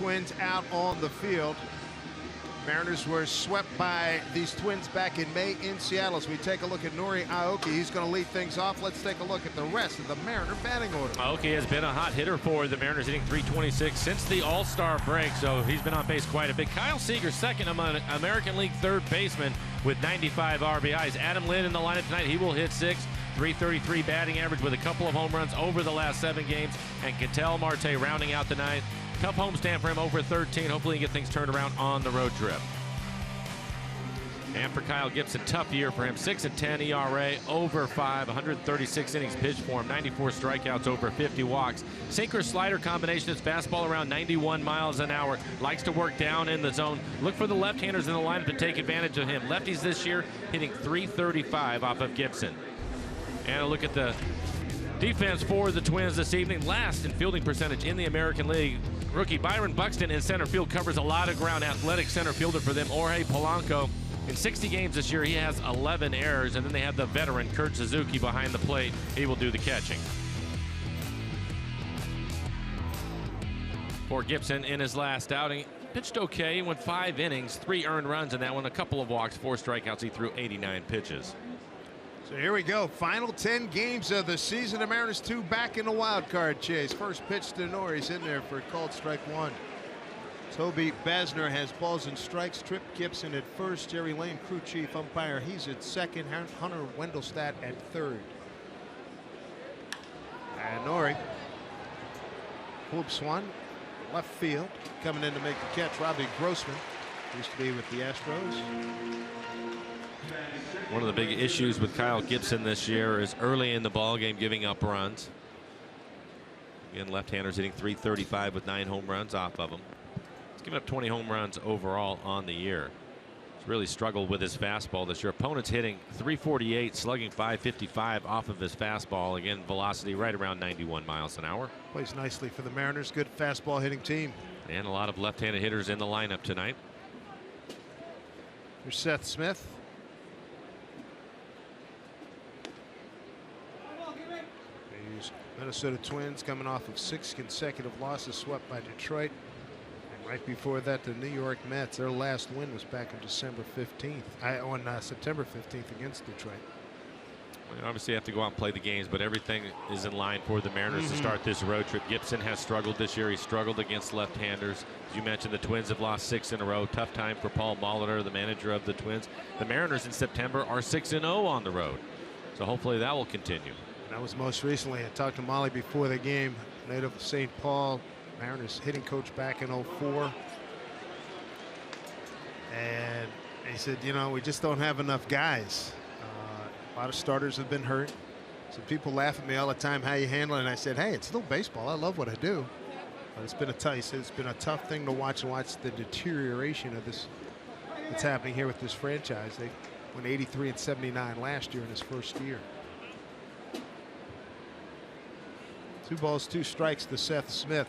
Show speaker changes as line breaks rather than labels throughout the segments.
Twins out on the field. Mariners were swept by these Twins back in May in Seattle. As we take a look at Nori Aoki, he's going to lead things off. Let's take a look at the rest of the Mariner batting order.
Aoki has been a hot hitter for the Mariners, hitting .326 since the All-Star break, so he's been on base quite a bit. Kyle Seager, second among American League third baseman with 95 RBIs. Adam Lynn in the lineup tonight. He will hit six. .333 batting average with a couple of home runs over the last 7 games. And Ketel Marte rounding out the night. Tough homestand for him, over 13. Hopefully he can get things turned around on the road trip. And for Kyle Gibson, tough year for him. 6-10 ERA, over 5, 136 innings pitched for him, 94 strikeouts, over 50 walks. Sinker slider combination, his fastball around 91 miles an hour. Likes to work down in the zone. Look for the left-handers in the lineup to take advantage of him. Lefties this year hitting .335 off of Gibson. And a look at the defense for the Twins this evening. Last in fielding percentage in the American League. Rookie Byron Buxton in center field covers a lot of ground. Athletic center fielder for them, Jorge Polanco. In 60 games this year, he has 11 errors, and then they have the veteran Kurt Suzuki behind the plate. He will do the catching. For Gibson in his last outing, pitched okay, went 5 innings, 3 earned runs in that one, a couple of walks, 4 strikeouts. He threw 89 pitches.
So here we go. Final 10 games of the season. The Mariners 2 back in the wild card chase. First pitch to Norrie's in there for a called strike 1. Toby Basner has balls and strikes. Trip Gibson at first. Jerry Lane, crew chief umpire, he's at second. Hunter Wendelstadt at third. And Norrie whoops one left field. Coming in to make the catch, Robbie Grossman, used to be with the Astros.
One of the big issues with Kyle Gibson this year is early in the ball game giving up runs. Again, left-handers hitting .335 with 9 home runs off of him. He's given up 20 home runs overall on the year. He's really struggled with his fastball this year. Opponents hitting .348, slugging .555 off of his fastball. Again, velocity right around 91 miles an hour.
Plays nicely for the Mariners. Good fastball hitting team.
And a lot of left-handed hitters in the lineup tonight.
Here's Seth Smith. These Minnesota Twins coming off of 6 consecutive losses, swept by Detroit. And right before that, the New York Mets. Their last win was back on September 15th against Detroit.
Well, obviously you have to go out and play the games, but everything is in line for the Mariners to start this road trip. Gibson has struggled this year. He struggled against left-handers. As you mentioned, the Twins have lost 6 in a row. Tough time for Paul Molitor, the manager of the Twins. The Mariners in September are 6-0 on the road. So hopefully that will continue.
That was most recently. I talked to Molly before the game. Native of St. Paul. Mariners hitting coach back in '04. And he said, you know, we just don't have enough guys. A lot of starters have been hurt. So people laugh at me all the time, how you handle it. And I said, hey, it's still baseball. I love what I do. But it's been a tough thing to watch the deterioration of this that's happening here with this franchise. They went 83-79 last year in his first year. 2 balls, 2 strikes to Seth Smith.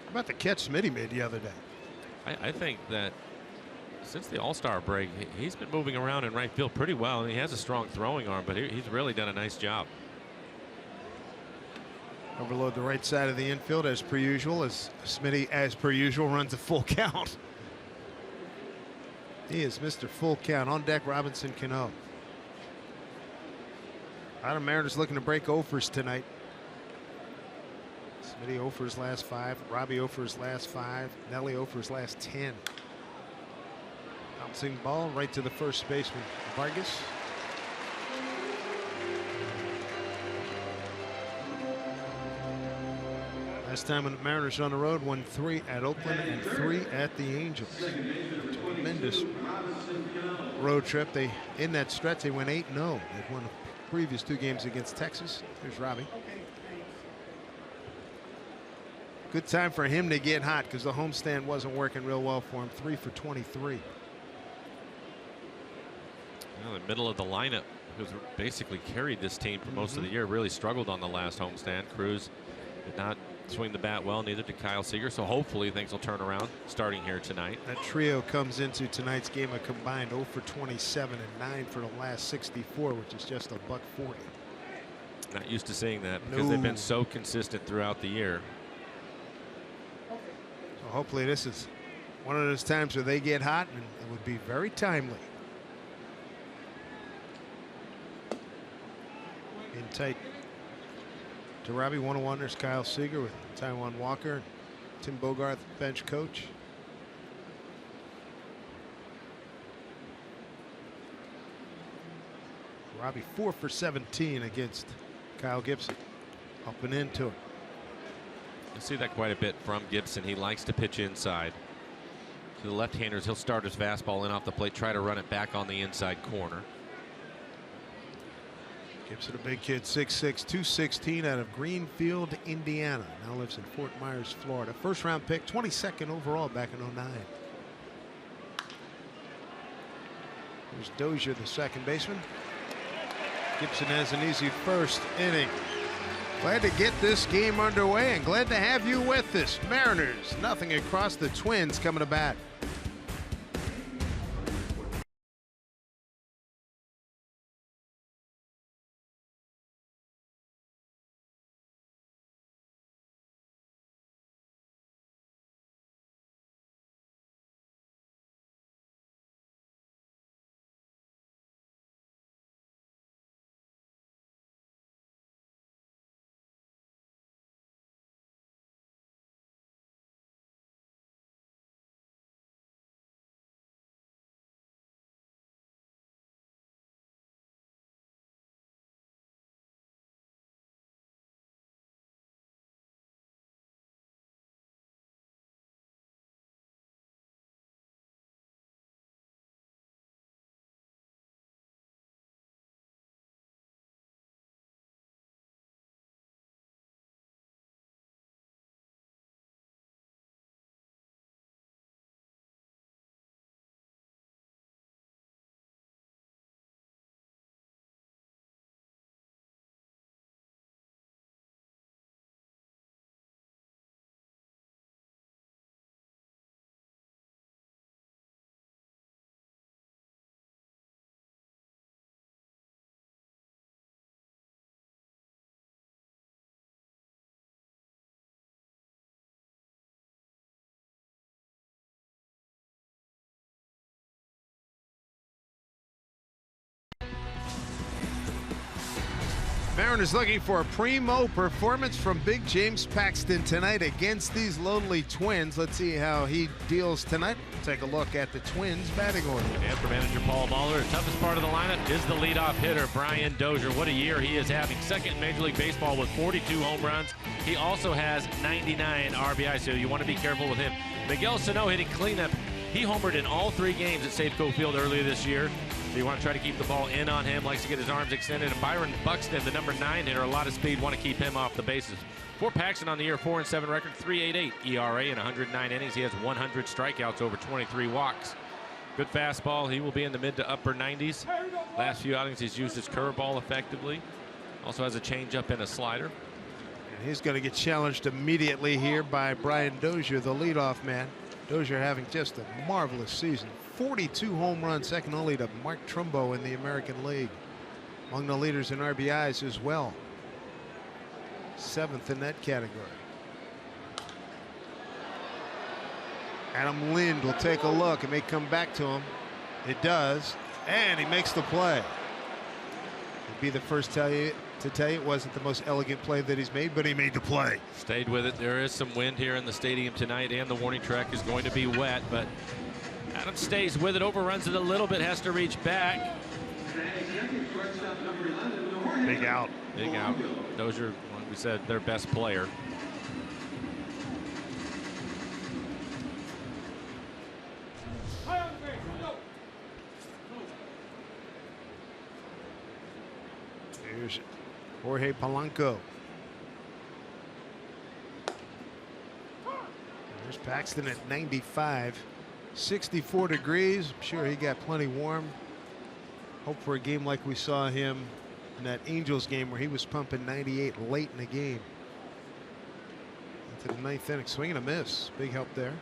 How about the catch Smitty made the other day?
I think that since the All-Star break, he's been moving around in right field pretty well. And he has a strong throwing arm, but he's really done a nice job.
Overload the right side of the infield as per usual, as Smitty, as per usual, runs a full count. He is Mr. Full Count. On deck, Robinson Cano. A lot of Mariners looking to break offers tonight. Smitty offers last 5. Robbie offers last 5. Nelly offers last 10. Bouncing ball right to the first baseman, Vargas. Last time when the Mariners on the road, won 3 at Oakland and 3 at the Angels. Tremendous road trip. In that stretch, they went 8-0. They'd won the previous 2 games against Texas. Here's Robbie. Good time for him to get hot because the homestand wasn't working real well for him. 3 for 23.
Well, the middle of the lineup, who's basically carried this team for most of the year, really struggled on the last homestand. Cruz did not swing the bat well, neither did Kyle Seager, so hopefully things will turn around starting here tonight.
That trio comes into tonight's game a combined 0 for 27 and 9 for the last 64, which is just a $140.
Not used to seeing that because they've been so consistent throughout the year.
hopefully this is one of those times where they get hot, and it would be very timely. In tight to Robbie. 1-1. There's Kyle Seager with Taijuan Walker, Tim Bogarth, bench coach. Robbie 4 for 17 against Kyle Gibson. Up and into it.
You see that quite a bit from Gibson. He likes to pitch inside. To the left-handers, he'll start his fastball in off the plate, try to run it back on the inside corner.
Gibson, a big kid, 6'6", 216, out of Greenfield, Indiana. Now lives in Fort Myers, Florida. First-round pick, 22nd overall back in '09. There's Dozier, the second baseman. Gibson has an easy first inning. Glad to get this game underway and glad to have you with us. Mariners, nothing across the Twins coming to bat. Mariners looking for a primo performance from Big James Paxton tonight against these lowly Twins. Let's see how he deals tonight. Take a look at the Twins batting order.
And for manager Paul Muller, the toughest part of the lineup is the leadoff hitter, Brian Dozier. What a year he is having. Second in Major League Baseball with 42 home runs. He also has 99 RBI, so you want to be careful with him. Miguel Sano hitting cleanup. He homered in all 3 games at Safeco Field earlier this year. So you want to try to keep the ball in on him, likes to get his arms extended. And Byron Buxton, the number 9 hitter, a lot of speed, want to keep him off the bases. For Paxton on the year, 4-7 record, 3.88 ERA in 109 innings. He has 100 strikeouts over 23 walks. Good fastball. He will be in the mid to upper 90s. Last few outings, he's used his curveball effectively. Also has a changeup and a slider.
And he's going to get challenged immediately here by Brian Dozier, the leadoff man. Dozier having just a marvelous season. 42 home runs, second only to Mark Trumbo in the American League. Among the leaders in RBIs as well. 7th in that category. Adam Lind will take a look. It may come back to him. It does. And he makes the play. He'd be the first to tell you it wasn't the most elegant play that he's made, but he made the play.
Stayed with it. There is some wind here in the stadium tonight, and the warning track is going to be wet, but Adam stays with it, overruns it a little bit, has to reach back.
Big out.
Big out. Dozier, like we said, their best player.
Here's Jorge Polanco. There's Paxton at 95. 64 degrees. I'm sure he got plenty warm. Hope for a game like we saw him in that Angels game where he was pumping 98 late in the game. Into the 9th inning, swing and a miss. Big help there.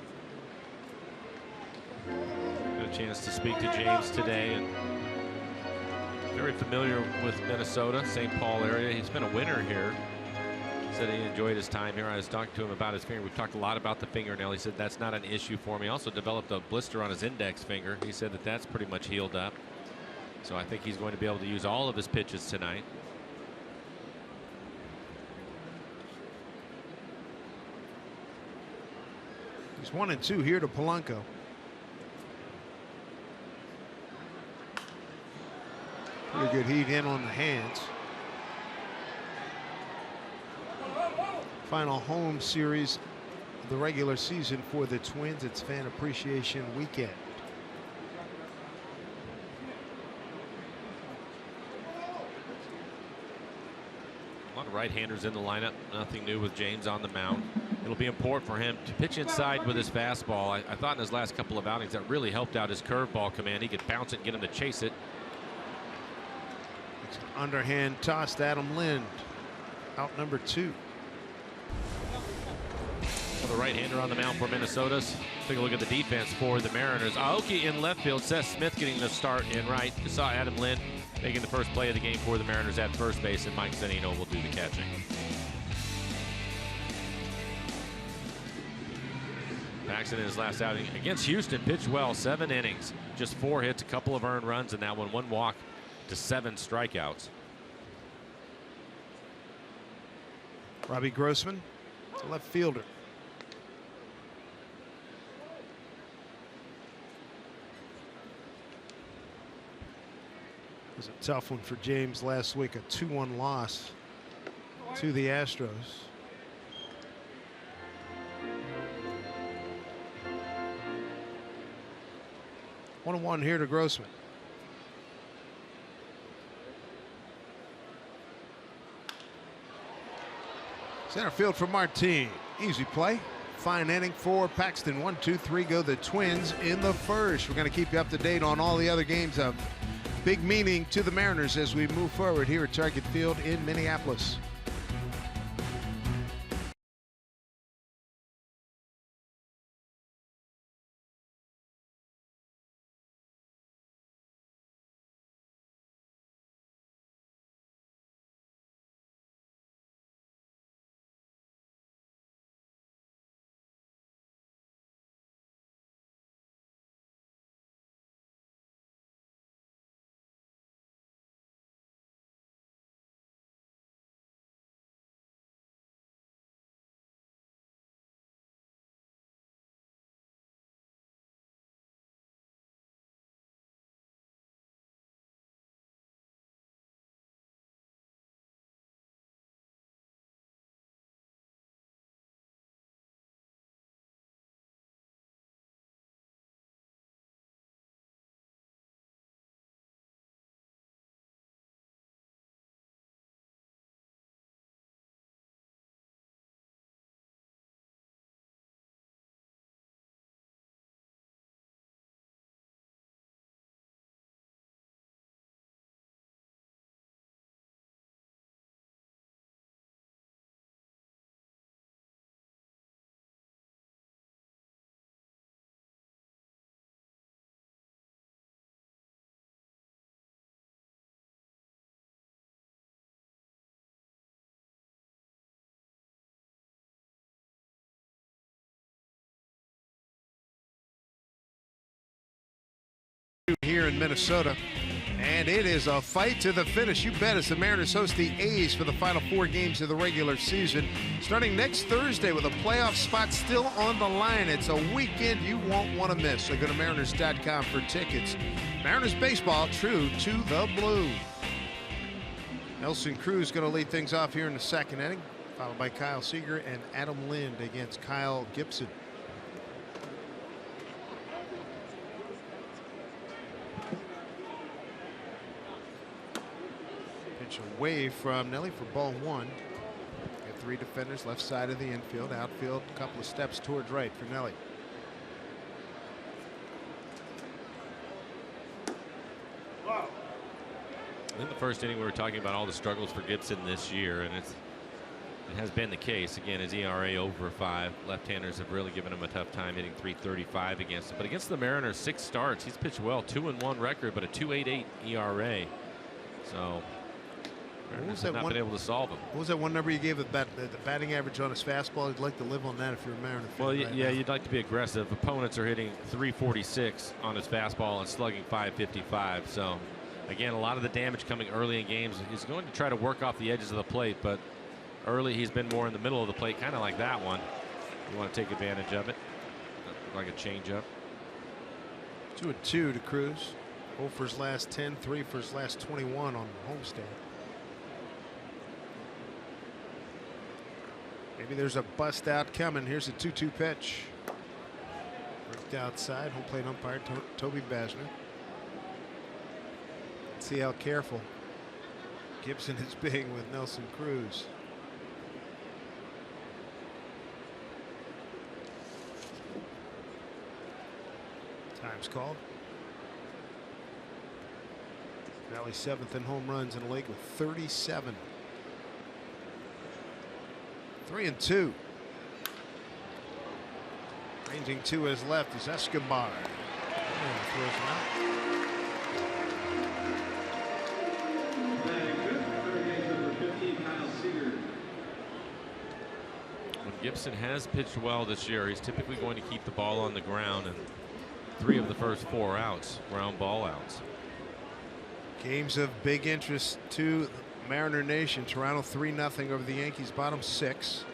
Got a chance to speak to James today, and very familiar with Minnesota, St. Paul area. He's been a winner here. Said he enjoyed his time here. I was talking to him about his finger. We've talked a lot about the fingernail. He said that's not an issue for me. He also developed a blister on his index finger. He said that that's pretty much healed up. So I think he's going to be able to use all of his pitches tonight.
He's 1-2 here to Polanco. Pretty good heat in on the hands. Final home series of the regular season for the Twins. It's Fan Appreciation Weekend.
A lot of right-handers in the lineup. Nothing new with James on the mound. It'll be important for him to pitch inside with his fastball. I thought in his last couple of outings that really helped out his curveball command. He could bounce it and get him to chase it.
It's an underhand toss to Adam Lind. Out number 2.
The right-hander on the mound for Minnesota. Take a look at the defense for the Mariners. Aoki in left field. Seth Smith getting the start in right. You saw Adam Lind making the first play of the game for the Mariners at first base, and Mike Zunino will do the catching. Paxton in his last outing against Houston pitched well. 7 innings, just 4 hits, a couple of earned runs in that one. 1 walk to 7 strikeouts.
Robbie Grossman, the left fielder. It was a tough one for James last week, a 2-1 loss to the Astros. 1-1 here to Grossman. Center field for Martin. Easy play. Fine inning for Paxton. 1, 2, 3 go the Twins in the first. We're going to keep you up to date on all the other games of big meaning to the Mariners as we move forward here at Target Field in Minneapolis. Here in Minnesota, and it is a fight to the finish. You bet, as the Mariners host the A's for the final 4 games of the regular season, starting next Thursday with a playoff spot still on the line. It's a weekend you won't want to miss, so go to Mariners.com for tickets. Mariners baseball, true to the blue. Nelson Cruz going to lead things off here in the second inning, followed by Kyle Seager and Adam Lind against Kyle Gibson. Away from Nelly for ball 1. Got 3 defenders left side of the infield. Outfield a couple of steps towards right for Nelly.
In the first inning we were talking about all the struggles for Gibson this year, and it has been the case. Again, his ERA over 5. Left-handers have really given him a tough time, hitting .335 against him. But against the Mariners, 6 starts. He's pitched well, 2-1 record, but a .288 ERA. So Mariners have not been able to solve him.
What was that one number you gave the batting average on his fastball? You'd like to live on that if you're a Mariner fan.
Well,
right
yeah,
now.
you'd like to be aggressive. Opponents are hitting 346 on his fastball and slugging 555. So, again, a lot of the damage coming early in games. He's going to try to work off the edges of the plate, but early he's been more in the middle of the plate, kind of like that one. You want to take advantage of it, like a changeup.
2-2 to Cruz. 0 for his last 10, 3 for his last 21 on homestand. Maybe there's a bust out coming. Here's a 2-2 pitch. Worked outside. Home plate umpire Toby Basner. Let's see how careful Gibson is being with Nelson Cruz. Time's called. Valley 7th in home runs in a league with 37. 3-2. Ranging to his left is Escobar. Throws him out.
When Gibson has pitched well this year, he's typically going to keep the ball on the ground, and 3 of the first 4 outs, ground ball outs.
Games of big interest to Mariner Nation. Toronto 3-0 over the Yankees, bottom 6.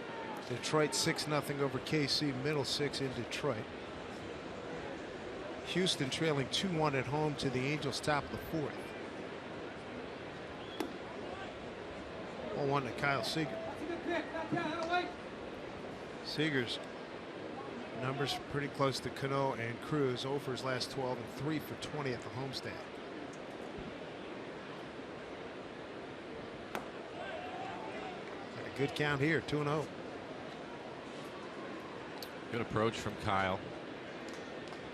Detroit 6-0 over KC, middle 6 in Detroit. Houston trailing 2-1 at home to the Angels, top of the 4th. 0-1 to Kyle Seager. Seager's numbers pretty close to Cano and Cruz. 0 for his last 12 and 3 for 20 at the homestand. Good count here, 2-0.
Good approach from Kyle.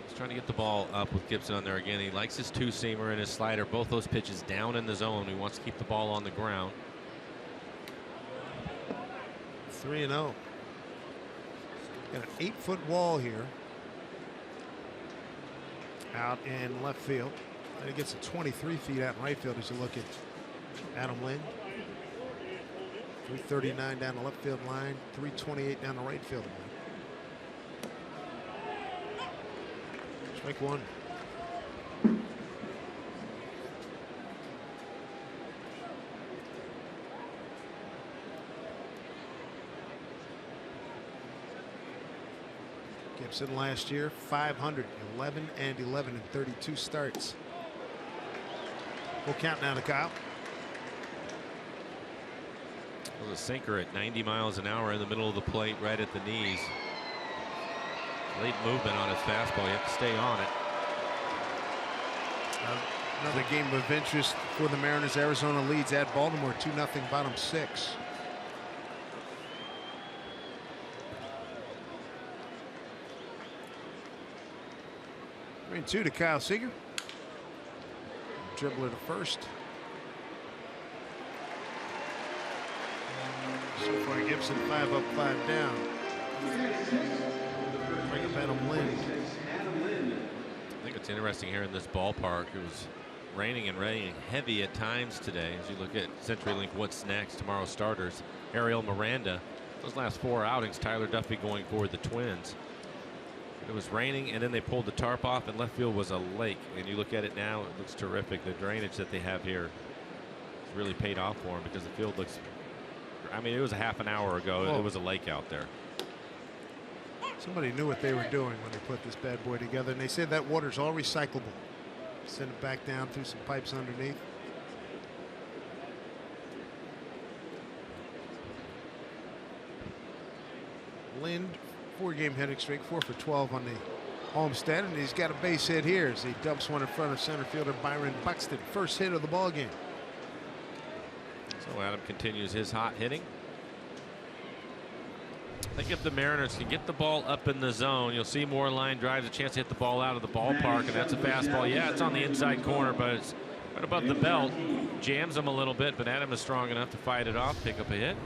He's trying to get the ball up with Gibson on there again. He likes his 2-seamer and his slider. Both those pitches down in the zone. He wants to keep the ball on the ground.
3-0. Got an 8-foot wall here. Out in left field. And it gets to 23 feet out in right field as you look at Adam Lind. 339 down the left field line, 328 down the right field line. Strike 1. Gibson last year 500, 11 and 11 in 32 starts. Full count now to Kyle.
A sinker at 90 miles an hour in the middle of the plate, right at the knees. Late movement on his fastball. You have to stay on it.
Another game of interest for the Mariners. Arizona leads at Baltimore 2-0, bottom 6. Two to Kyle Seager. Dribbler to first. So far, Gibson 5 up, 5 down. Bring up Adam Lind.
I think it's interesting here in this ballpark. It was raining and raining heavy at times today. As you look at CenturyLink, what's next? Tomorrow's starters, Ariel Miranda. Those last 4 outings, Tyler Duffy going for the Twins. It was raining, and then they pulled the tarp off, and left field was a lake. And you look at it now, it looks terrific. The drainage that they have here has really paid off for them, because the field looks, I mean, it was a half an hour ago.
Oh.
It was a lake out there.
Somebody knew what they were doing when they put this bad boy together, and they said that water's all recyclable. Send it back down through some pipes underneath. Lind, 4-game hitting streak, 4 for 12 on the homestand, and he's got a base hit here as he dumps one in front of center fielder Byron Buxton. First hit of the ball game.
So Adam continues his hot hitting. I think if the Mariners can get the ball up in the zone, you'll see more line drives, a chance to hit the ball out of the ballpark, and that's a fastball. Yeah, it's on the inside corner, but it's right above the belt. Jams him a little bit, but Adam is strong enough to fight it off, pick up a hit.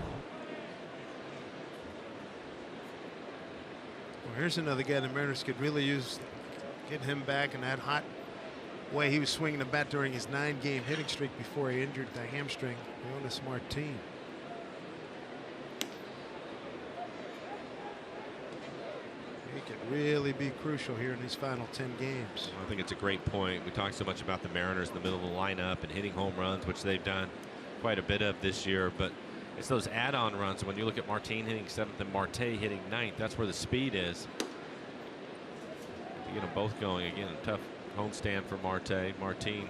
Well, here's another guy the Mariners could really use, get him back in that hot the way he was swinging the bat during his 9-game hitting streak before he injured the hamstring. Jonas Martin. He could really be crucial here in these final 10 games.
I think it's a great point. We talk so much about the Mariners in the middle of the lineup and hitting home runs, which they've done quite a bit of this year, but it's those add-on runs. When you look at Martin hitting 7th and Marte hitting 9th, that's where the speed is. To get them both going again, a tough homestand for Marte. Martin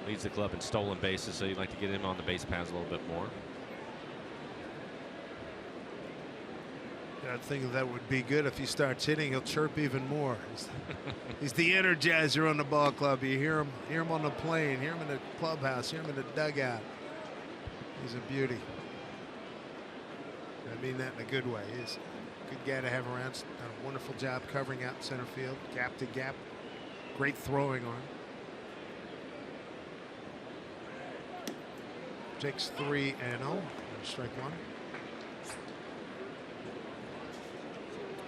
leads the club in stolen bases, so you'd like to get him on the base paths a little bit more.
I think that would be good. If he starts hitting, he'll chirp even more. He's the energizer on the ball club. You hear him on the plane, hear him in the clubhouse, hear him in the dugout. He's a beauty. I mean that in a good way. He's a good guy to have around. Done a wonderful job covering out center field, gap to gap. Great throwing arm. Takes 3-0. Strike one.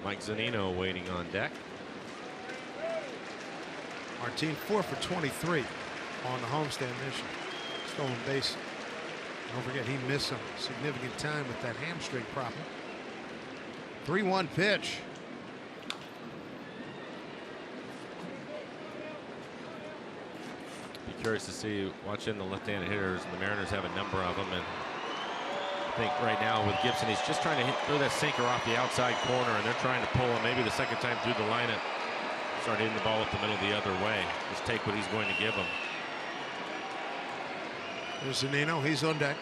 Mike Zunino waiting on deck.
Martin 4 for 23 on the homestand mission. Stolen base. Don't forget he missed some significant time with that hamstring problem. 3-1 pitch.
Be curious to see, watching the left-handed hitters, and the Mariners have a number of them, and I think right now with Gibson, he's just trying to throw that sinker off the outside corner, and they're trying to pull him maybe the second time through the lineup. Start hitting the ball up the middle the other way. Just take what he's going to give him.
There's Zunino. He's on deck.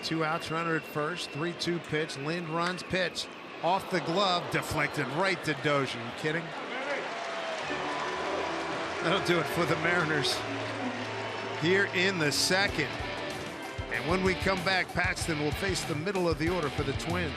2 outs, runner at first. 3-2 pitch. Lind runs, pitch off the glove, deflected right to Dozier. You kidding? That'll do it for the Mariners here in the second. And when we come back, Paxton will face the middle of the order for the Twins.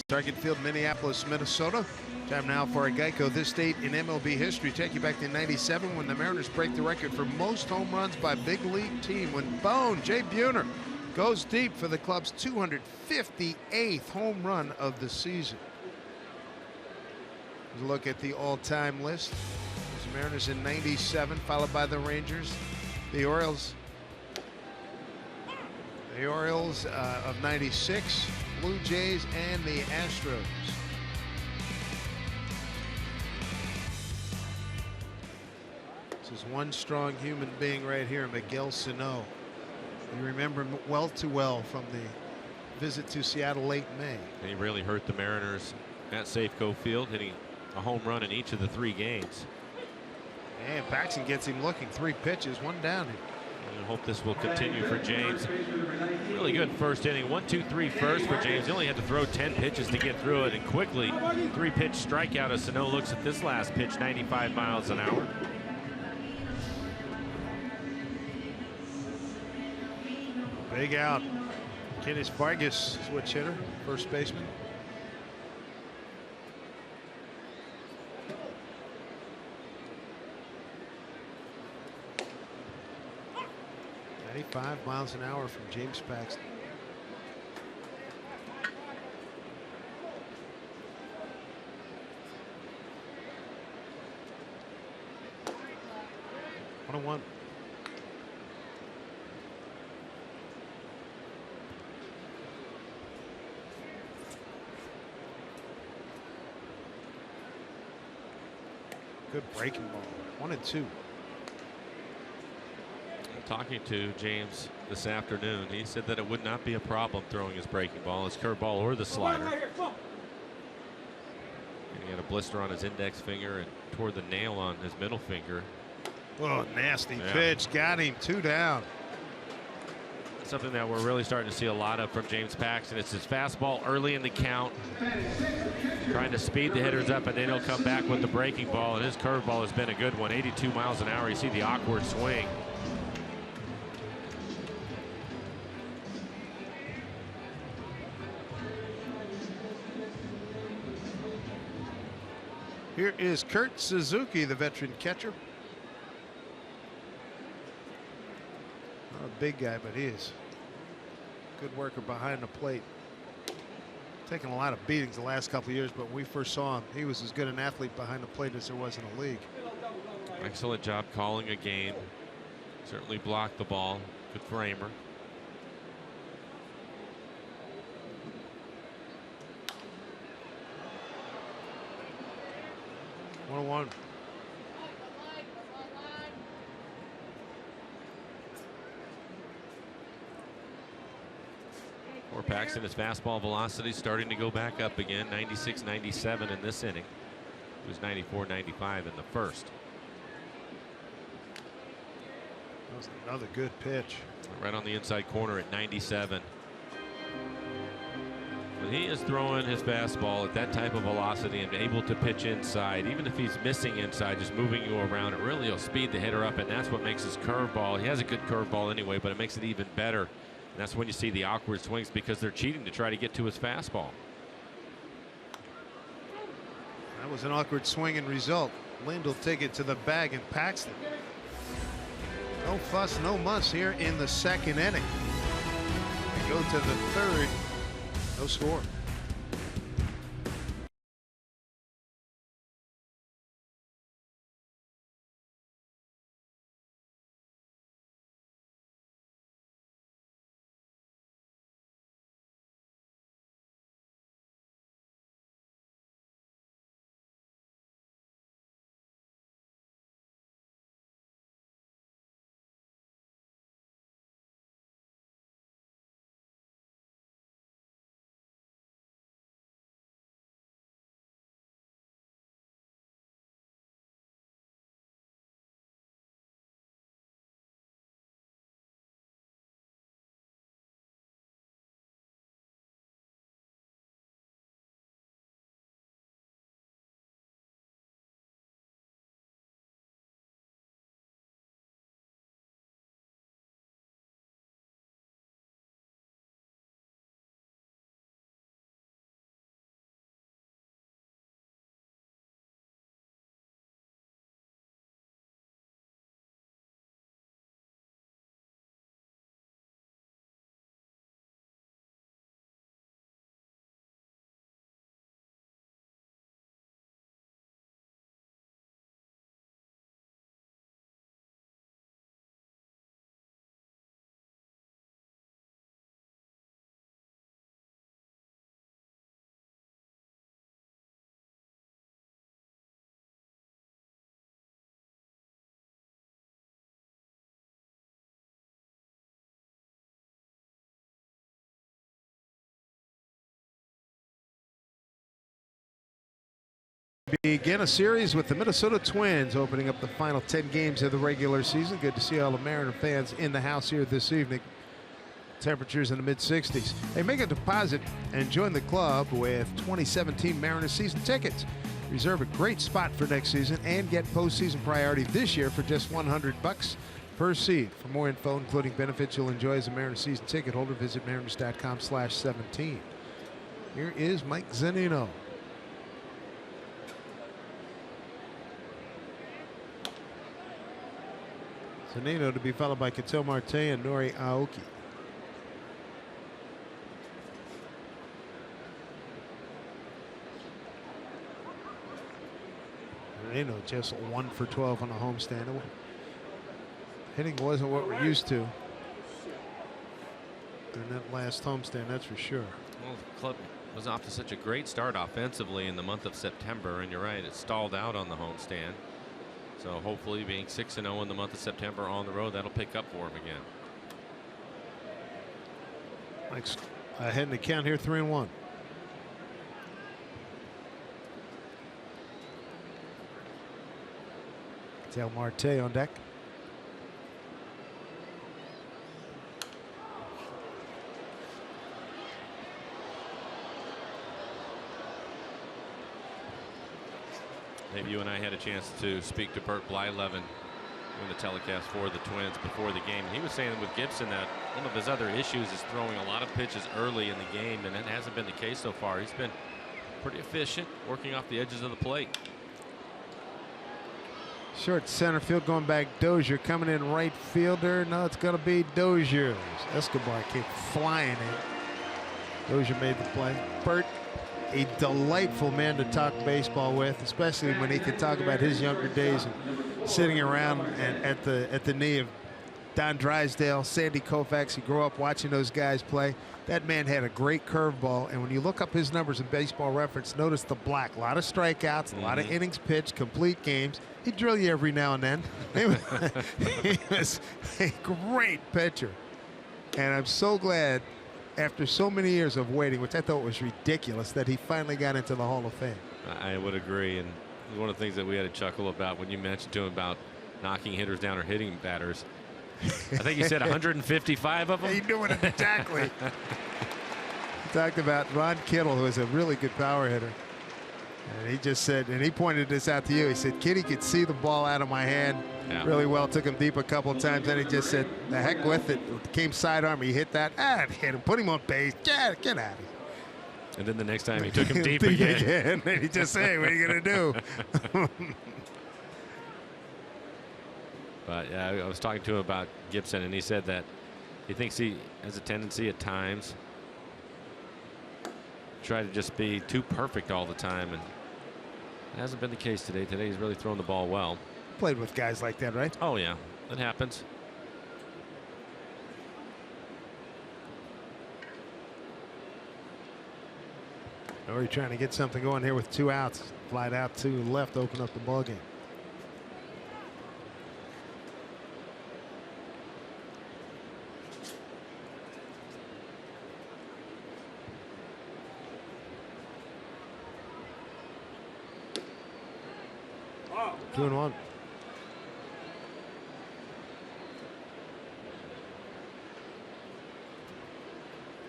Target Field, Minneapolis, Minnesota. Time now for a Geico This Date in MLB history. Take you back to '97 when the Mariners break the record for most home runs by big league team when Bone, Jay Buhner, goes deep for the club's 258th home run of the season. Let's look at the all-time list. The Mariners in '97, followed by the Rangers, the Orioles. The Orioles of '96, Blue Jays, and the Astros. This is one strong human being right here, Miguel Sano. You remember him well too well from the visit to Seattle late May.
And he really hurt the Mariners at Safeco Field, hitting a home run in each of the 3 games.
And Paxton gets him looking. 3 pitches, 1 down.
I hope this will continue for James. Really good first inning. 1-2-3 first for James. He only had to throw 10 pitches to get through it, and quickly 3-pitch strikeout as Sano looks at this last pitch, 95 miles an hour.
Big out. Kenneth Vargas, switch hitter, first baseman. .95 miles an hour from James Paxton. One. Good breaking ball. 1-2.
Talking to James this afternoon, he said that it would not be a problem throwing his breaking ball, his curveball, or the slider. And he had a blister on his index finger and tore the nail on his middle finger.
Oh, nasty pitch. Got him. 2 down.
Something that we're really starting to see a lot of from James Paxton. It's his fastball early in the count, trying to speed the hitters up, and then he'll come back with the breaking ball. And his curveball has been a good one, 82 miles an hour. You see the awkward swing.
Here is Kurt Suzuki, the veteran catcher. Not a big guy, but he is a good worker behind the plate. Taken a lot of beatings the last couple of years, but when we first saw him, he was as good an athlete behind the plate as there was in the league.
Excellent job calling a game. Certainly blocked the ball. Good framer.
One.
For Paxton, his fastball velocity starting to go back up again. 96, 97 in this inning. It was 94, 95 in the first.
That was another good pitch.
Right on the inside corner at 97. But he is throwing his fastball at that type of velocity and able to pitch inside. Even if he's missing inside, just moving you around, it really will speed the hitter up, and that's what makes his curveball. He has a good curveball anyway, but it makes it even better. And that's when you see the awkward swings, because they're cheating to try to get to his fastball.
That was an awkward swing and result. Lind will take it to the bag, and Paxton. No fuss, no muss here in the second inning. They go to the third. No score. Begin a series with the Minnesota Twins opening up the final 10 games of the regular season. Good to see all the Mariner fans in the house here this evening. Temperatures in the mid-60s. Hey, make a deposit and join the club with 2017 Mariners season tickets. Reserve a great spot for next season and get postseason priority this year for just $100 per seat. For more info, including benefits you'll enjoy as a Mariners season ticket holder, visit mariners.com/17. Here is Mike Zunino. Zunino to be followed by Ketel Marte and Nori Aoki. Zunino just 1 for 12 on a homestand. Hitting wasn't what we're used to in that last homestand, that's for sure.
Well, the club was off to such a great start offensively in the month of September, and you're right, it stalled out on the homestand. So hopefully, being 6-0 in the month of September on the road, that'll pick up for him again.
Mike's ahead in the count here, 3-1. Ketel Marte on deck.
Maybe you and I had a chance to speak to Bert Blyleven doing the telecast for the Twins before the game. He was saying with Gibson that one of his other issues is throwing a lot of pitches early in the game, and that hasn't been the case so far. He's been pretty efficient working off the edges of the plate.
Short center field going back. Dozier coming in right fielder. No, it's going to be Dozier. Escobar came flying in. Dozier made the play. Bert, a delightful man to talk baseball with, especially when he could talk about his younger days and sitting around and at the knee of Don Drysdale, Sandy Koufax. He grew up watching those guys play. That man had a great curveball, and when you look up his numbers in Baseball Reference, notice the black. A lot of strikeouts, a lot of innings pitched, complete games. He'd drill you every now and then. He was a great pitcher, and I'm so glad after so many years of waiting, which I thought was ridiculous, that he finally got into the Hall of Fame.
I would agree, and one of the things that we had a chuckle about when you mentioned to him about knocking hitters down or hitting batters. I think he said 155 of them.
He knew it exactly. He talked about Ron Kittle, who is a really good power hitter. And he just said, and he pointed this out to you, he said, Kitty could see the ball out of my hand really well, took him deep a couple of times, then he just said, the heck with it. Came sidearm, he hit that, hit him, put him on base, get out of here.
And then the next time he took him deep again.
And he just said, what are you going to do?
But yeah, I was talking to him about Gibson, and he said that he thinks he has a tendency at times to try to just be too perfect all the time, and it hasn't been the case today. Today he's really thrown the ball well.
Played with guys like that, right?
Oh yeah, that happens.
Or you're trying to get something going here with 2 outs. Flied out to the left, open up the ball game. Oh. 2-1.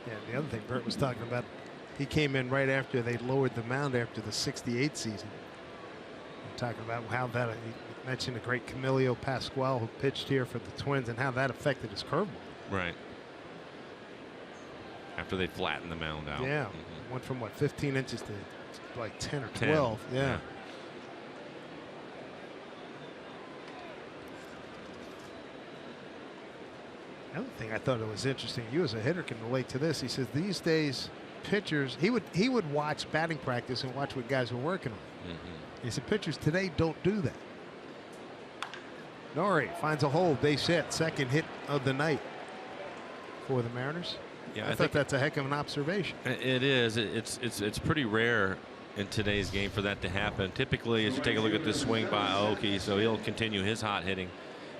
Yeah, the other thing Bert was talking about, he came in right after they lowered the mound after the '68 season. I'm talking about how that, he mentioned the great Camilo Pascual, who pitched here for the Twins, and how that affected his curveball.
Right. After they flattened the mound out.
Yeah. Went from what, 15 inches to like 10 or 12. 10. Yeah. Another thing I thought it was interesting, you as a hitter can relate to this. He says these days pitchers, he would watch batting practice and watch what guys were working on. He said pitchers today don't do that. Nori finds a hole, base hit, second hit of the night for the Mariners.
Yeah,
I thought that's a heck of an observation.
It is. It's pretty rare in today's game for that to happen. Typically, as you take a look at this swing by Aoki, so he'll continue his hot hitting.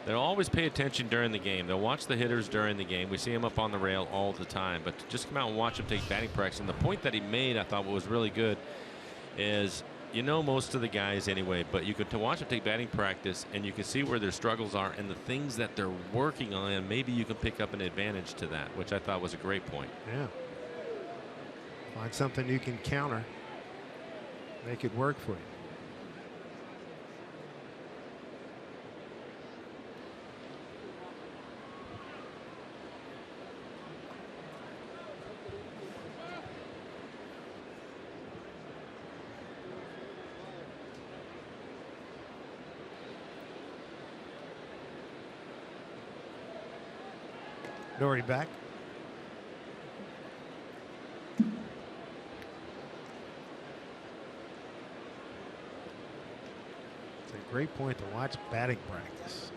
They'll always pay attention during the game. They'll watch the hitters during the game. We see him up on the rail all the time, but to just come out and watch him take batting practice. And the point that he made, I thought was really good, is you know most of the guys anyway, but you can watch them take batting practice and you can see where their struggles are and the things that they're working on, and maybe you can pick up an advantage to that, which I thought was a great point.
Yeah. Find something you can counter. Make it work for you. Nori back. It's a great point to watch batting practice.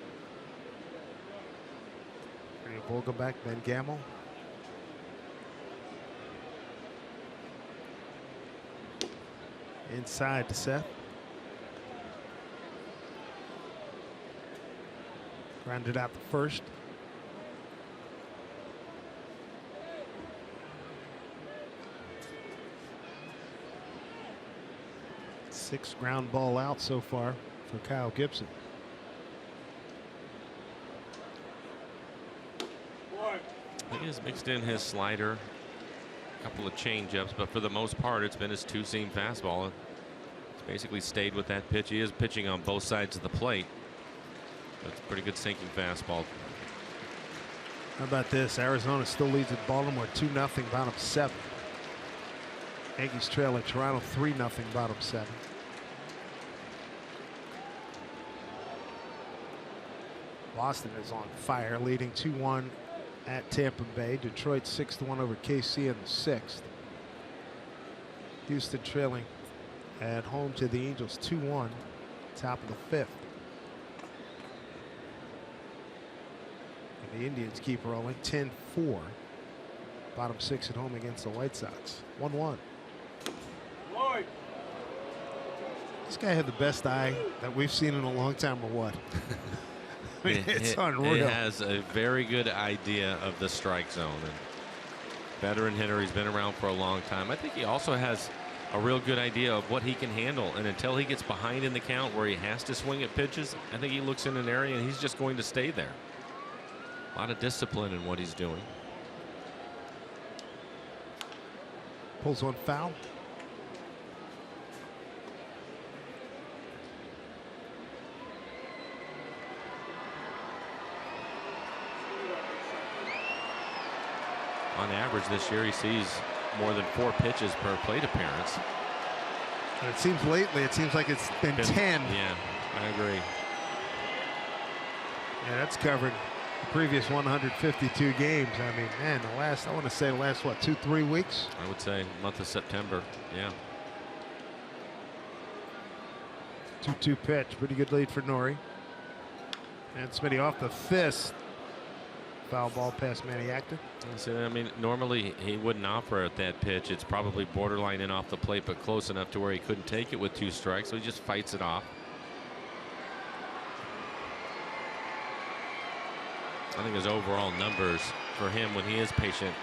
Volga back, Ben Gamble. Inside to Seth. Grounded out the first. Six ground ball out so far for Kyle Gibson.
He has mixed in his slider, a couple of change-ups, but for the most part it's been his two-seam fastball. It's basically stayed with that pitch. He is pitching on both sides of the plate. That's a pretty good sinking fastball.
How about this? Arizona still leads at Baltimore 2-0, bottom 7. Yankees trailing Toronto 3-0, bottom 7. Boston is on fire, leading 2-1 at Tampa Bay. Detroit 6-1 over KC in the 6th. Houston trailing at home to the Angels 2-1, top of the 5th. And the Indians keep rolling 10-4, bottom 6 at home against the White Sox. 1-1. This guy had the best eye that we've seen in a long time, or what? I mean, it's unreal.
He has a very good idea of the strike zone. And veteran hitter, he's been around for a long time. I think he also has a real good idea of what he can handle. And until he gets behind in the count where he has to swing at pitches, I think he looks in an area and he's just going to stay there. A lot of discipline in what he's doing.
Pulls one foul.
On average this year, he sees more than 4 pitches per plate appearance.
And it seems lately, it seems like it's been 10.
Yeah, I agree.
Yeah, that's covered the previous 152 games. I mean, man, I want to say the last, what, 2-3 weeks?
I would say month of September, yeah.
2-2 pitch, pretty good lead for Nori. And Smitty off the fist. Foul ball past Maniacta.
I mean, normally he wouldn't offer at that pitch. It's probably borderline in off the plate, but close enough to where he couldn't take it with 2 strikes, so he just fights it off. I think his overall numbers for him when he is patient,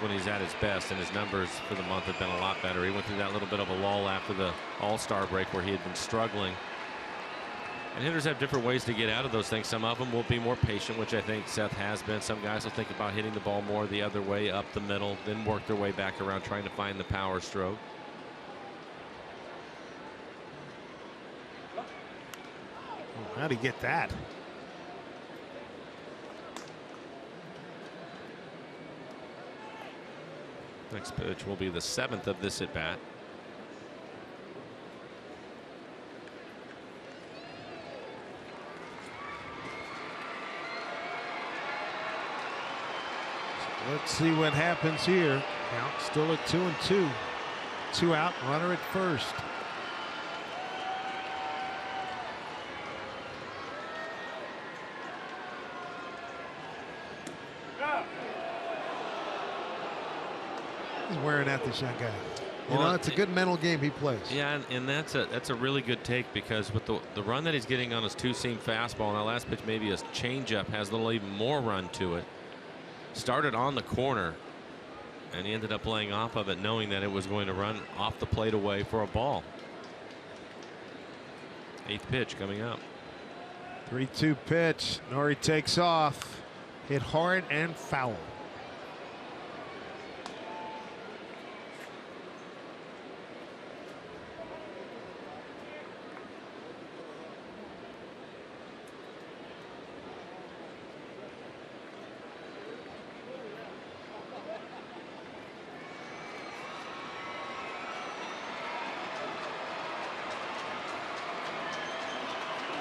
when he's at his best, and his numbers for the month have been a lot better. He went through that little bit of a lull after the All-Star break where he had been struggling. And hitters have different ways to get out of those things. Some of them will be more patient, which I think Seth has been. Some guys will think about hitting the ball more the other way, up the middle, then work their way back around trying to find the power stroke.
Oh, how'd he get that?
Next pitch will be the 7th of this at bat.
Let's see what happens here. Count still at 2-2. 2 out, runner at first. He's wearing out this young guy. You know, it's a good mental game he plays.
Yeah, and that's a really good take, because with the run that he's getting on his 2-seam fastball, and that last pitch maybe a changeup has a little even more run to it. Started on the corner, and he ended up laying off of it, knowing that it was going to run off the plate away for a ball. Eighth pitch coming up.
3-2 pitch. Nori takes off. Hit hard and foul.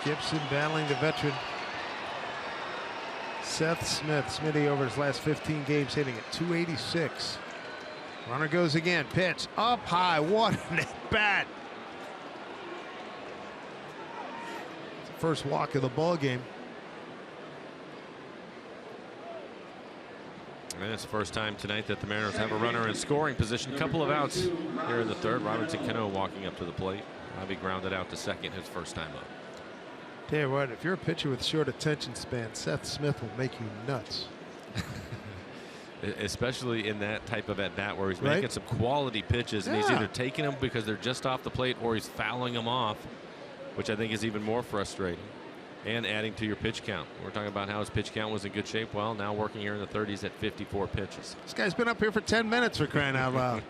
Gibson battling the veteran Seth Smith. Smitty over his last 15 games hitting at .286. Runner goes again. Pitch up high. What an at bat. It's the first walk of the ball game.
And it's the first time tonight that the Mariners have a runner in scoring position. A couple of outs here in the third. Robinson Cano walking up to the plate. Robbie grounded out to second his first time up.
Tell you what, if you're a pitcher with short attention span, Seth Smith will make you nuts.
Especially in that type of at bat where he's making some quality pitches, and he's either taking them because they're just off the plate or he's fouling them off, which I think is even more frustrating. And adding to your pitch count. We're talking about how his pitch count was in good shape. Well, now working here in the 30s at 54 pitches.
This guy's been up here for 10 minutes, for crying out loud.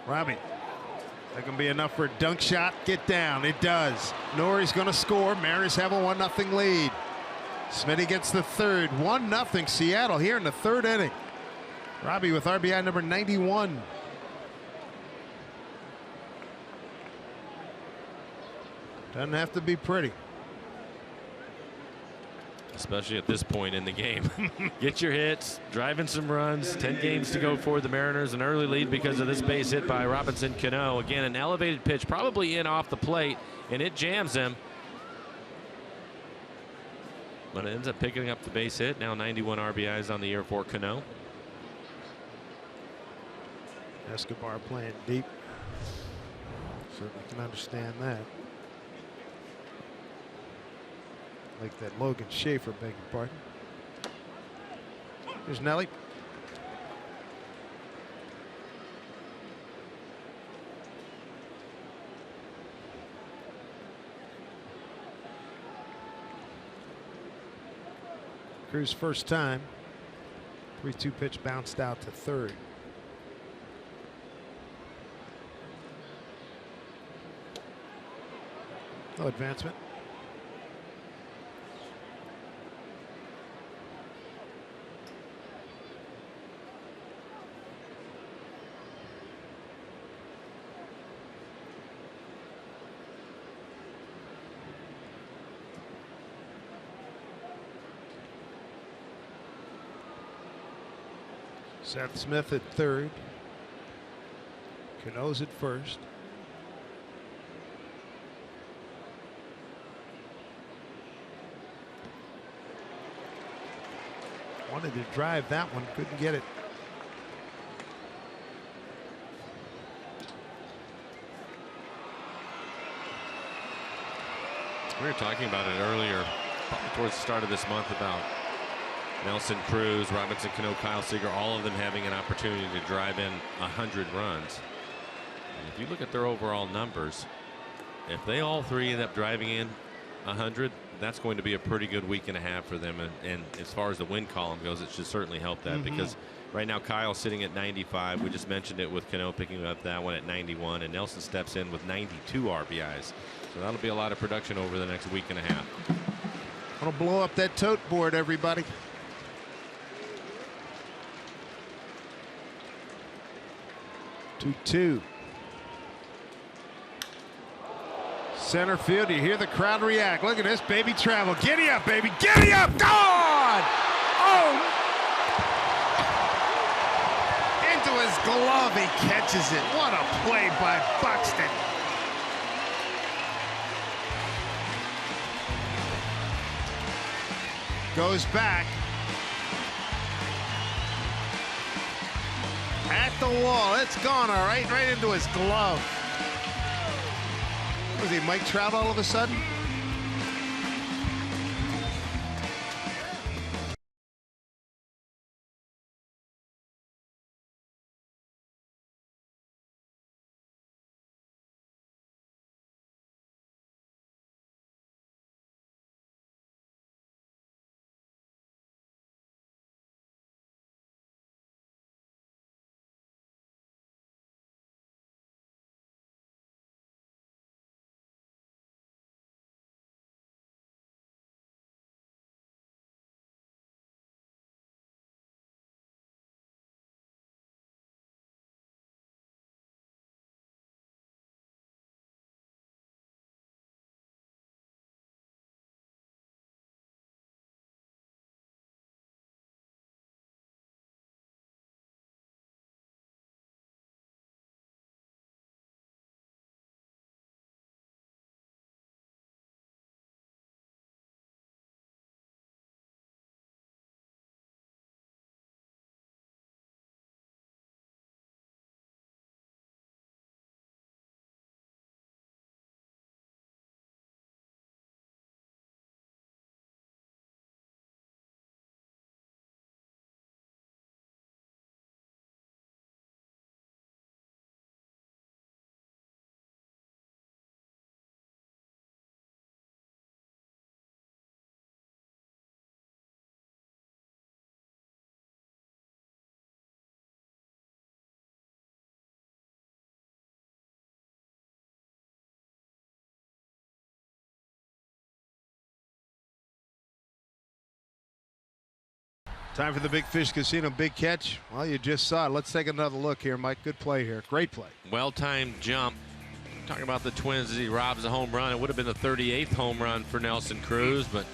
Robbie. That can be enough for a dunk shot. Get down. It does. Nori's going to score. Mariners have a 1-0 lead. Smitty gets the third. 1-0 Seattle here in the third inning. Robbie with RBI number 91. Doesn't have to be pretty.
Especially at this point in the game. Get your hits, driving some runs. 10 games to go for the Mariners. An early lead because of this base hit by Robinson Cano. Again, an elevated pitch, probably in off the plate, and it jams him. But it ends up picking up the base hit. Now 91 RBIs on the year for Cano.
Escobar playing deep. Certainly can understand that. Like that Logan Schaefer, beg your pardon. Here's Nelly. Cruz first time. 3-2 pitch bounced out to third. No advancement. Seth Smith at third. Cano's at first. Wanted to drive that one, couldn't get it.
We were talking about it earlier, probably towards the start of this month, about Nelson Cruz, Robinson Cano, Kyle Seager, all of them having an opportunity to drive in 100 runs. And if you look at their overall numbers, if they all three end up driving in 100, that's going to be a pretty good week and a half for them. And as far as the win column goes, it should certainly help that, because right now Kyle's sitting at 95. We just mentioned it with Cano picking up that one at 91, and Nelson steps in with 92 RBIs. So that'll be a lot of production over the next week and a half.
Want to blow up that tote board, everybody. 2-2. Center field, you hear the crowd react. Look at this, baby travel. Giddy up, baby, giddy up, gone! Oh! Into his glove, he catches it. What a play by Buxton. Goes back. At the wall, it's gone, all right, right into his glove. Was he Mike Trout all of a sudden? Time for the Big Fish Casino big catch. Well, you just saw it. Let's take another look here, Mike. Good play here. Great play.
Well-timed jump. Talking about the Twins as he robs a home run. It would have been the 38th home run for Nelson Cruz, but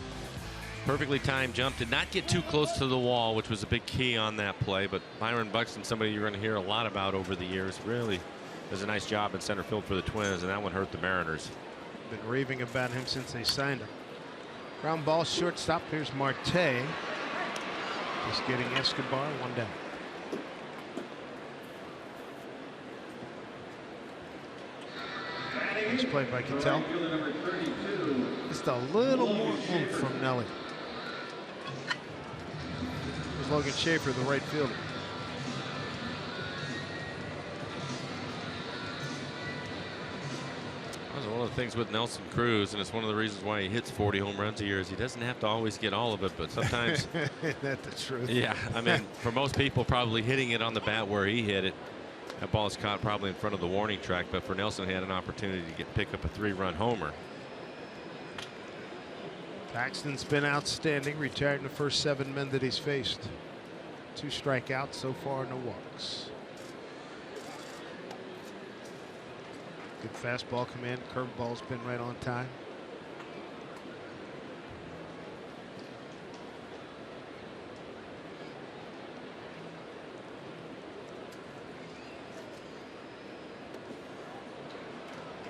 perfectly timed jump. Did not get too close to the wall, which was a big key on that play. But Byron Buxton, somebody you're going to hear a lot about over the years, really does a nice job in center field for the Twins, and that one hurt the Mariners.
Been raving about him since they signed him. Ground ball, shortstop. Here's Marte. Just getting Escobar, one down. Nice play by Cattell. Just a little more oomph from Nelly. Here's Logan Schaefer, the right fielder.
That's one of the things with Nelson Cruz, and it's one of the reasons why he hits 40 home runs a year, is he doesn't have to always get all of it, but sometimes.
That's the truth.
Yeah, I mean, for most people, probably hitting it on the bat where he hit it, that ball is caught probably in front of the warning track, but for Nelson, he had an opportunity to pick up a 3-run homer.
Paxton's been outstanding, retired in the first 7 men that he's faced. 2 strikeouts so far, no walks. Good fastball command. Curveball's been right on time.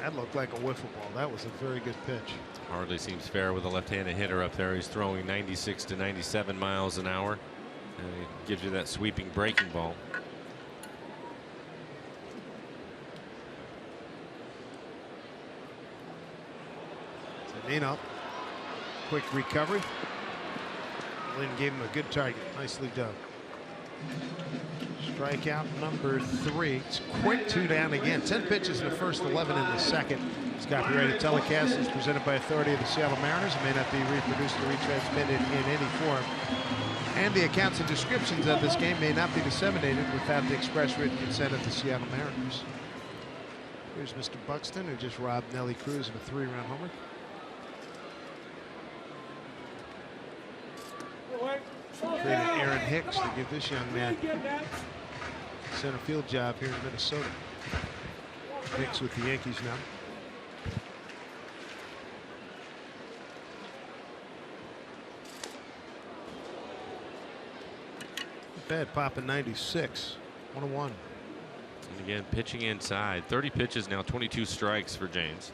That looked like a wiffle ball. That was a very good pitch.
Hardly seems fair with a left-handed hitter up there. He's throwing 96 to 97 miles an hour, and he gives you that sweeping breaking ball.
Nino, quick recovery. Lynn gave him a good target. Nicely done. Strikeout number 3. It's quick 2 down again. 10 pitches in the first, 11 in the second. This copyrighted telecast is presented by authority of the Seattle Mariners. It may not be reproduced or retransmitted in any form. And the accounts and descriptions of this game may not be disseminated without the express written consent of the Seattle Mariners. Here's Mr. Buxton, who just robbed Nelly Cruz of a 3-run homer. Traded Aaron Hicks to give this young man a center field job here in Minnesota. Hicks with the Yankees now. Bad popping 96. 1-1.
And again, pitching inside. 30 pitches now, 22 strikes for James.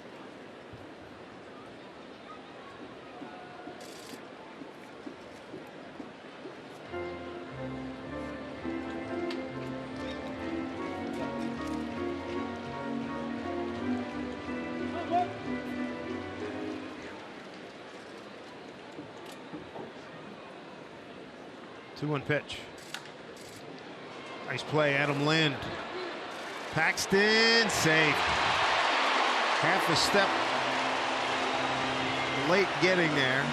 One pitch. Nice play, Adam Lind. Paxton safe. Half a step late getting there.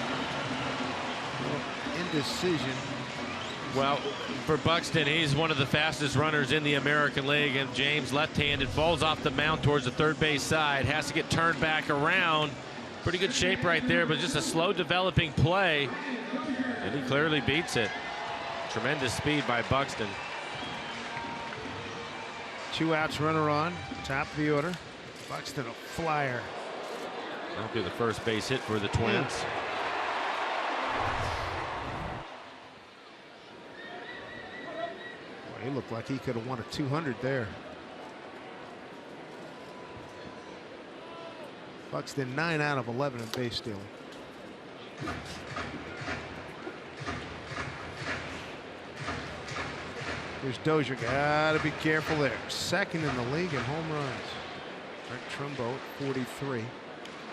Indecision.
Well, for Buxton, he's one of the fastest runners in the American League, and James, left-handed, falls off the mound towards the third base side, has to get turned back around. Pretty good shape right there, but just a slow developing play, and he clearly beats it. Tremendous speed by Buxton.
2 outs, runner on, top of the order. Buxton a flyer.
That'll be the first base hit for the Twins.
Boy, he looked like he could have won a 200 there. Buxton 9 out of 11 in base stealing. Here's Dozier. Gotta be careful there. Second in the league in home runs. Rick Trumbo at 43.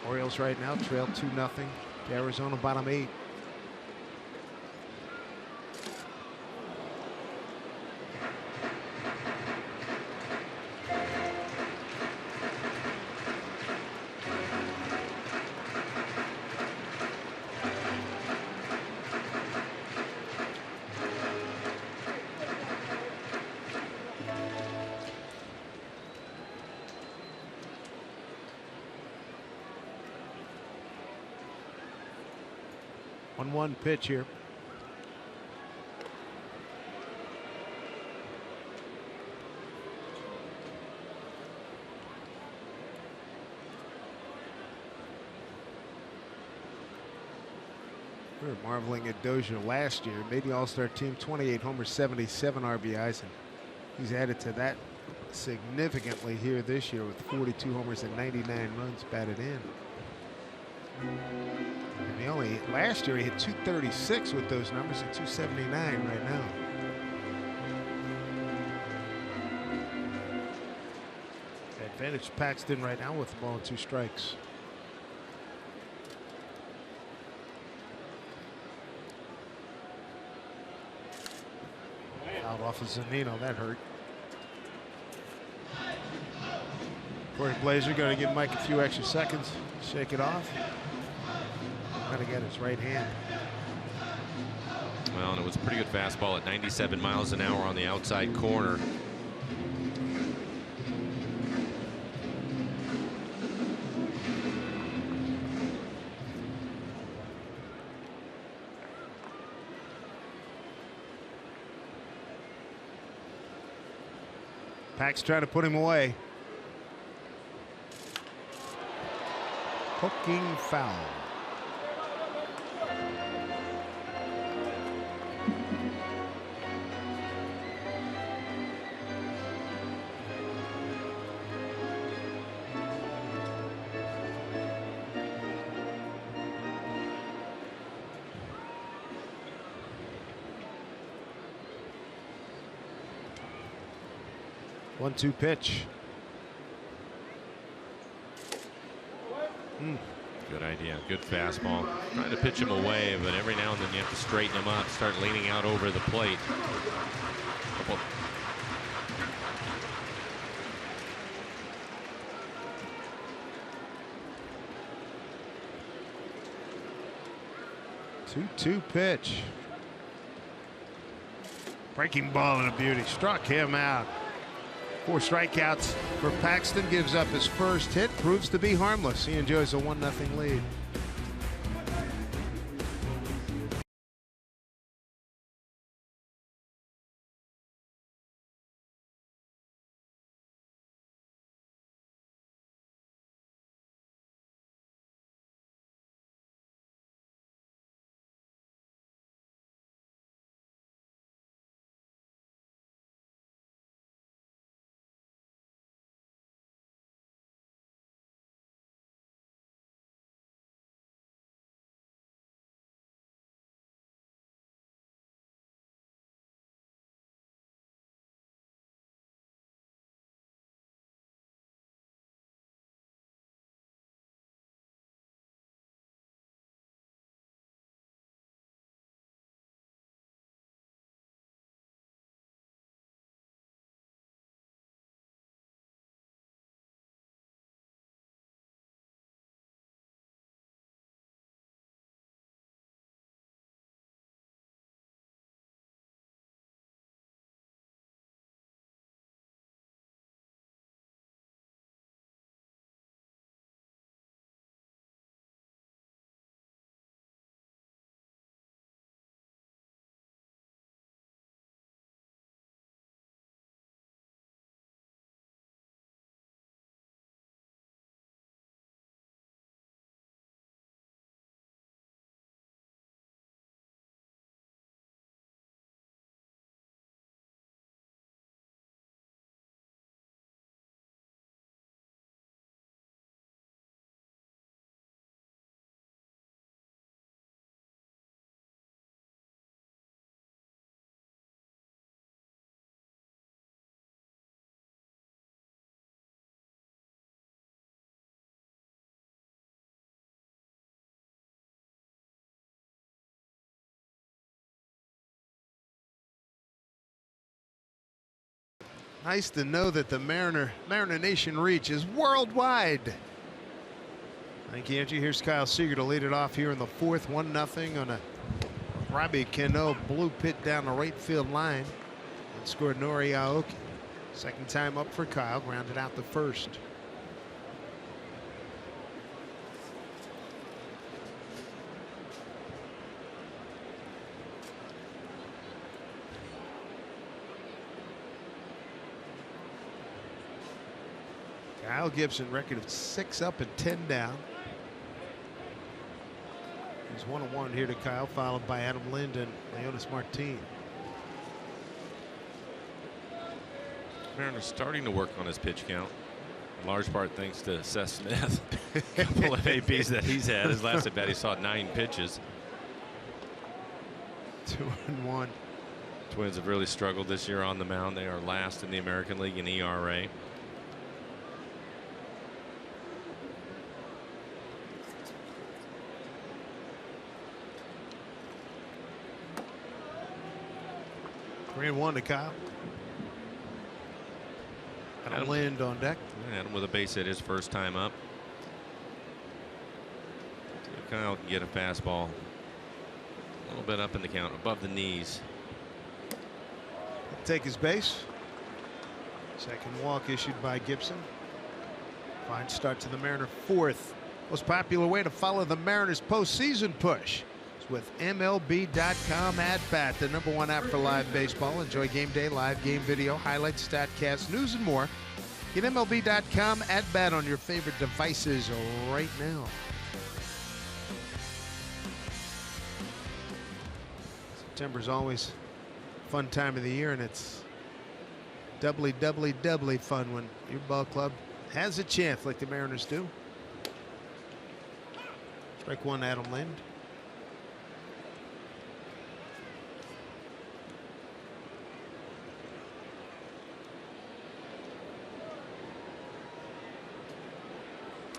Orioles right now trail 2-0 to Arizona, bottom 8. One pitch here. We were marveling at Dozier last year. Made the All-Star team, 28 homers, 77 RBIs, and he's added to that significantly here this year with 42 homers and 99 runs batted in. And he only last year he hit 236 with those numbers and 279 right now. Advantage Paxton right now with the ball and 2 strikes. Out off of Zunino, that hurt. Corey Blazer going to give Mike a few extra seconds. Shake it off. Got to get his right hand.
Well, and it was a pretty good fastball at 97 miles an hour on the outside corner.
Pax trying to put him away. Hooking foul. One-two pitch.
Good idea. Good fastball. Trying to pitch him away, but every now and then you have to straighten him up, start leaning out over the plate.
Two-two pitch. Breaking ball and a beauty. Struck him out. 4 strikeouts for Paxton. Gives up his first hit. Proves to be harmless. He enjoys a 1-0 lead. Nice to know that the Mariner Nation reach is worldwide. Thank you, Angie. Here's Kyle Seager to lead it off here in the 4th. 1-0 on a Robbie Cano blue pit down the right field line. And scored Nori Aoki. Second time up for Kyle. Grounded out the first. Kyle Gibson, record of 6 up and 10 down. It's 1-1 here to Kyle, followed by Adam Lind and Leonis Martin.
Mariners starting to work on his pitch count. In large part thanks to Seth Smith. A couple of ABs that he's had. His last at bat he saw 9 pitches.
2-1.
Twins have really struggled this year on the mound. They are last in the American League in ERA.
Three and 1 to Kyle. Adam Lind on deck.
Adam with a base hit his first time up. So Kyle can get a fastball a little bit up in the count, above the knees.
He'll take his base. Second walk issued by Gibson. Fine start to the Mariner 4th. Most popular way to follow the Mariners postseason push is with MLB.com at bat, the #1 app for live baseball. Enjoy game day, live game video, highlights, statcast, news, and more. Get MLB.com at bat on your favorite devices right now. September's always a fun time of the year, and it's doubly fun when your ball club has a chance like the Mariners do. Strike one, Adam Lind.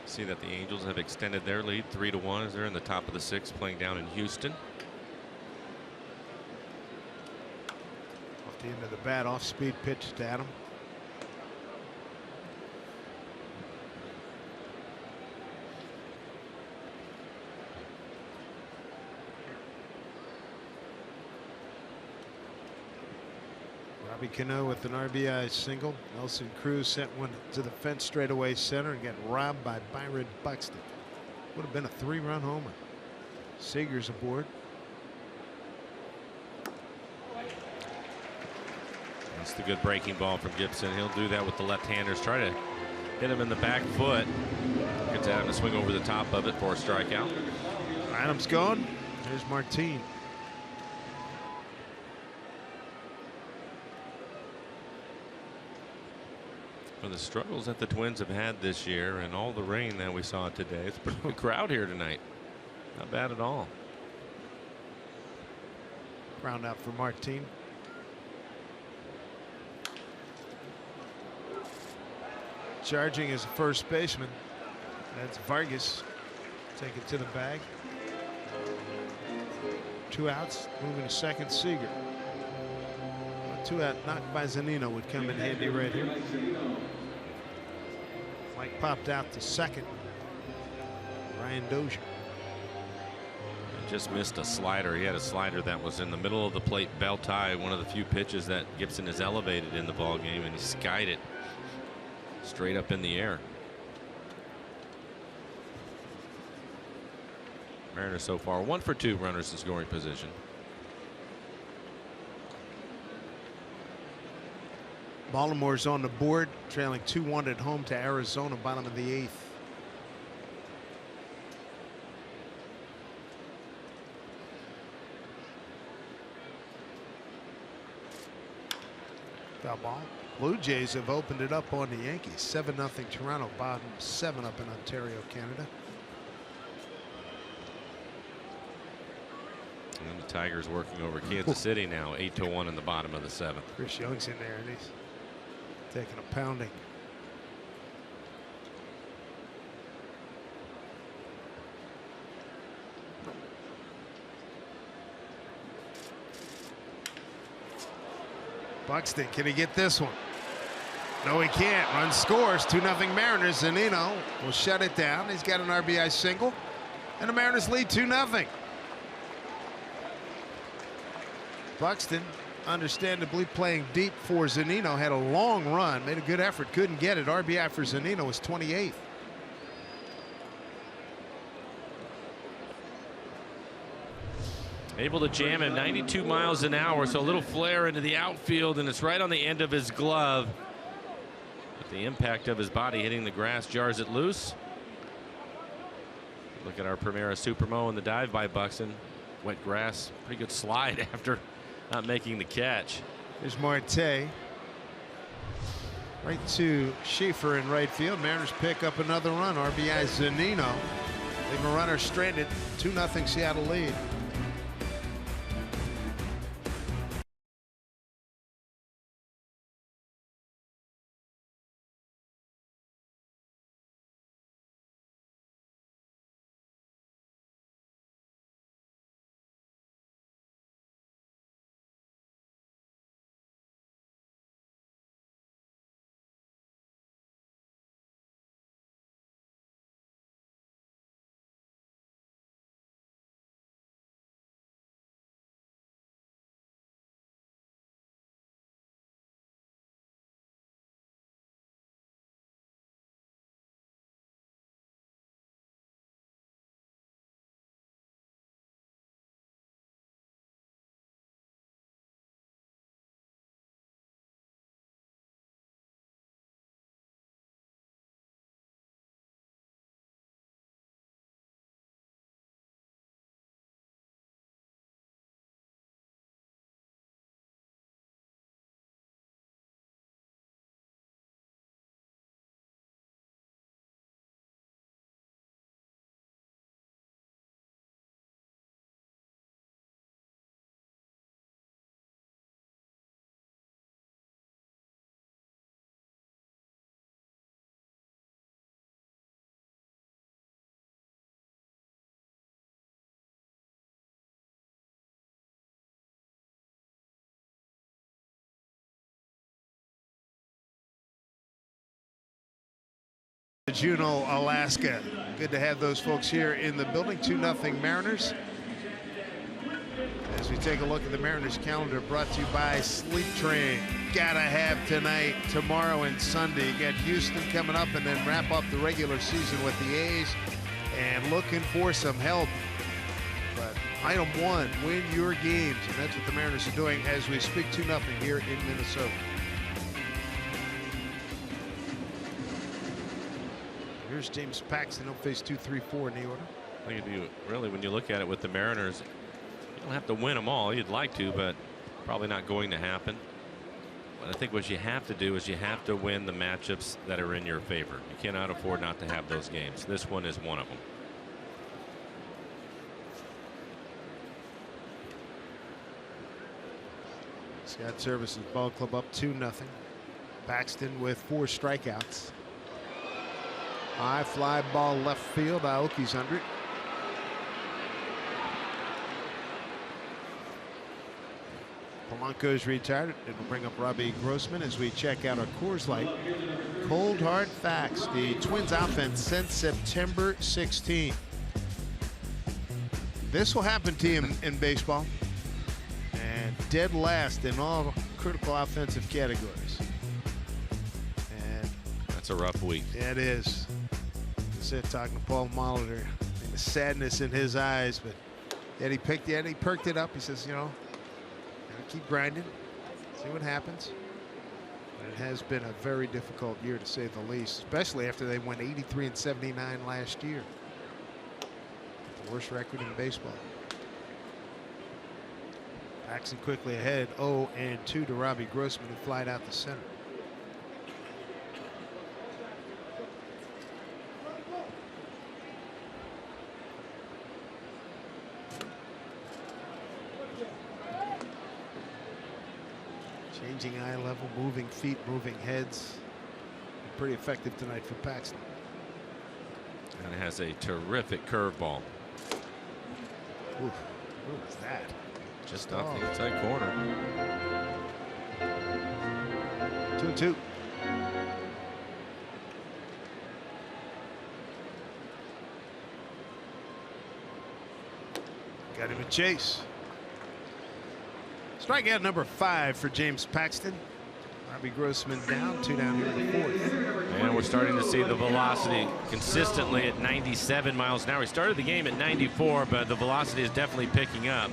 See that the Angels have extended their lead 3-1 as they're in the top of the 6th, playing down in Houston.
Off the end of the bat, off speed pitch to Adam. Robbie Cano with an RBI single. Nelson Cruz sent one to the fence straightaway center and got robbed by Byron Buxton. Would have been a 3-run homer. Seager's aboard.
That's the good breaking ball from Gibson. He'll do that with the left-handers. Try to hit him in the back foot. Gets Adam to swing over the top of it for a strikeout.
Adams gone. There's Martin.
For the struggles that the Twins have had this year and all the rain that we saw today, it's a pretty good crowd here tonight. Not bad at all.
Ground out for Martin. Charging as a first baseman. That's Vargas. Take it to the bag. 2 outs. Moving to second, Seager. A 2-out knock by Zunino would come in handy right here. Mike popped out to second. Ryan Dozier.
Just missed a slider. He had a slider that was in the middle of the plate, belt high. One of the few pitches that Gibson has elevated in the ball game, and he skied it straight up in the air. Mariners so far 1 for 2 runners in scoring position.
Baltimore's on the board, trailing 2-1 at home to Arizona, bottom of the 8th. Foul ball. Blue Jays have opened it up on the Yankees. 7-0 Toronto, bottom 7 up in Ontario, Canada.
And the Tigers working over Kansas City now, 8-1 in the bottom of the 7th.
Chris Young's in there, and he's taking a pounding. Buxton, can he get this one? No, he can't. Run scores. 2-0 Mariners. Zunino will shut it down. He's got an RBI single, and the Mariners lead 2-0. Buxton, understandably playing deep for Zunino, had a long run, made a good effort, couldn't get it. RBI for Zunino was 28th.
Able to jam him 92 miles an hour, so a little flare into the outfield, and it's right on the end of his glove. But the impact of his body hitting the grass jars it loose. Look at our Primera Supermo and the dive by Buxton. Wet grass, pretty good slide after not making the catch.
There's Marte. Right to Schaefer in right field. Mariners pick up another run. RBI Zunino. Leave a runner stranded. 2-0 Seattle lead. Juneau, Alaska. Good to have those folks here in the building. 2-0 Mariners. As we take a look at the Mariners calendar, brought to you by Sleep Train. Gotta have tonight, tomorrow, and Sunday. You got Houston coming up, and then wrap up the regular season with the A's. And looking for some help. But item one, win your games. And that's what the Mariners are doing as we speak. 2-0 here in Minnesota. Here's James Paxton. He'll face 2, 3, 4 in the order.
I think if you really, when you look at it with the Mariners, you don't have to win them all. You'd like to, but probably not going to happen. But I think what you have to do is you have to win the matchups that are in your favor. You cannot afford not to have those games. This one is one of them.
Scott Services Ball Club up 2-0. Paxton with 4 strikeouts. High fly ball left field. Aoki's under it. Polanco's retired. It'll bring up Robbie Grossman as we check out our Coors Light cold hard facts. The Twins offense since September 16. This will happen to you in baseball. And dead last in all critical offensive categories. And
that's a rough week.
Yeah, it is. Talking to Paul Molitor, the sadness in his eyes, but yet he perked it up. He says, you know, gotta keep grinding, see what happens. But it has been a very difficult year to say the least, especially after they went 83-79 last year. The worst record in baseball. Paxton quickly ahead, 0-2 to Robbie Grossman, who flied out the center. Changing eye level, moving feet, moving heads. Pretty effective tonight for Paxton.
And it has a terrific curveball.
Ooh, what was that?
Just off the inside corner.
2-2. Got him a chase. Strikeout number 5 for James Paxton. Robbie Grossman down, 2 down here in the 4th.
And we're starting to see the velocity consistently at 97 miles an hour. He started the game at 94, but the velocity is definitely picking up.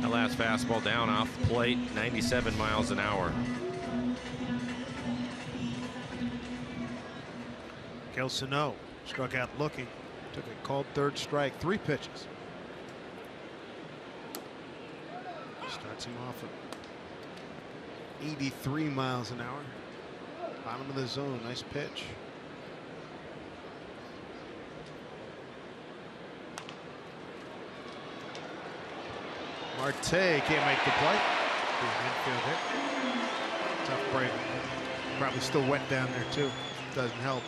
That last fastball down off the plate, 97 miles an hour.
Kel Sano struck out looking. Took a called third strike, 3 pitches. Starts him off at 83 miles an hour. Bottom of the zone, nice pitch. Marte can't make the play. Infield hit. Tough break. Probably still wet down there too. Doesn't help.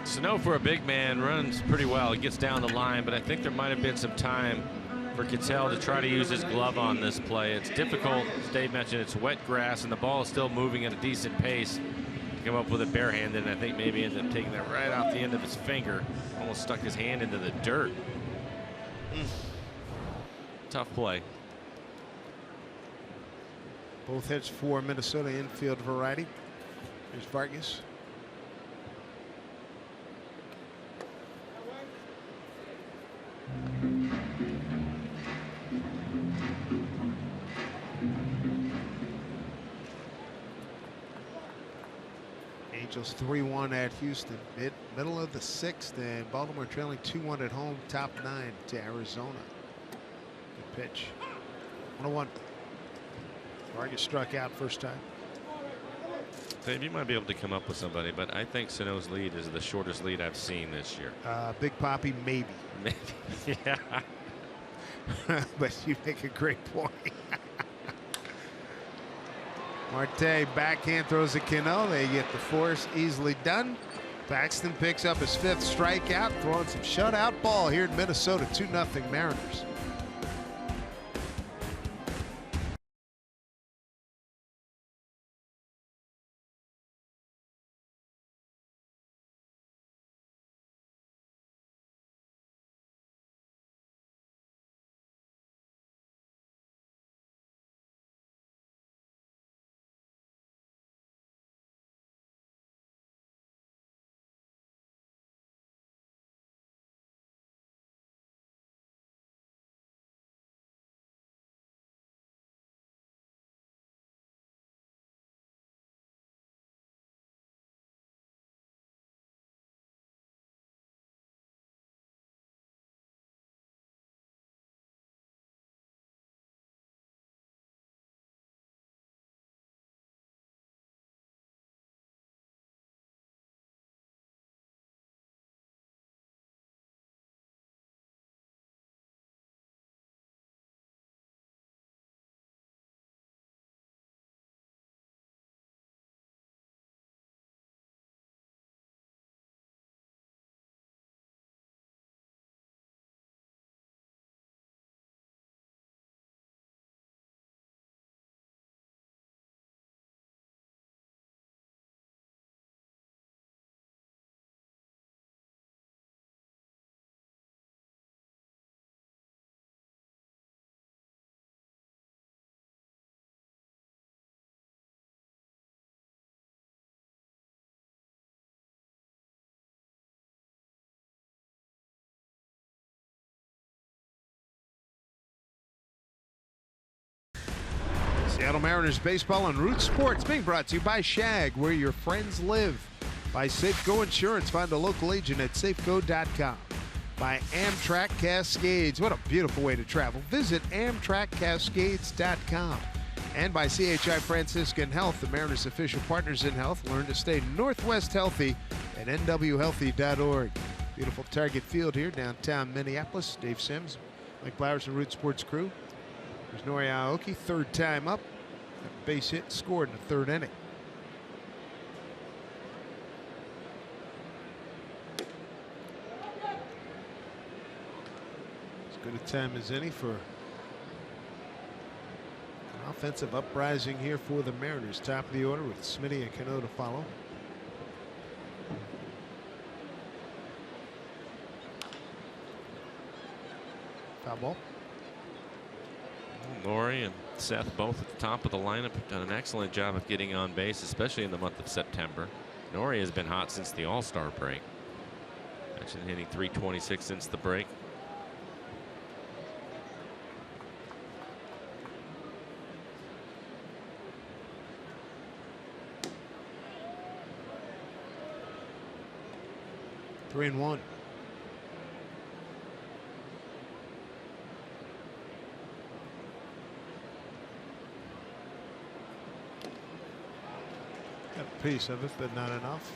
Sano for a big man runs pretty well. He gets down the line, but I think there might have been some time for Ketel to try to use his glove on this play. It's difficult, as Dave mentioned, it's wet grass and the ball is still moving at a decent pace. To come up with it barehanded, and I think maybe ended up taking that right off the end of his finger. Almost stuck his hand into the dirt. Tough play.
Both hits for Minnesota infield variety. Here's Vargas. Angels 3-1 at Houston. Middle of the 6th, and Baltimore trailing 2-1 at home. Top 9 to Arizona. Good pitch. 1-1. Vargas struck out first time.
Dave, you might be able to come up with somebody, but I think Sano's lead is the shortest lead I've seen this year.
Big Papi, maybe.
Maybe, yeah.
But you make a great point. Marte backhand throws a Cano. They get the force easily done. Paxton picks up his 5th strikeout, throwing some shutout ball here in Minnesota. 2-0 Mariners. Seattle Mariners baseball on Root Sports being brought to you by Shag, where your friends live. By Safeco Insurance. Find a local agent at safeco.com. By Amtrak Cascades. What a beautiful way to travel. Visit AmtrakCascades.com. And by CHI Franciscan Health, the Mariners' official partners in health. Learn to stay Northwest healthy at nwhealthy.org. Beautiful Target Field here, downtown Minneapolis. Dave Sims, Mike Blowers, and Root Sports crew. There's Nori Aoki, 3rd time up. Base hit scored in the 3rd inning. As good a time as any for an offensive uprising here for the Mariners. Top of the order with Smitty and Cano to follow. Foul ball.
Nori and Seth both at the top of the lineup have done an excellent job of getting on base, especially in the month of September. Nori has been hot since the All-Star break. Mentioned hitting .326 since the break.
3-1. Got a piece of it, but not enough.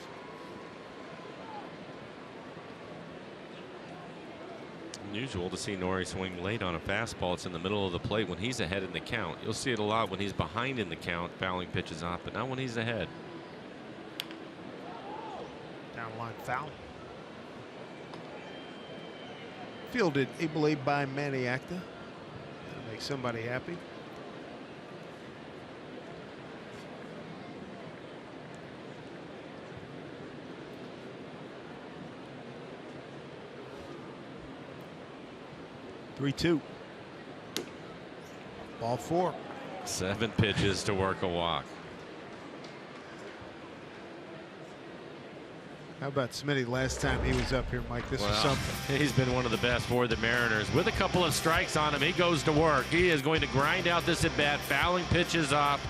Unusual to see Nori swing late on a fastball. It's in the middle of the plate when he's ahead in the count. You'll see it a lot when he's behind in the count, fouling pitches off, but not when he's ahead.
Down line foul. Fielded ably by Maniacta. That'll make somebody happy. Three-two. Ball four.
7 pitches to work a walk.
How about Smitty last time he was up here, Mike? This was something.
He's been one of the best for the Mariners. With a couple of strikes on him, he goes to work. He is going to grind out this at bat, fouling pitches off.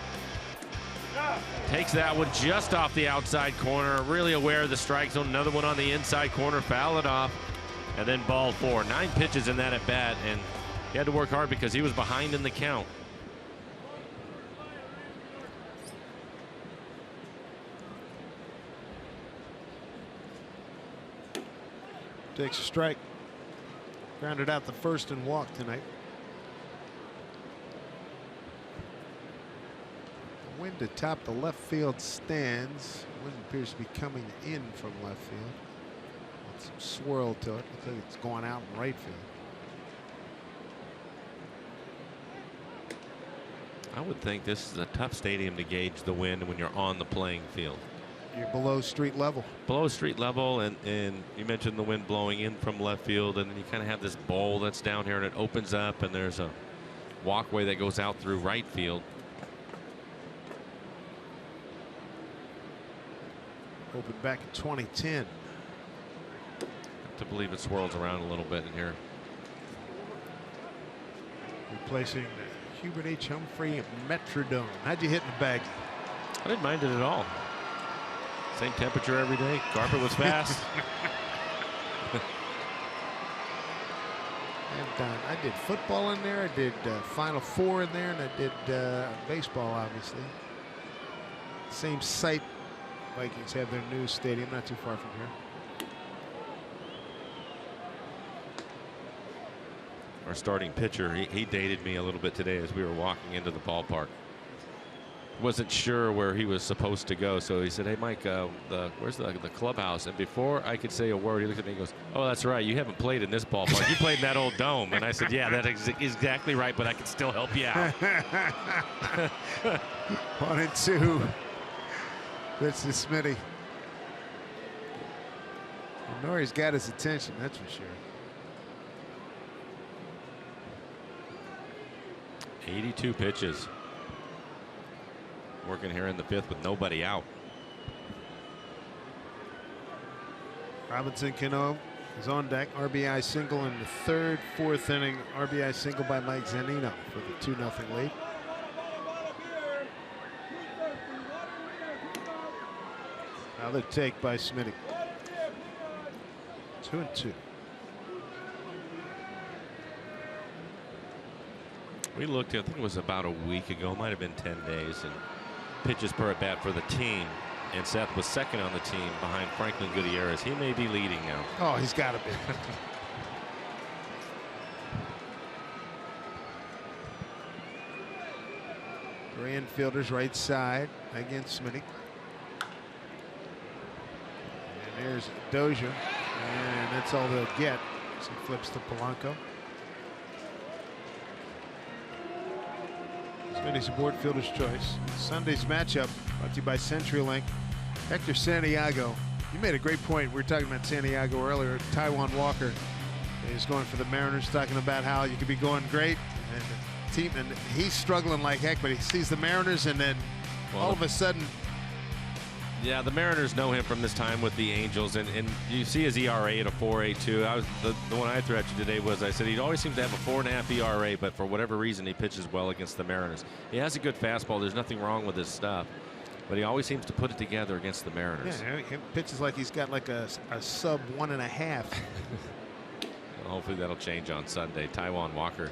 Takes that one just off the outside corner. Really aware of the strike zone. Another one on the inside corner. Foul it off. And then ball four. 9 pitches in that at bat, and he had to work hard because he was behind in the count.
Takes a strike. Grounded out the first and walked tonight. Wind atop the left field stands. Wind appears to be coming in from left field. With some swirl to it. Looks like it's going out in right field.
I would think this is a tough stadium to gauge the wind when you're on the playing field.
You're below street level.
Below street level, and you mentioned the wind blowing in from left field, and then you kind of have this bowl that's down here, and it opens up, and there's a walkway that goes out through right field.
Opened back in 2010.
To believe it swirls around a little bit in here.
Replacing the Hubert H. Humphrey Metrodome. How'd you hit in the bag?
I didn't mind it at all. Same temperature every day. Carpet was fast.
And I did football in there. I did Final Four in there, and I did baseball, obviously. Same site. Vikings have their new stadium, not too far from here.
Our starting pitcher, he dated me a little bit today as we were walking into the ballpark. Wasn't sure where he was supposed to go, so he said, "Hey, Mike, where's the clubhouse?" And before I could say a word, he looked at me and goes, "Oh, that's right. You haven't played in this ballpark. You played in that old dome." And I said, "Yeah, that's exactly right, but I can still help you out."
1-2. This is Smitty. Nori's got his attention, that's for sure.
82 pitches. Working here in the 5th with nobody out.
Robinson Cano is on deck. RBI single in the 3rd, 4th inning. RBI single by Mike Zunino for the 2-0 lead. Another take by Smitty. 2-2.
We looked, I think it was about a week ago, might have been 10 days, and pitches per at bat for the team. And Seth was second on the team behind Franklin Gutierrez. He may be leading now.
Oh, he's got to be. Three infielders right side against Smitty. And there's Dozier. And that's all they'll get. So he flips to Polanco. Smitty's aboard fielder's choice. Sunday's matchup brought to you by CenturyLink. Hector Santiago. You made a great point. We were talking about Santiago earlier. Taijuan Walker is going for the Mariners, talking about how you could be going great and the team, and he's struggling like heck, but he sees the Mariners, and then all of a sudden.
Yeah, the Mariners know him from this time with the Angels, and you see his ERA at a 4.82. The one I threw at you today was, I said he always seems to have a 4.5 ERA, but for whatever reason he pitches well against the Mariners. He has a good fastball. There's nothing wrong with his stuff. but he always seems to put it together against the Mariners.
Yeah, he pitches like he's got like a sub 1.5.
Hopefully that'll change on Sunday. Taijuan Walker,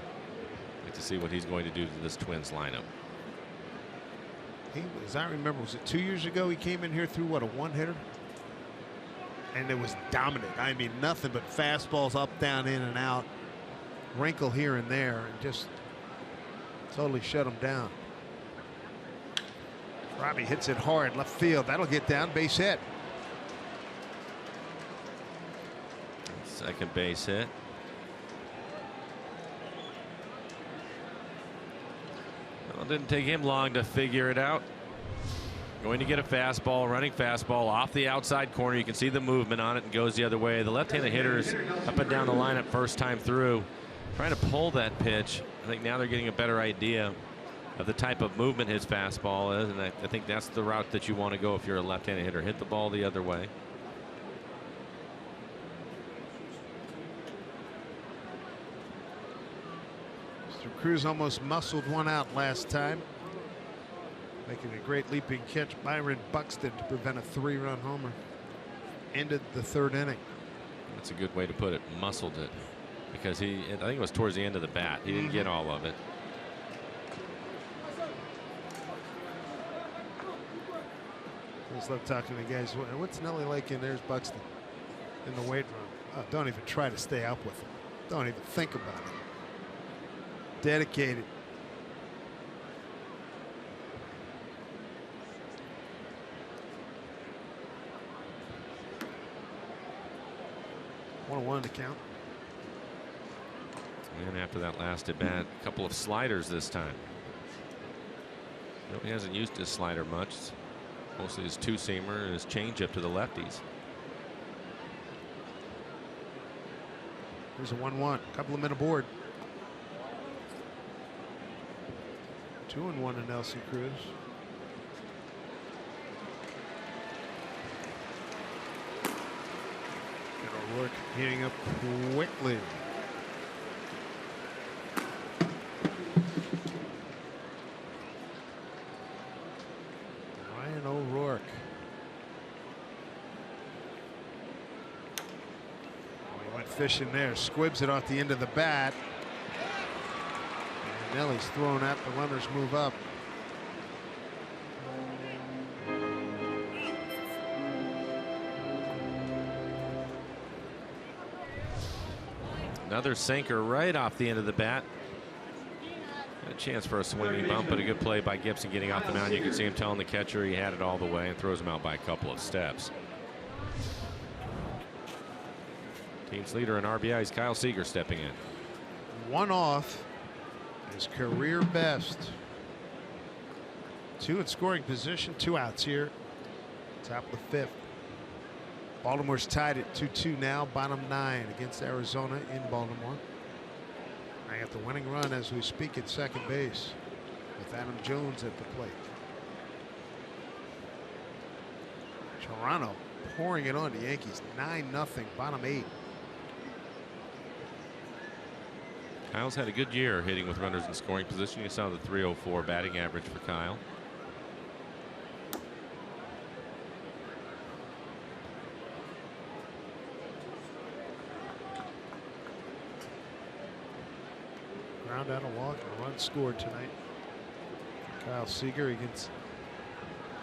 like to see what he's going to do to this Twins lineup.
As I remember, was it 2 years ago he came in here through what, a one-hitter? And it was dominant. I mean, nothing but fastballs up, down, in and out, wrinkle here and there, and just totally shut him down. Robbie hits it hard left field. That'll get down, base hit.
Second base hit. Well, it didn't take him long to figure it out. Going to get a fastball, running fastball off the outside corner. You can see the movement on it and goes the other way. The left-handed hitters up and down the lineup first time through, trying to pull that pitch. I think now they're getting a better idea of the type of movement his fastball is, and I think that's the route that you want to go if you're a left-handed hitter. Hit the ball the other way.
Mr. Cruz almost muscled one out last time, making a great leaping catch. Byron Buxton to prevent a 3-run homer. Ended the third inning.
That's a good way to put it. Muscled it, because I think it was towards the end of the bat. He didn't get all of it.
I just love talking to guys. What's Nelly like in there's Buxton in the weight room? Oh, don't even try to stay up with him. Don't even think about it. Dedicated. One to count.
And after that last at bat, a couple of sliders this time. He hasn't used his slider much. Mostly his two-seamer and his changeup to the lefties.
Here's a 1-1. Couple of men aboard. 2-1 to Nelson Cruz. And O'Rourke heating up quickly. Ryan O'Rourke. Oh, he went fishing there. Squibs it off the end of the bat. And Nelly's thrown at the runners move up.
Another sinker right off the end of the bat. A chance for a swinging bump, but a good play by Gibson getting off the mound. You can see him telling the catcher he had it all the way and throws him out by a couple of steps. Team's leader in RBIs, Kyle Seager, stepping in.
One off, his career best. 2 in scoring position, 2 outs here. Top of the 5th. Baltimore's tied at 2-2 now, bottom 9 against Arizona in Baltimore. I got the winning run as we speak at second base with Adam Jones at the plate. Toronto pouring it on the Yankees, 9-0, bottom 8.
Kyle's had a good year hitting with runners in scoring position. You saw the .304 batting average for Kyle.
Ground out a walk and a run scored tonight. Kyle Seager against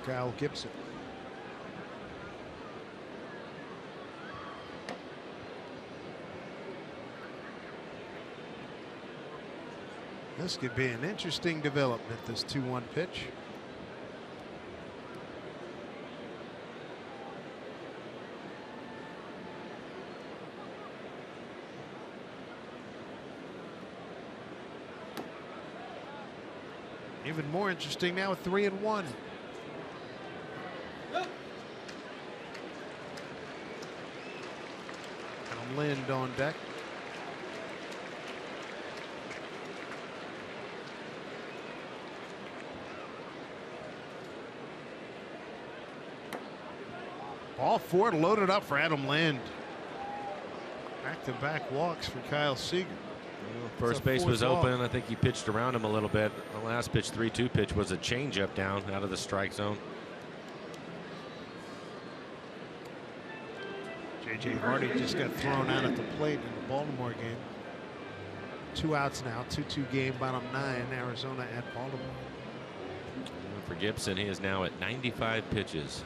Kyle Gibson. This could be an interesting development, this 2-1 pitch. Even more interesting now with 3-1. Adam Lind on deck. All 4 loaded up for Adam Lind. Back-to-back walks for Kyle Seager.
First base was open. I think he pitched around him a little bit. The last pitch, 3-2 pitch, was a changeup down out of the strike zone.
J.J. Hardy just got thrown out at the plate in the Baltimore game. 2 outs now, 2-2 game, bottom 9, Arizona at Baltimore.
And for Gibson, he is now at 95 pitches.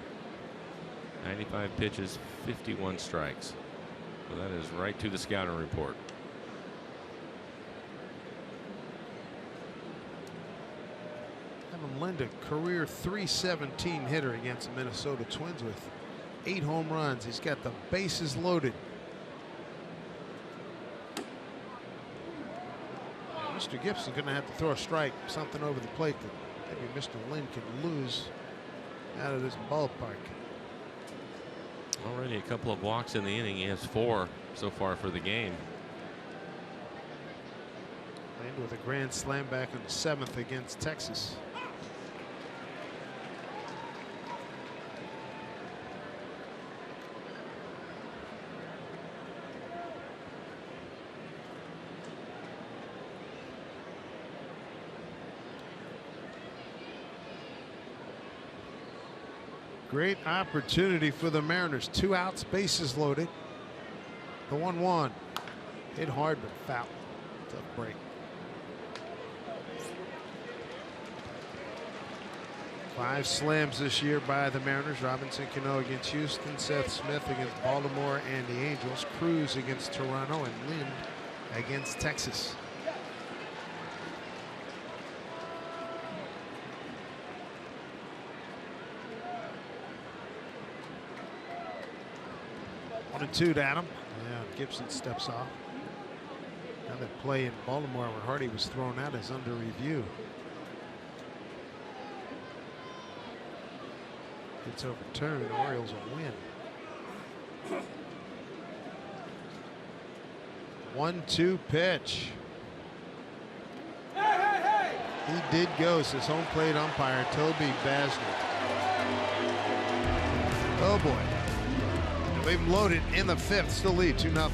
95 pitches, 51 strikes. So that is right to the scouting report.
Evan Lind, a career .317 hitter against the Minnesota Twins with 8 home runs. He's got the bases loaded. And Mr. Gibson's going to have to throw a strike, something over the plate that maybe Mr. Lind can lose out of this ballpark.
Already a couple of walks in the inning. He has 4 so far for the game.
Lind with a grand slam back in the 7th against Texas. Great opportunity for the Mariners. 2 outs, bases loaded. The 1-1. Hit hard but foul. Tough break. 5 slams this year by the Mariners. Robinson Cano against Houston, Seth Smith against Baltimore and the Angels, Cruz against Toronto, and Lind against Texas. And 2 to Adam. Yeah, Gibson steps off. Now that play in Baltimore where Hardy was thrown out is under review. It's overturned. The Orioles will win. 1-2 pitch. He did go, says home plate umpire Toby Basner. Oh boy. They've loaded in the 5th, still lead 2-0.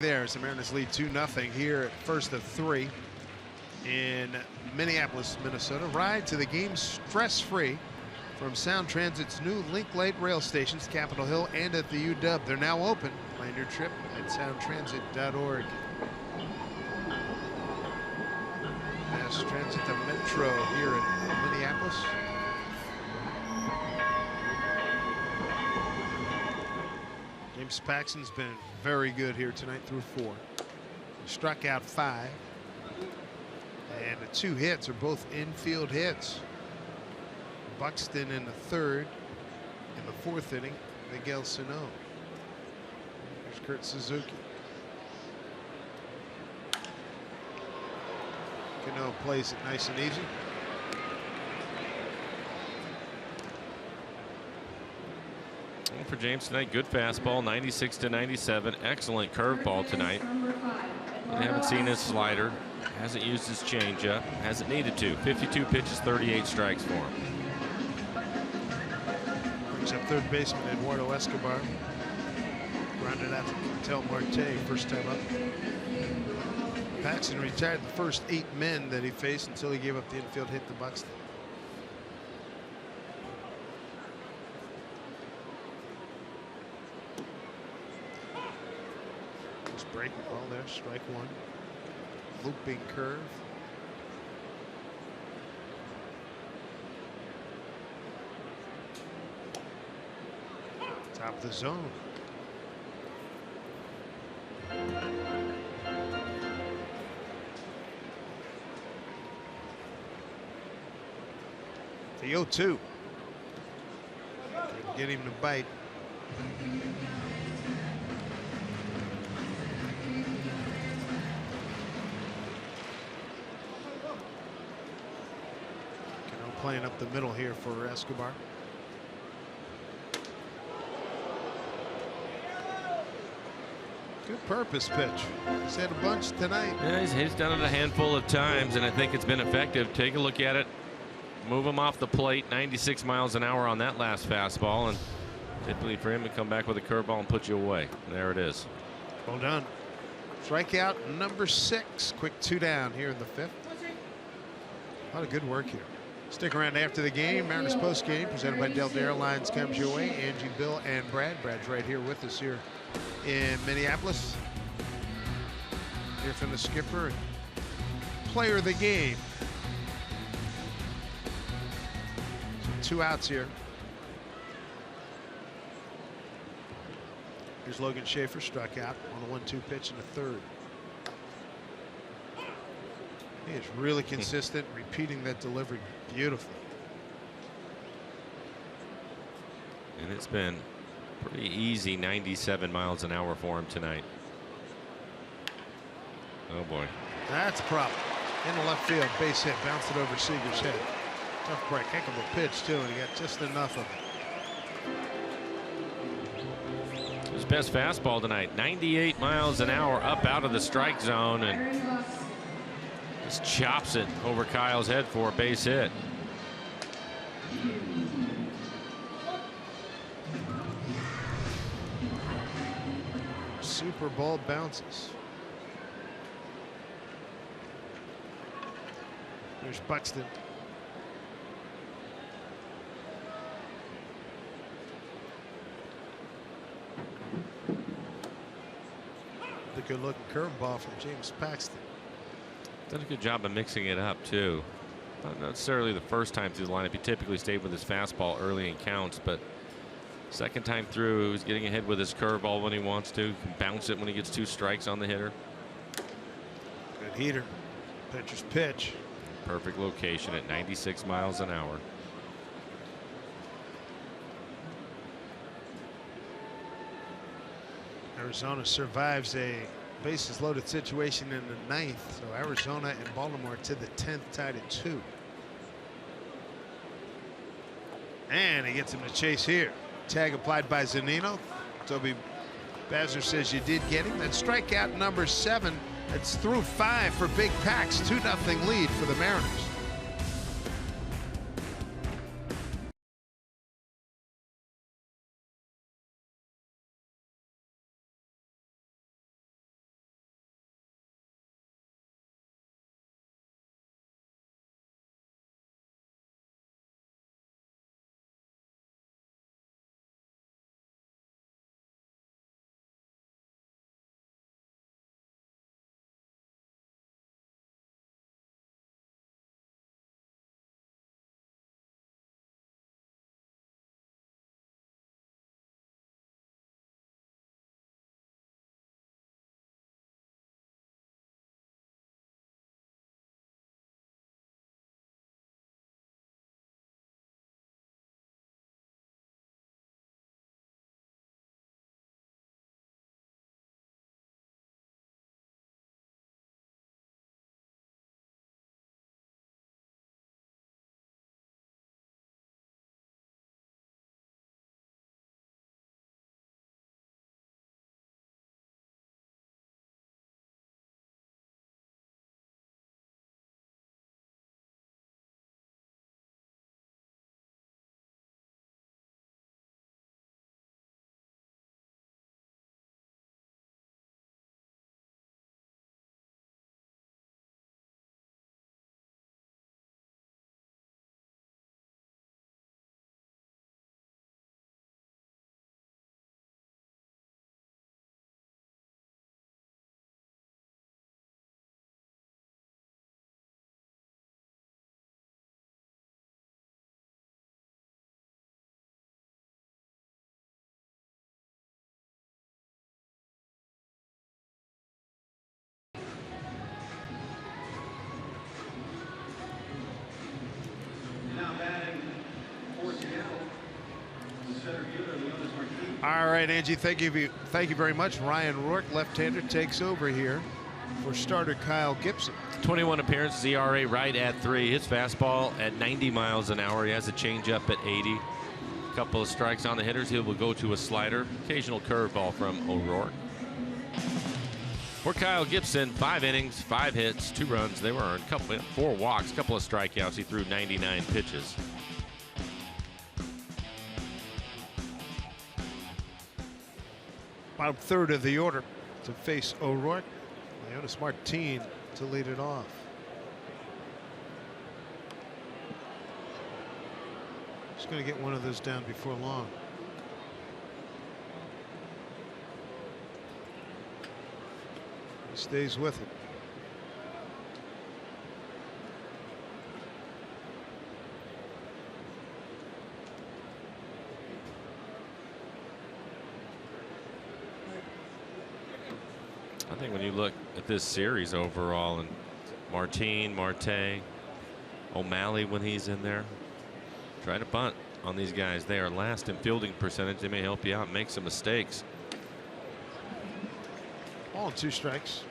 There's the Mariners lead 2-0 here at first of 3 in Minneapolis, Minnesota. Ride to the game stress-free from Sound Transit's new Link Light rail stations, Capitol Hill and at the UW. They're now open. Plan your trip at soundtransit.org. Mass Transit, the Metro here in Minneapolis. James Paxton's been very good here tonight through 4. He struck out 5. And the 2 hits are both infield hits. Buxton in the 3rd. In the 4th inning, Miguel Sano. There's Kurt Suzuki. Cano plays it nice and easy.
For James tonight, good fastball, 96 to 97. Excellent curveball tonight. I haven't seen his slider. Hasn't used his changeup. Hasn't needed to. 52 pitches, 38 strikes for him.
Brings up third baseman Eduardo Escobar. Grounded out to Tel Marte, first time up. Paxton retired the first 8 men that he faced until he gave up the infield hit to Buxton. Just breaking ball there, strike one. Looping curve. Top of the zone. The 0-2. Get him to bite. Playing up the middle here for Escobar. Good purpose pitch. He's had a bunch tonight.
Yeah, he's done it a handful of times, and I think it's been effective. Take a look at it. Move him off the plate. 96 miles an hour on that last fastball, and typically for him to come back with a curveball and put you away. There it is.
Well done. Strikeout number 6. Quick 2 down here in the 5th. A lot of good work here. Stick around after the game. Mariners post game presented by Delta Airlines comes your way. Angie, Bill, and Brad. Brad's right here with us here in Minneapolis. Here from the skipper and player of the game. So 2 outs here. Here's Logan Schaefer, struck out on the 1-2 pitch in the 3rd. He is really consistent, repeating that delivery beautifully.
And it's been pretty easy 97 miles an hour for him tonight. Oh boy.
That's a problem. In the left field, base hit, bounced it over Seager's head. Tough break, heck of a pitch too, and he got just enough of it.
His best fastball tonight, 98 miles an hour up out of the strike zone, and just chops it over Kyle's head for a base hit.
Super Bowl bounces. There's Buxton. The good-looking curveball from James Paxton.
Done a good job of mixing it up too. Not necessarily the first time through the lineup. He typically stayed with his fastball early in counts, but second time through, he's getting ahead with his curveball when he wants to. He can bounce it when he gets 2 strikes on the hitter.
Good heater. Pitcher's pitch.
Perfect location at 96 miles an hour.
Arizona survives a bases loaded situation in the 9th. So Arizona and Baltimore to the 10th, tied at 2. And he gets him to chase here. Tag applied by Zunino. Toby Bazner says you did get him. That's strikeout number 7. That's through 5 for Big Pax. 2-0 lead for the Mariners. All right, Angie, thank you very much. Ryan Rourke, left-hander, takes over here for starter Kyle Gibson.
21 appearances, ERA right at 3. His fastball at 90 miles an hour. He has a changeup at 80. A couple of strikes on the hitters. He will go to a slider. Occasional curveball from O'Rourke. For Kyle Gibson, 5 innings, 5 hits, 2 runs. They were earned. 4 walks, couple of strikeouts. He threw 99 pitches.
Bottom third of the order to face O'Rourke. Leonis Martin to lead it off. He's going to get one of those down before long. He stays with it.
I think when you look at this series overall, and Martin, Marte, O'Malley when he's in there, try to bunt on these guys. They are last in fielding percentage. They may help you out and make some mistakes.
All 2 strikes.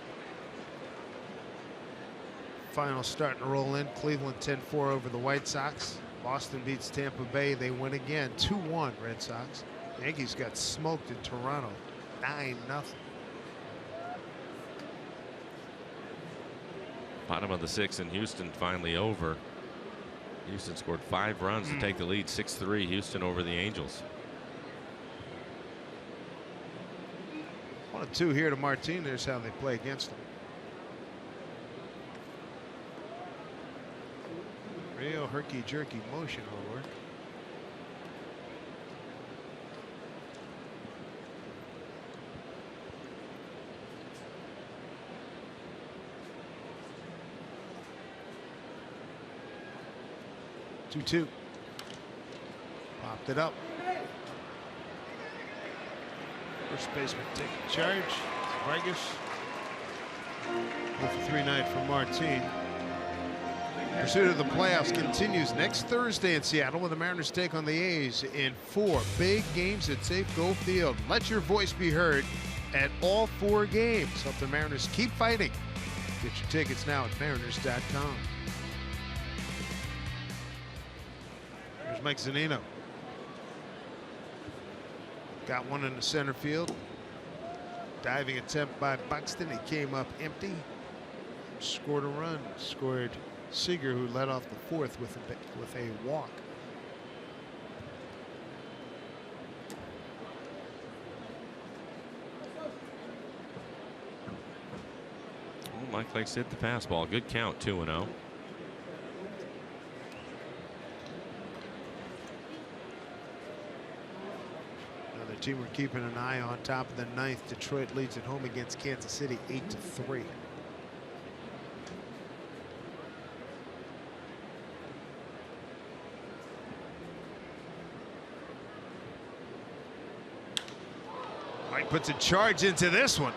Final starting to roll in. Cleveland 10-4 over the White Sox. Boston beats Tampa Bay. They win again 2-1 Red Sox. Yankees got smoked in Toronto 9-0.
Bottom of the 6th in Houston finally over. Houston scored 5 runs to take the lead. 6-3 Houston over the Angels.
1-2 here to Martin. There's how they play against him. Real herky-jerky motion over. Two. Popped it up. First baseman taking charge. Vargas. 0-for-3 night for Martin. Pursuit of the playoffs continues next Thursday in Seattle when the Mariners take on the A's in 4 big games at Safeco Field. Let your voice be heard at all 4 games. Help the Mariners keep fighting. Get your tickets now at mariners.com. Here's Mike Zunino. Got one in the center field. Diving attempt by Buxton. He came up empty. Scored a run. Scored Seager, who led off the 4th with a walk.
Oh, Mike likes to hit the fastball. Good count, 2-0.
Another team we're keeping an eye on. Top of the 9th, Detroit leads at home against Kansas City 8-3. Mike puts a charge into this one,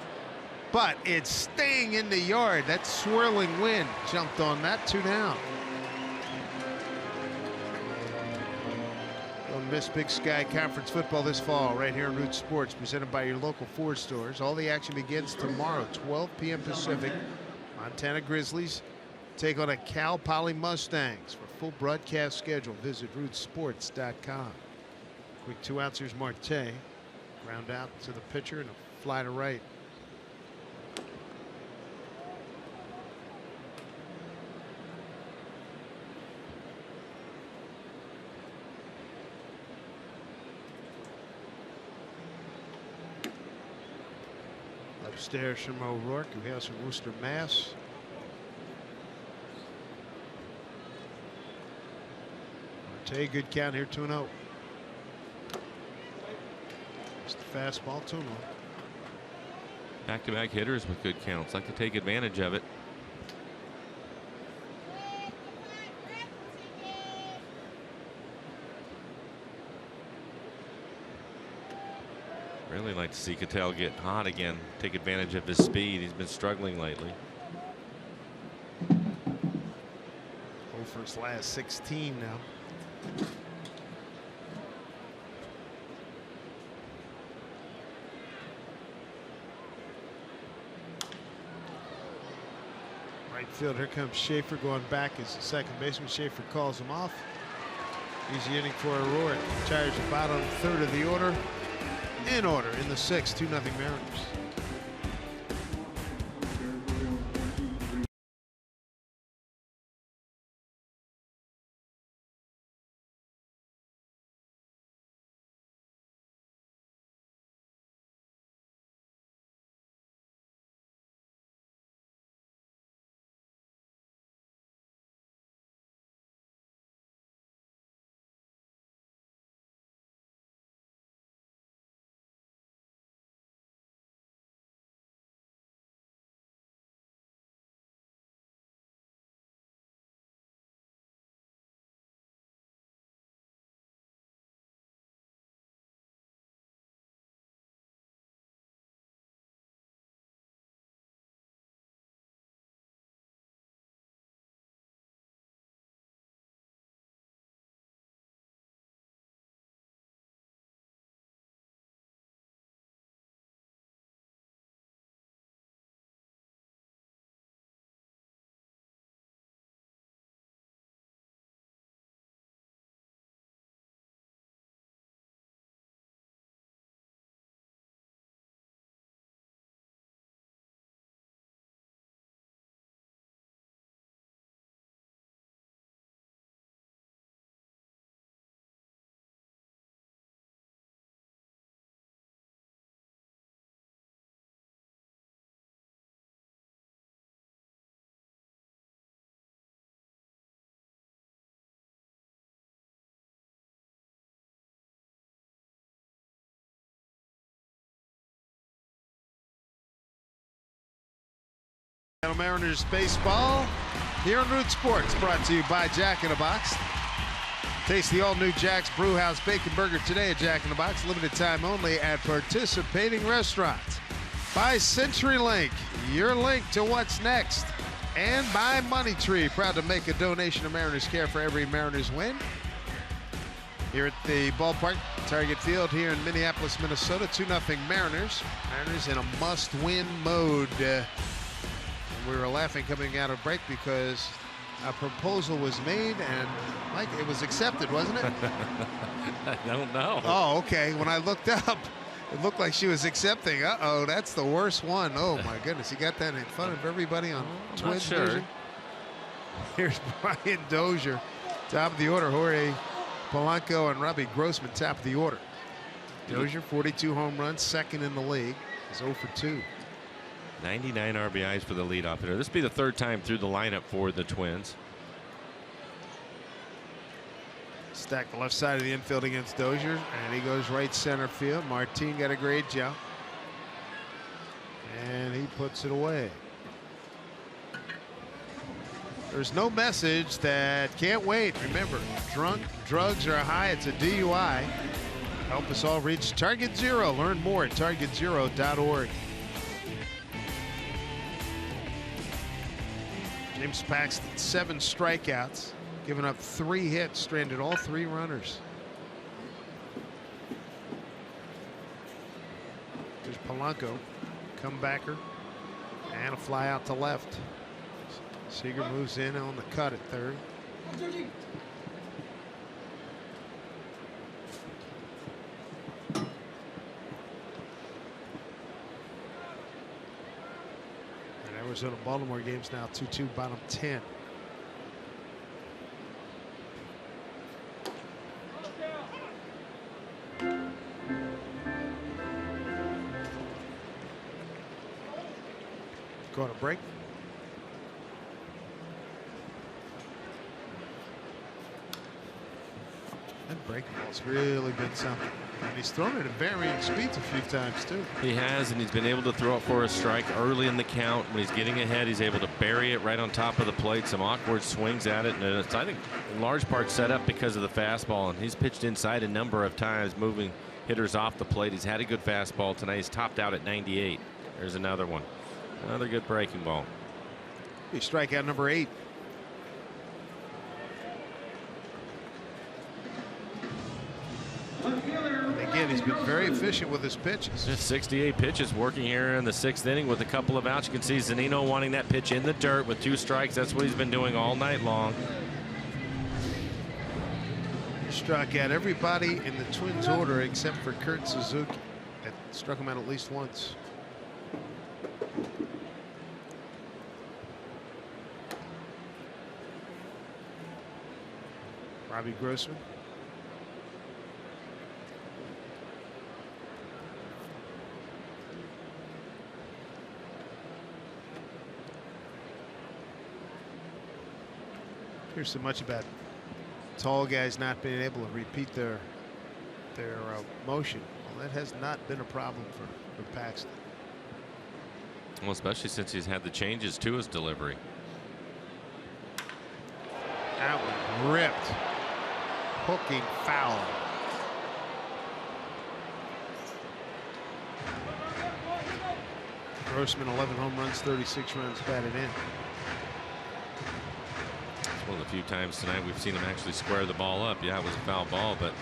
but it's staying in the yard. That swirling wind jumped on that. 2 down. Don't miss Big Sky Conference football this fall right here on Root Sports, presented by your local Ford stores. All the action begins tomorrow, 12 p.m. Pacific. Montana Grizzlies take on a Cal Poly Mustangs. For full broadcast schedule, visit rootsports.com. Quick 2 outs. Here's Marte. Ground out to the pitcher and a fly to right. Upstairs from O'Rourke, who has from Worcester, Mass. Marte, good count here, 2-0. Fastball, 2-0.
Back-to-back hitters with good counts. Like to take advantage of it. Really like to see Cattell get hot again. Take advantage of his speed. He's been struggling lately.
For his last 16 now. infield. Here comes Schaefer going back as the second baseman. Schaefer calls him off. Easy inning for O'Rourke. Retires the bottom third of the order. In order in the sixth, 2-0 Mariners. Mariners baseball here on Root Sports, brought to you by Jack in the Box. Taste the all-new Jack's Brewhouse Bacon Burger today at Jack in the Box. Limited time only at participating restaurants. By CenturyLink, your link to what's next. And by Money Tree, proud to make a donation to Mariners Care for every Mariners win. Here at the ballpark, Target Field here in Minneapolis, Minnesota, 2-0 Mariners. Mariners in a must-win mode. We were laughing coming out of break because a proposal was made and, Mike, it was accepted, wasn't it?
I don't know.
Oh, okay. When I looked up, it looked like she was accepting. Uh-oh, that's the worst one. Oh, my goodness. You got that in front of everybody on Twins
sure.
Vision? Here's Brian Dozier, top of the order. Jorge Polanco and Robbie Grossman, top of the order. Dozier, 42 home runs, second in the league. He's 0 for 2.
99 RBIs for the leadoff hitter. This will be the third time through the lineup for the Twins.
Stack the left side of the infield against Dozier, and he goes right center field. Martin got a great job, and he puts it away. There's no message that can't wait. Remember, drugs are high. It's a DUI. Help us all reach Target Zero. Learn more at targetzero.org. James Paxton, 7 strikeouts, giving up 3 hits, stranded all 3 runners. There's Polanco, comebacker, and a fly out to left. Seager moves in on the cut at third. Arizona Baltimore games now 2-2, bottom 10. Going to break. That breaking ball's really been something. And he's thrown it at varying speeds a few times, too.
He has, and he's been able to throw it for a strike early in the count. When he's getting ahead, he's able to bury it right on top of the plate. Some awkward swings at it, and it's, I think, in large part set up because of the fastball. And he's pitched inside a number of times, moving hitters off the plate. He's had a good fastball tonight. He's topped out at 98. There's another one. Another good breaking ball.
He strikeout number 8. And again, he's been very efficient with his pitches.
Just 68 pitches working here in the 6th inning with a couple of outs. You can see Zunino wanting that pitch in the dirt with 2 strikes. That's what he's been doing all night long.
He struck out everybody in the Twins order except for Kurt Suzuki. That struck him out at least once. Robbie Grossman. Here's so much about tall guys not being able to repeat their motion. Well, that has not been a problem for Paxton.
Well, especially since he's had the changes to his delivery.
That was ripped. Hooking foul. Grossman 11 home runs, 36 runs batted in.
It's one of the few times tonight we've seen him actually square the ball up. Yeah, it was a foul ball, but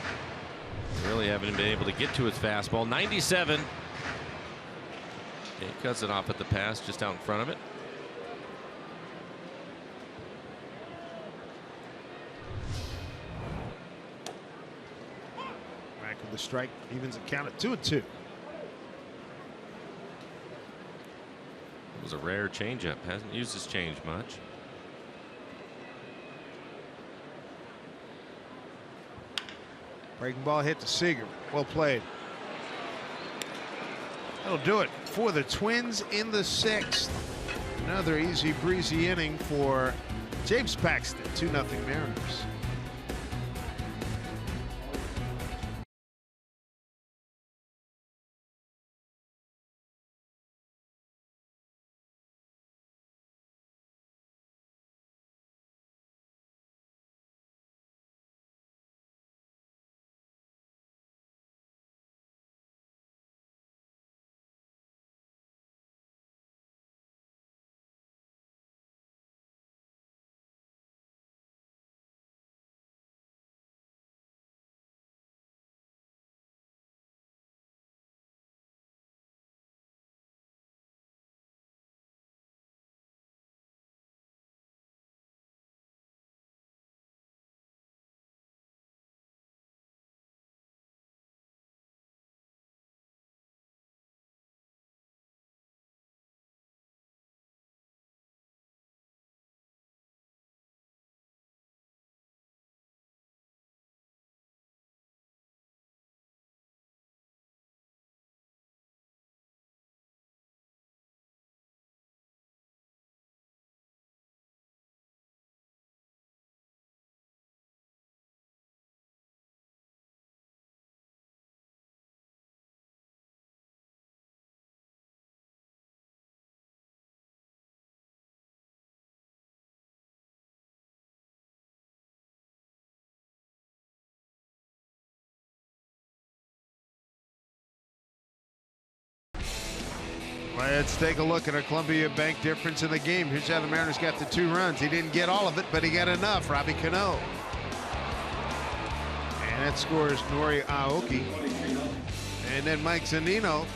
really haven't been able to get to his fastball. 97. He cuts it off at the pass just out in front of it.
Back with the strike, evens the count at 2-2. It
was a rare changeup. Hasn't used his change much.
Breaking ball hit to Seager. Well played. That'll do it for the Twins in the 6th. Another easy breezy inning for James Paxton. 2-0 Mariners. Let's take a look at a Columbia Bank difference in the game. Here's how the Mariners got the 2 runs. He didn't get all of it, but he got enough. Robbie Cano. And that scores Nori Aoki. And then Mike Zunino.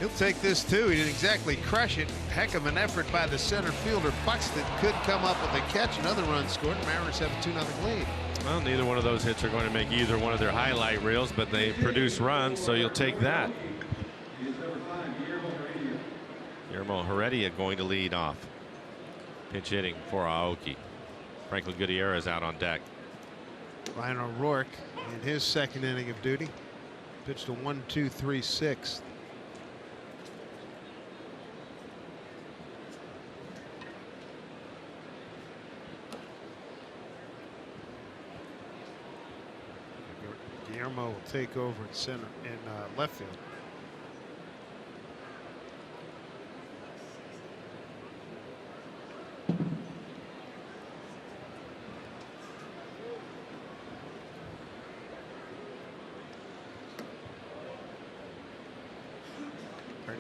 He'll take this too. He didn't exactly crush it. Heck of an effort by the center fielder. Buxton could come up with a catch. Another run scored. The Mariners have a 2-0 lead.
Well, neither one of those hits are going to make either one of their highlight reels, but they produce runs, so you'll take that. Guillermo Heredia going to lead off. Pinch hitting for Aoki. Franklin Gutierrez out on deck.
Ryan O'Rourke in his 2nd inning of duty. Pitched a 1-2-3 6th. Guillermo will take over in center in left field.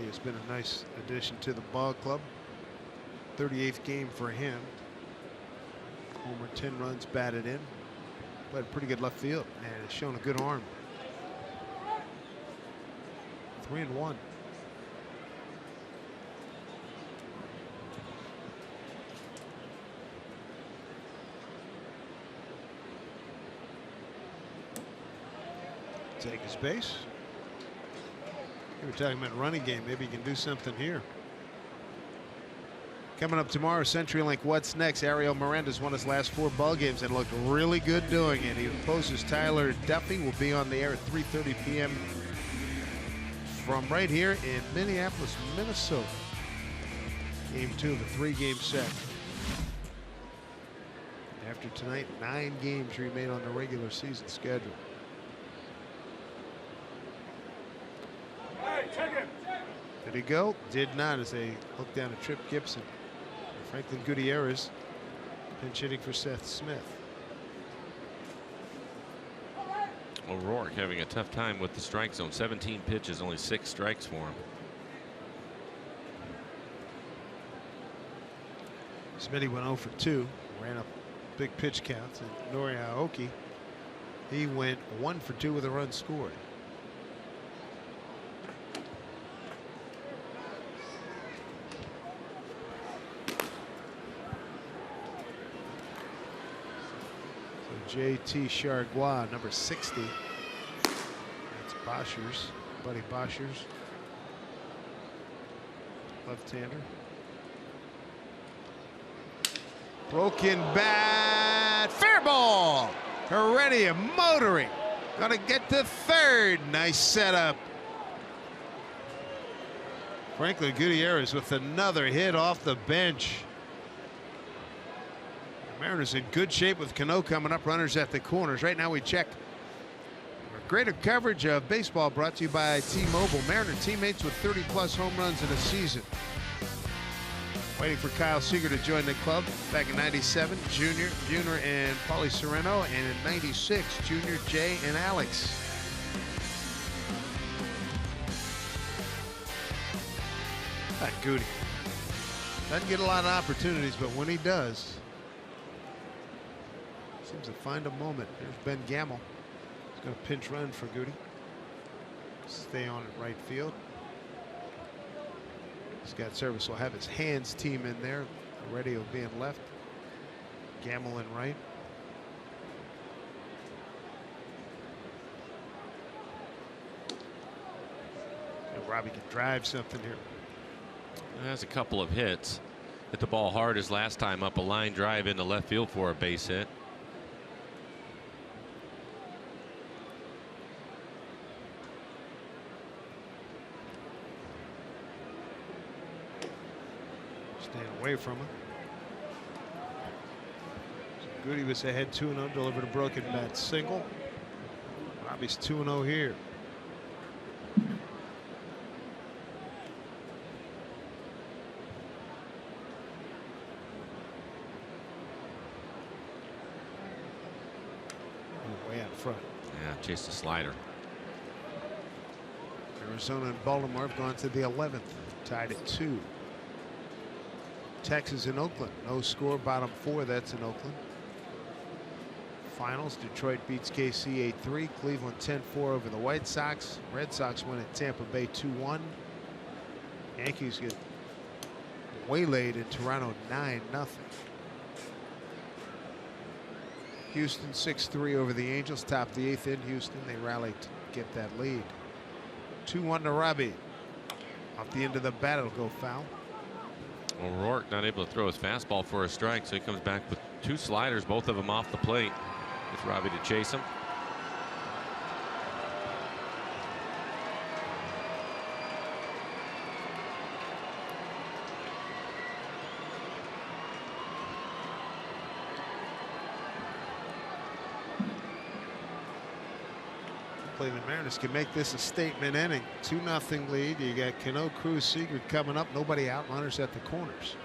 Has been a nice addition to the ball club. 38th game for him. Homer, 10 runs batted in. Played pretty good left field and has shown a good arm. 3-1. Take his base. We were talking about running game. Maybe he can do something here. Coming up tomorrow, CenturyLink What's Next. Ariel Miranda's won his last 4 ball games and looked really good doing it. He opposes Tyler Duffy. Will be on the air at 3:30 p.m. from right here in Minneapolis, Minnesota. Game 2 of a 3-game set. After tonight, 9 games remain on the regular season schedule. Did he go? Did not, as they look down at Trip Gibson. Franklin Gutierrez pinch hitting for Seth Smith.
O'Rourke having a tough time with the strike zone. 17 pitches, only 6 strikes for him.
Smitty went 0 for 2. Ran up big pitch counts. And Nori Aoki, he went 1 for 2 with a run scored. JT Chargois, number 60. That's Boschers, Buddy Boschers. Left-hander. Broken bat. Fair ball. Heredia motoring. Gonna get to third. Nice setup. Franklin Gutierrez with another hit off the bench. Mariners in good shape with Cano coming up. Runners at the corners. Right now we check our greater coverage of baseball, brought to you by T-Mobile. Mariner teammates with 30+ home runs in a season. Waiting for Kyle Seager to join the club. Back in '97, Junior, Buhner, and Paulie Sereno. And in '96, Junior, Jay, and Alex. That Goody. Doesn't get a lot of opportunities, but when he does, seems to find a moment. There's Ben Gamel. He's going to pinch run for Goody. Stay on at right field. He's got service. Will have his hands team in there. Heredia being left. Gamel in right. And Robbie can drive something here.
Has a couple of hits. Hit the ball hard his last time up. A line drive into left field for a base hit.
Away from him. So Goody was ahead 2-0, delivered a broken bat single. Robbie's 2-0 here. Way out front.
Yeah, chase the slider.
Arizona and Baltimore have gone to the 11th, tied at 2. Texas and Oakland, no score, bottom 4. That's in Oakland. Finals, Detroit beats KC 8-3. Cleveland 10-4 over the White Sox. Red Sox win at Tampa Bay 2-1. Yankees get waylaid in Toronto 9-0. Houston 6-3 over the Angels. Top the 8th in Houston. They rallied to get that lead. 2-1 to Robbie. Off the end of the bat, it'll go foul.
O'Rourke not able to throw his fastball for a strike, so he comes back with 2 sliders, both of them off the plate. It's Robbie to chase him.
Cleveland Mariners can make this a statement inning. 2-0 lead. You got Cano, Cruz, Seager coming up. Nobody out. Runners at the corners.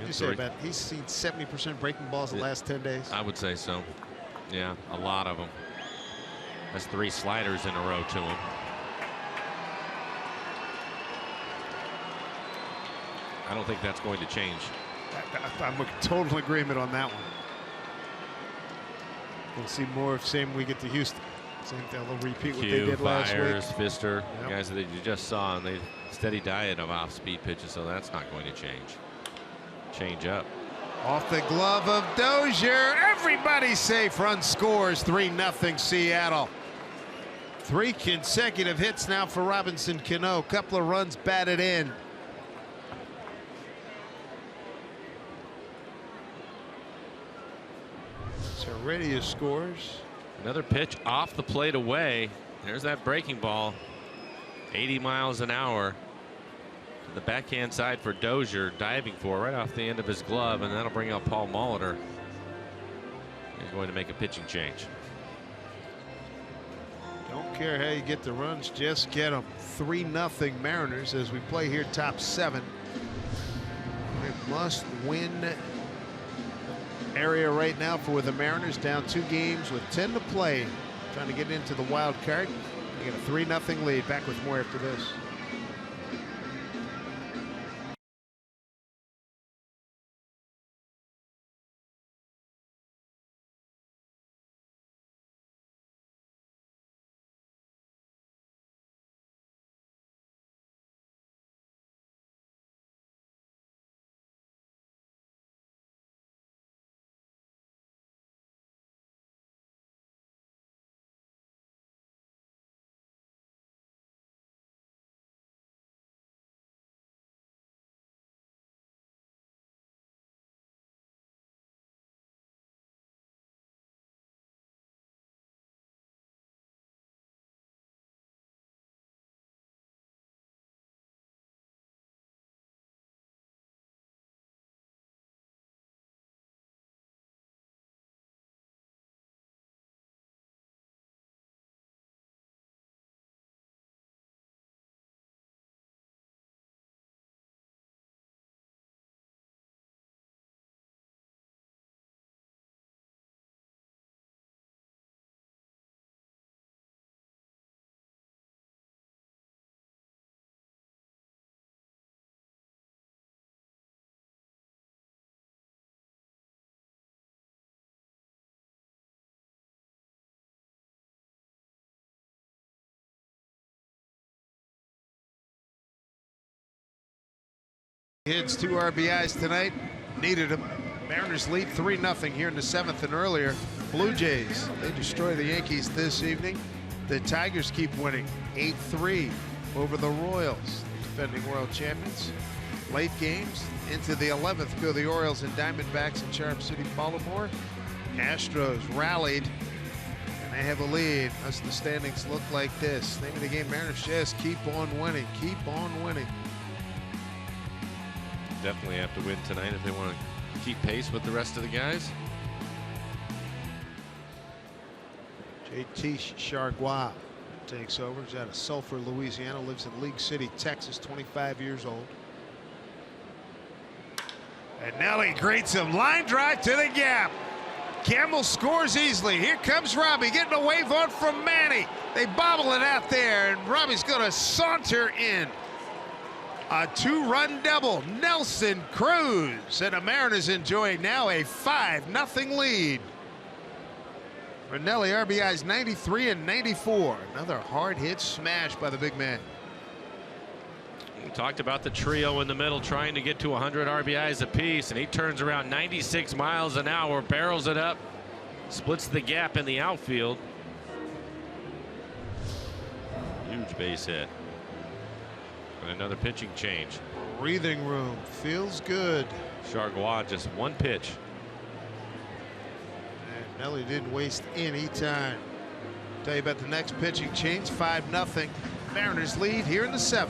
You say about he's seen 70% breaking balls the last 10 days.
I would say so. Yeah, a lot of them. That's 3 sliders in a row to him. I don't think that's going to change.
I'm in total agreement on that one. We'll see more of same when we get to Houston. Same thing. They'll repeat what they did last
Byers,
week.
Pfister,
Yep.
guys that you just saw, and they steady diet of off-speed pitches, so that's not going to change. Change up.
Off the glove of Dozier. Everybody safe. Run scores. 3-0 Seattle. 3 consecutive hits now for Robinson Cano. Couple of runs batted in. Heredia scores.
Another pitch off the plate away. There's that breaking ball. 80 miles an hour. To the backhand side for Dozier, diving for right off the end of his glove, and that'll bring out Paul Molitor. He's going to make a pitching change.
Don't care how you get the runs, just get them. 3-0 Mariners as we play here top 7. We must win area right now for the Mariners, down 2 games with 10 to play, trying to get into the wild card. They get a 3-0 lead. Back with more after this. Hits 2 RBIs tonight. Needed them. Mariners lead 3-0 here in the 7th, and earlier Blue Jays, they destroy the Yankees this evening. The Tigers keep winning 8-3 over the Royals, defending world champions. Late games into the 11th go the Orioles and Diamondbacks in Charm City, Baltimore. Astros rallied and they have a lead. As the standings look like this, name of the game, Mariners just keep on winning, keep on winning.
Definitely have to win tonight if they want to keep pace with the rest of the guys.
JT Chargois takes over. He's out of Sulphur, Louisiana, lives in League City, Texas, 25 years old. And Nelly greets him. Line drive to the gap. Campbell scores easily. Here comes Robbie getting a wave on from Manny. They bobble it out there, and Robbie's going to saunter in. A 2-run double. Nelson Cruz, and the Mariners enjoying now a 5-0 lead. For Nelly, RBIs 93 and 94. Another hard hit smash by the big man.
We talked about the trio in the middle trying to get to 100 RBIs apiece, and he turns around 96 miles an hour, barrels it up, splits the gap in the outfield. Huge base hit. And another pitching change.
Breathing room. Feels good.
Chargois just 1 pitch.
And Nelly didn't waste any time. Tell you about the next pitching change. 5-0. Mariners lead here in the 7th.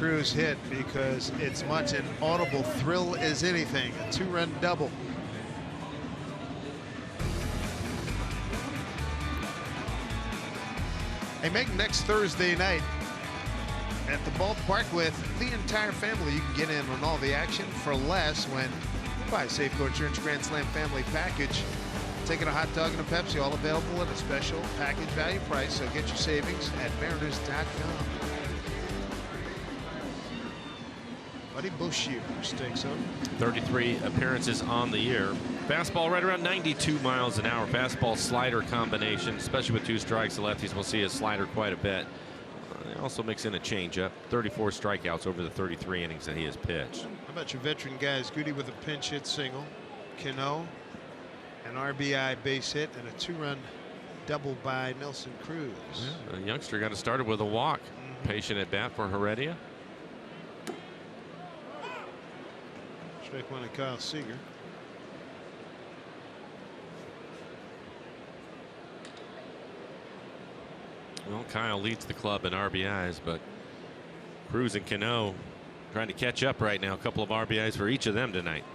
Cruz hit because it's much an audible thrill as anything. A 2-run double. Hey, make next Thursday night at the ballpark with the entire family. You can get in on all the action for less when you buy Safeco Insurance Grand Slam Family Package. Taking a hot dog and a Pepsi, all available at a special package value price. So get your savings at Mariners.com. Buddy Bouchier takes over.
33 appearances on the year. Fastball right around 92 miles an hour. Fastball slider combination, especially with 2 strikes. The lefties will see his slider quite a bit. They also mix in a changeup. 34 strikeouts over the 33 innings that he has pitched.
How about your veteran guys? Goody with a pinch hit single. Cano, an RBI base hit, and a 2-run double by Nelson Cruz.
Yeah, the youngster got it started with a walk. Patient at bat for Heredia.
Strike one to Kyle Seager.
Well, Kyle leads the club in RBIs, but Cruz and Cano trying to catch up right now. A couple of RBIs for each of them tonight.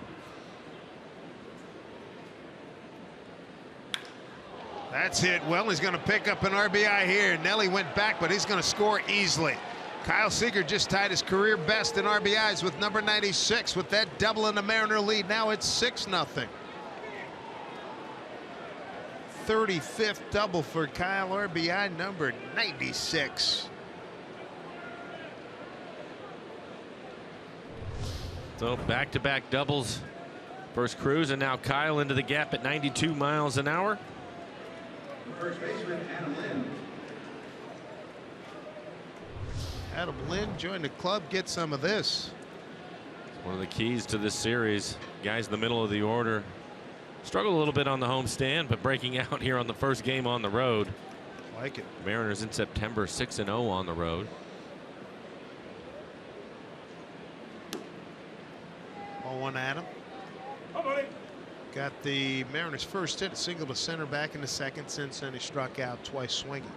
That's it. Well, he's going to pick up an RBI here. Nelly went back, but he's going to score easily. Kyle Seager just tied his career best in RBIs with number 96 with that double in the Mariner lead. Now it's 6-0. 35th double for Kyle, RBI number 96.
So back-to-back doubles. First Cruz and now Kyle into the gap at 92 miles an hour.
First baseman Adam Lynn.
Adam Lynn joined the club. Get some of this.
One of the keys to this series. Guys in the middle of the order struggled a little bit on the homestand, but breaking out here on the first game on the road.
Like it.
Mariners in September 6-0 on the road.
Ball one, Adam. Got the Mariners' first hit, a single to center back in the second. Since then, he struck out twice swinging.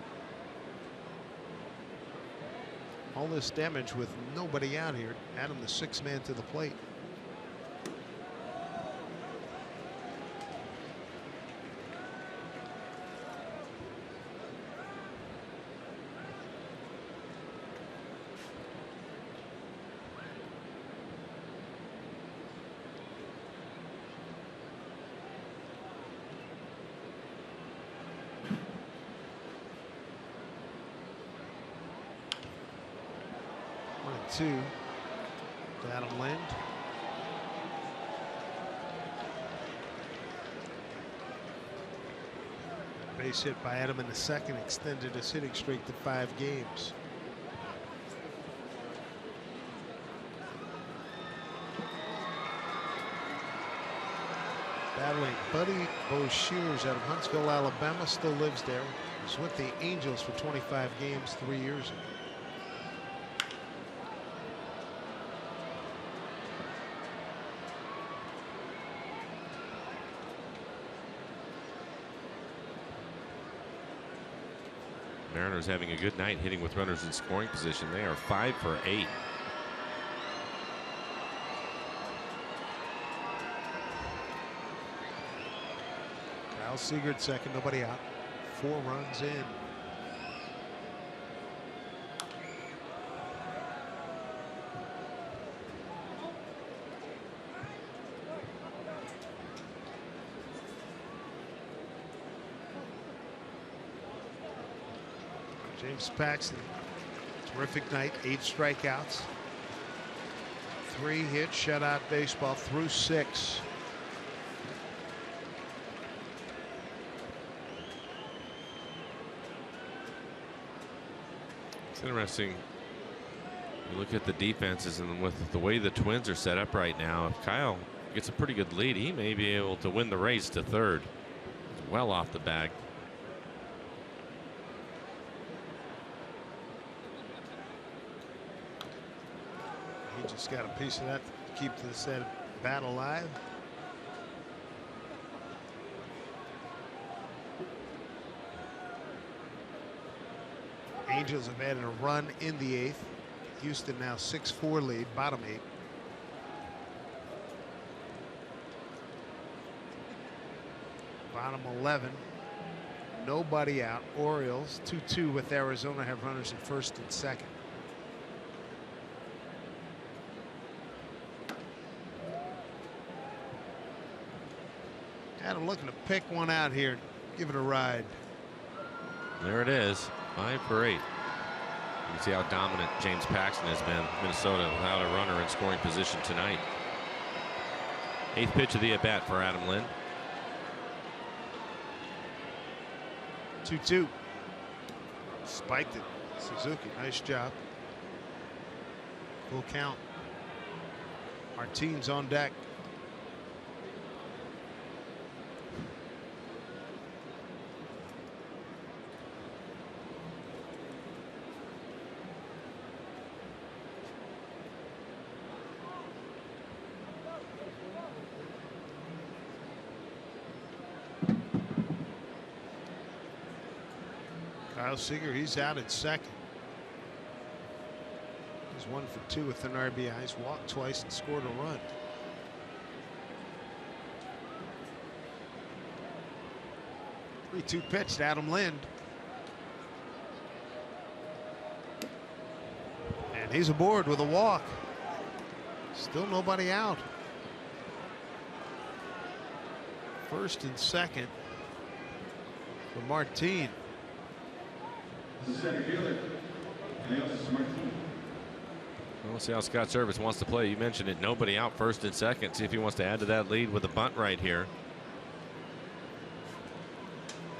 All this damage with nobody out here. Adam, the 6th man to the plate. Two to Adam Lind. Base hit by Adam in the second extended his hitting streak to 5 games. Battling Buddy Bouchiers out of Huntsville, Alabama, still lives there. He was with the Angels for 25 games 3 years ago.
Mariners having a good night hitting with runners in scoring position. They are 5 for 8.
Kyle Seager at second, nobody out. 4 runs in. James Paxton, terrific night, 8 strikeouts, 3 hits, shutout baseball through 6.
It's interesting. You look at the defenses, and with the way the Twins are set up right now, if Kyle gets a pretty good lead, he may be able to win the race to third. It's well off the bag.
He just got a piece of that to keep this bat alive. Angels have added a run in the 8th. Houston now 6-4 lead, bottom 8. Bottom 11. Nobody out. Orioles 2-2 with Arizona have runners in first and second. Adam looking to pick one out here. Give it a ride.
There it is. 5 for 8. You can see how dominant James Paxton has been. Minnesota without a runner in scoring position tonight. 8th pitch of the at bat for Adam Lind.
2-2. Spiked it. Suzuki, nice job. Full count. Martine's on deck. Kyle Seager, he's out at second. He's 1 for 2 with an RBI. He's walked twice and scored a run. Three-two pitch to Adam Lind. And he's aboard with a walk. Still nobody out. First and second for Martine.
Center fielder, Martin.
We'll see how Scott Service wants to play. You mentioned it. Nobody out, first and second. See if he wants to add to that lead with a bunt right here.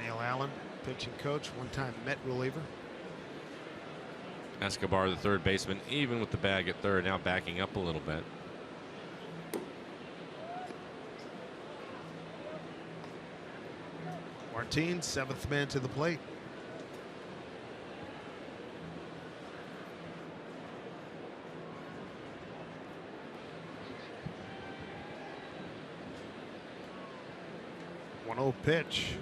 Neil Allen, pitching coach, one-time Met reliever.
Escobar, the third baseman, even with the bag at third, now backing up a little bit.
Martine, 7th man to the plate. One-oh pitch.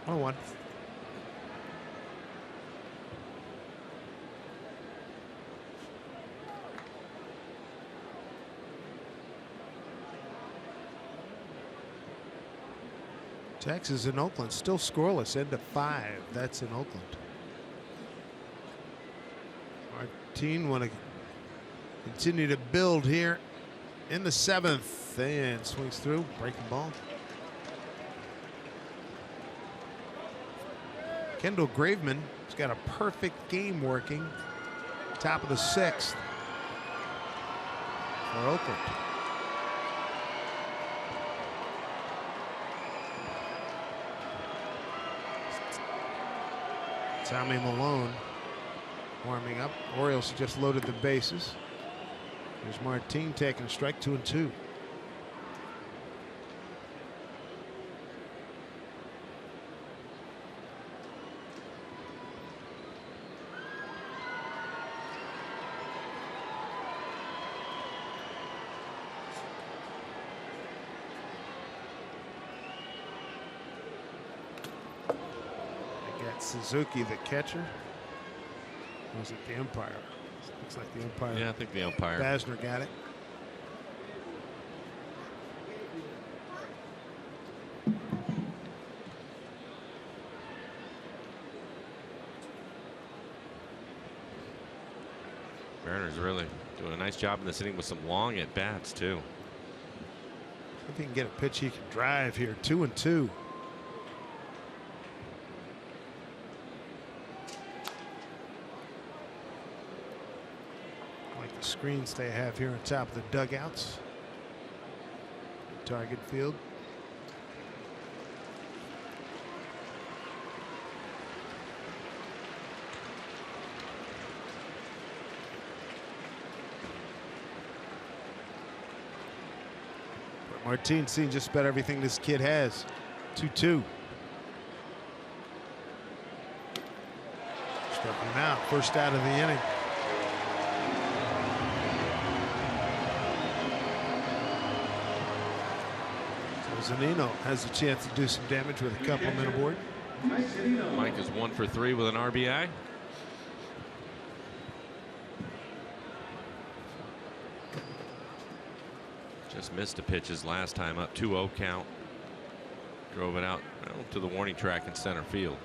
One. Texas and Oakland still scoreless. End of 5. That's in Oakland. Martine want to continue to build here in the 7th and swings through, breaking ball. Kendall Graveman has got a perfect game working. Top of the 6th for Oakland. Tommy Malone warming up. Orioles just loaded the bases. There's Martine taking a strike, 2-2. Suzuki, the catcher. Or was it the umpire? Looks like the umpire.
Yeah, I think the umpire.
Basner got it.
Werner's really doing a nice job in this inning with some long at bats too.
If he can get a pitch he can drive here. 2-2. Screens they have here on top of the dugouts. Target field. But Martine's seen just about everything this kid has. 2-2. Struck him out. First out of the inning. Zunino has a chance to do some damage with a couple of men aboard.
Mike is 1 for 3 with an RBI. Just missed a pitch his last time up. 2-0 count. Drove it out to the warning track in center field.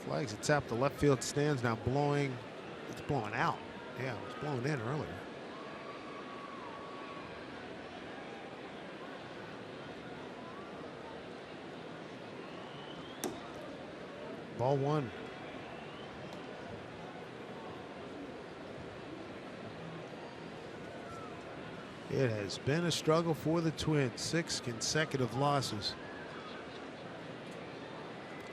Flags at top the left field stands now blowing. It's blowing out. Yeah, it was blowing in earlier. Ball 1. It has been a struggle for the Twins. 6 consecutive losses.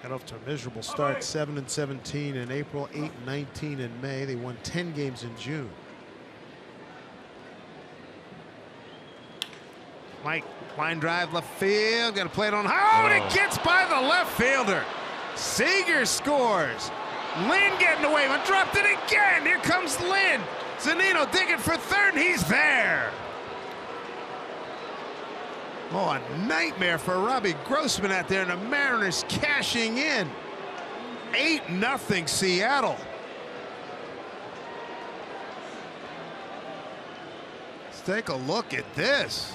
Got off to a miserable start, 7-17 in April, 8-19 in May. They won 10 games in June. Mike, line drive left field. Got to play it on high. And it gets by the left fielder. Seager scores. Lynn getting away, but dropped it again. Here comes Lynn. Zunino digging for third, and he's there. Oh, a nightmare for Robbie Grossman out there, and the Mariners cashing in. 8-0 Seattle. Let's take a look at this.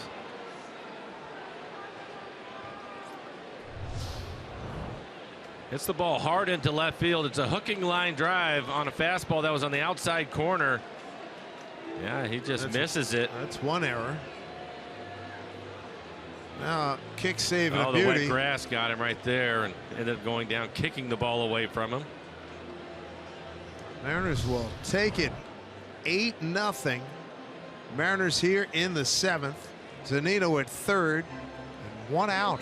Hits the ball hard into left field. It's a hooking line drive on a fastball that was on the outside corner. Yeah, he just misses it.
That's one error. Now, kick save and a
beauty.
beauty.
The wet grass got him right there and ended up going down, kicking the ball away from him.
Mariners will take it 8-0. Mariners here in the 7th. Zunino at third and 1 out.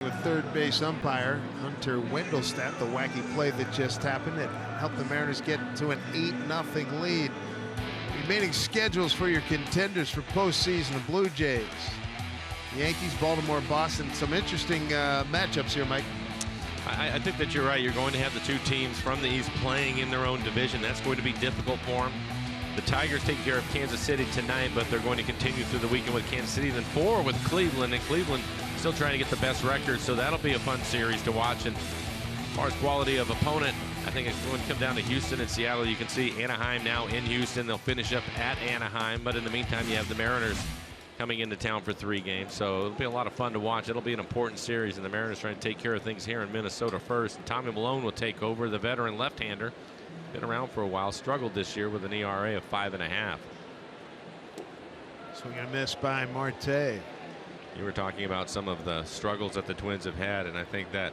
With third base umpire Hunter Wendelstadt, the wacky play that just happened, it helped the Mariners get to an 8-0 lead. Remaining schedules for your contenders for postseason: the Blue Jays, Yankees, Baltimore, Boston. Some interesting matchups here, Mike.
I think that you're right. You're going to have the two teams from the East playing in their own division. That's going to be difficult for them. The Tigers take care of Kansas City tonight, but they're going to continue through the weekend with Kansas City, then 4 with Cleveland, and Cleveland still trying to get the best record, so that'll be a fun series to watch. And as far as quality of opponent, I think it's going to come down to Houston and Seattle. You can see Anaheim now in Houston. They'll finish up at Anaheim, but in the meantime, you have the Mariners coming into town for 3 games, so it'll be a lot of fun to watch. It'll be an important series, and the Mariners trying to take care of things here in Minnesota first. And Tommy Malone will take over, the veteran left-hander. Been around for a while, struggled this year with an ERA of 5.5.
Swing and a miss by Marte.
You were talking about some of the struggles that the Twins have had, and I think that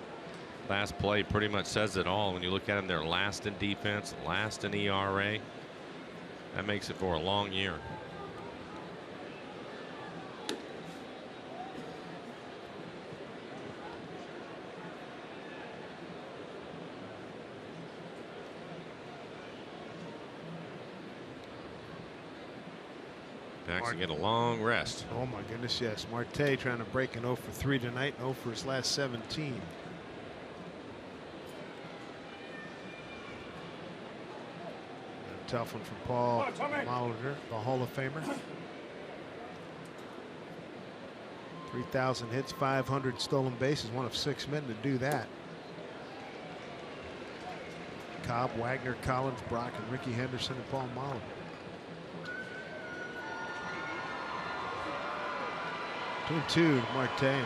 last play pretty much says it all. When you look at them, they're last in defense, last in ERA. That makes it for a long year. Diamondbacks get a long rest.
Oh my goodness, yes. Marte trying to break an 0 for 3 tonight, 0 for his last 17. A tough one for Paul Molitor, the Hall of Famer. 3,000 hits, 500 stolen bases, one of 6 men to do that. Cobb, Wagner, Collins, Brock, and Ricky Henderson, and Paul Molitor. 2-2 to Marte.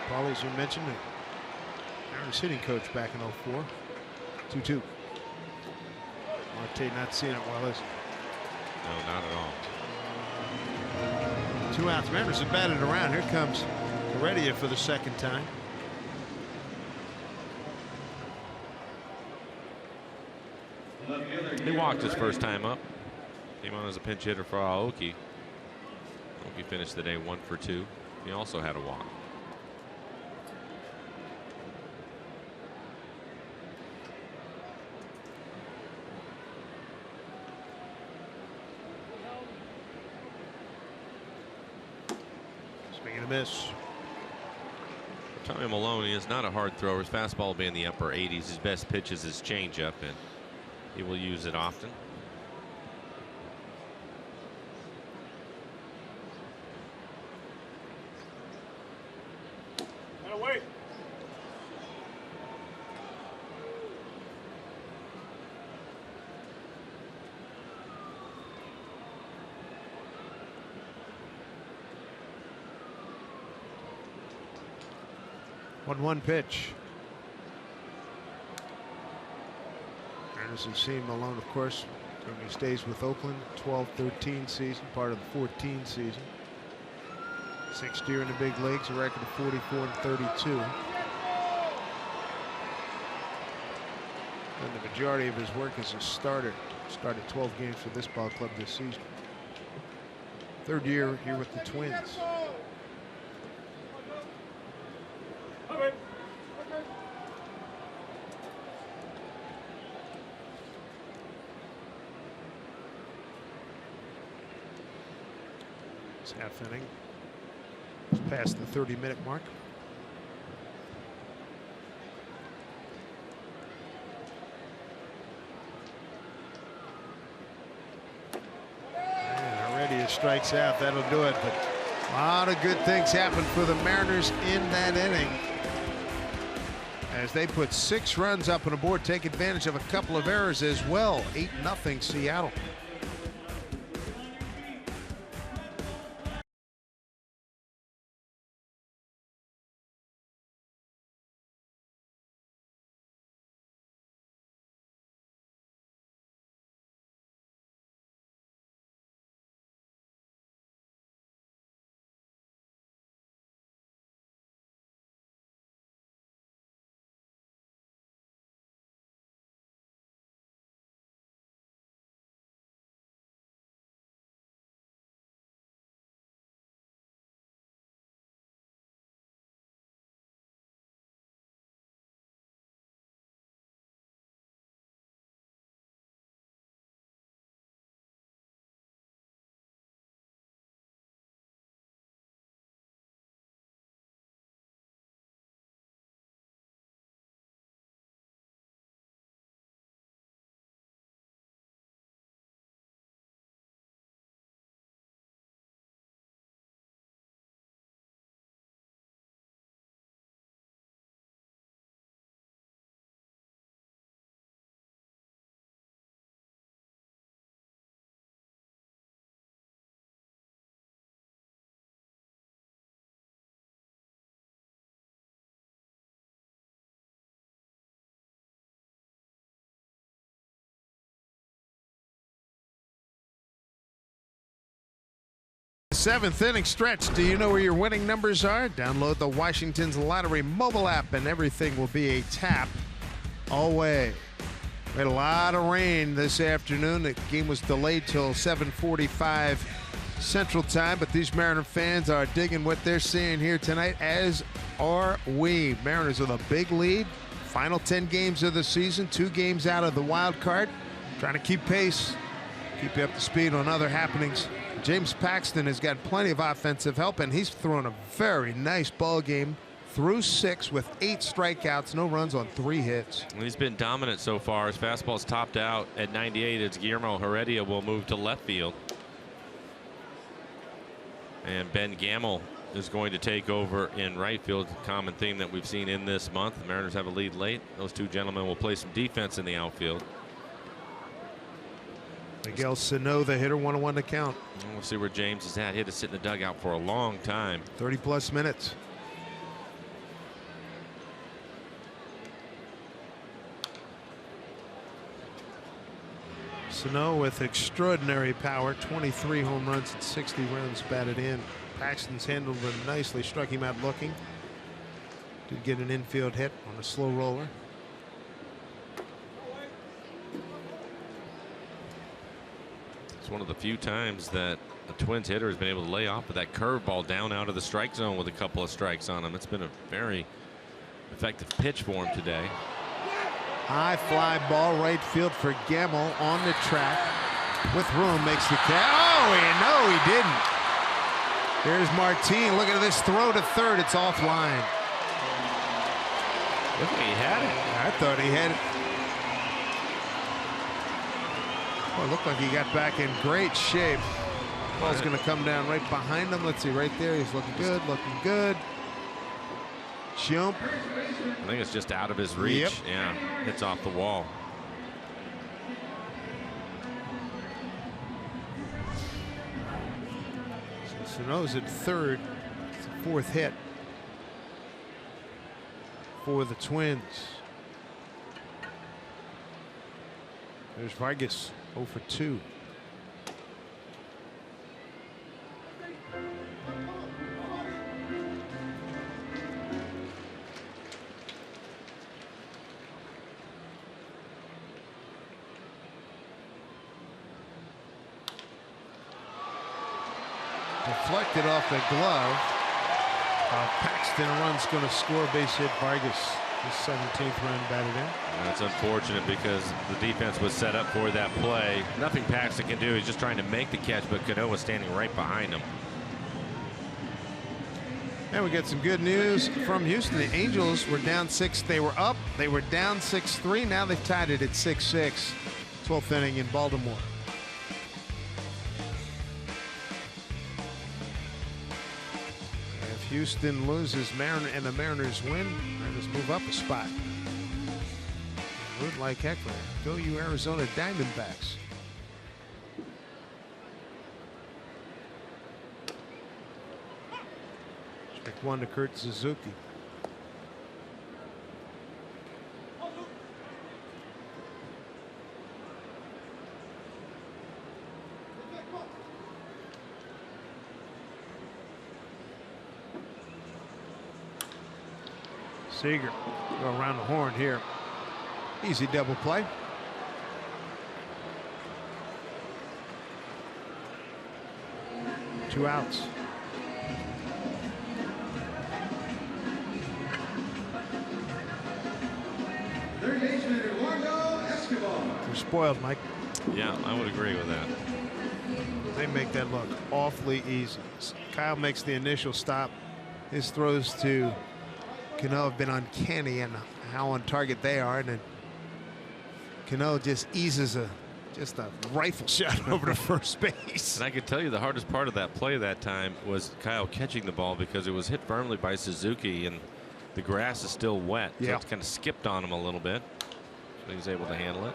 Paul, as you mentioned, Mariners hitting coach back in 04. 2-2. Marte not seeing it well, is he?
No, not at all.
2 outs. Mariners have batted around. Here comes Heredia for the second time.
He walked his first time up. Came on as a pinch hitter for Aoki. Aoki finished the day 1 for 2. He also had a walk.
Swing and a miss.
Tommy Maloney is not a hard thrower. His fastball will be in the upper 80s. His best pitch is his changeup, and he will use it often.
Wait.
One pitch. Mariners have seen Malone, of course, when he stays with Oakland. 12-13 season, part of the 14 season. 6th year in the big leagues, a record of 44-32. And the majority of his work as a starter. Started 12 games for this ball club this season. 3rd year here with the Twins. It's half inning. It's past the 30-minute mark. Heredia strikes out. That'll do it. But a lot of good things happened for the Mariners in that inning, as they put 6 runs up on the board, take advantage of a couple of errors as well. 8-0 Seattle. Seventh inning stretch. Do you know where your winning numbers are? Download the Washington's Lottery mobile app and everything will be a tap away. We had a lot of rain this afternoon. The game was delayed till 7:45 Central Time, but these Mariner fans are digging what they're seeing here tonight, as are we. Mariners with a big lead. Final 10 games of the season, 2 games out of the wild card. Trying to keep pace, keep you up to speed on other happenings James Paxton has got plenty of offensive help, and he's thrown a very nice ball game through 6 with 8 strikeouts, no runs on 3 hits.
He's been dominant so far. His fastball's topped out at 98 as Guillermo Heredia will move to left field. And Ben Gamel is going to take over in right field. Common theme that we've seen in this month. The Mariners have a lead late. Those two gentlemen will play some defense in the outfield.
Miguel Sano, the hitter, 1-1 to count.
We'll see where James is at. He had to sit in the dugout for a long time.
30+ minutes. Sano with extraordinary power, 23 home runs and 60 runs batted in. Paxton's handled him nicely, struck him out looking. Did get an infield hit on a slow roller.
It's one of the few times that a Twins hitter has been able to lay off with that curveball down out of the strike zone with a couple of strikes on him. It's been a very effective pitch for him today.
High fly ball right field for Gamel on the track with room, makes the catch. Oh, no, he didn't. Here's Martin. Look at this throw to third. It's offline.
Look, he had it.
I thought he had it. Well, it looked like he got back in great shape. Ball's going to come down right behind him. Let's see, right there. He's looking good, looking good. Jump.
I think it's just out of his reach.
Yep.
Yeah, hits off the wall.
Sano's at third. It's the 4th hit for the Twins. There's Vargas, 0 for 2. Deflected off the glove. Paxton runs going to score, base hit Vargas. His 17th run batted in.
That's unfortunate because the defense was set up for that play. Nothing Paxton can do. He's just trying to make the catch, but Cano was standing right behind him.
And we get some good news from Houston. The Angels were down 6. They were up. They were down 6-3. Now they've tied it at 6-6. 12th inning in Baltimore. If Houston loses and the Mariners win, Mariners move up a spot. Root like heck, man. Go you Arizona Diamondbacks. Strike 1 to Kurt Suzuki. Seager go around the horn here. Easy double play. Two outs.
Third baseman Eduardo Escobar.
They're spoiled, Mike.
Yeah, I would agree with that.
They make that look awfully easy. Kyle makes the initial stop. His throws to Cano have been uncanny and how on target they are, and then Cano just eases just a rifle shot over to first base.
And I can tell you the hardest part of that play that time was Kyle catching the ball because it was hit firmly by Suzuki and the grass is still wet. So
Yeah.
it's kind of skipped on him a little bit. So he was able to handle it.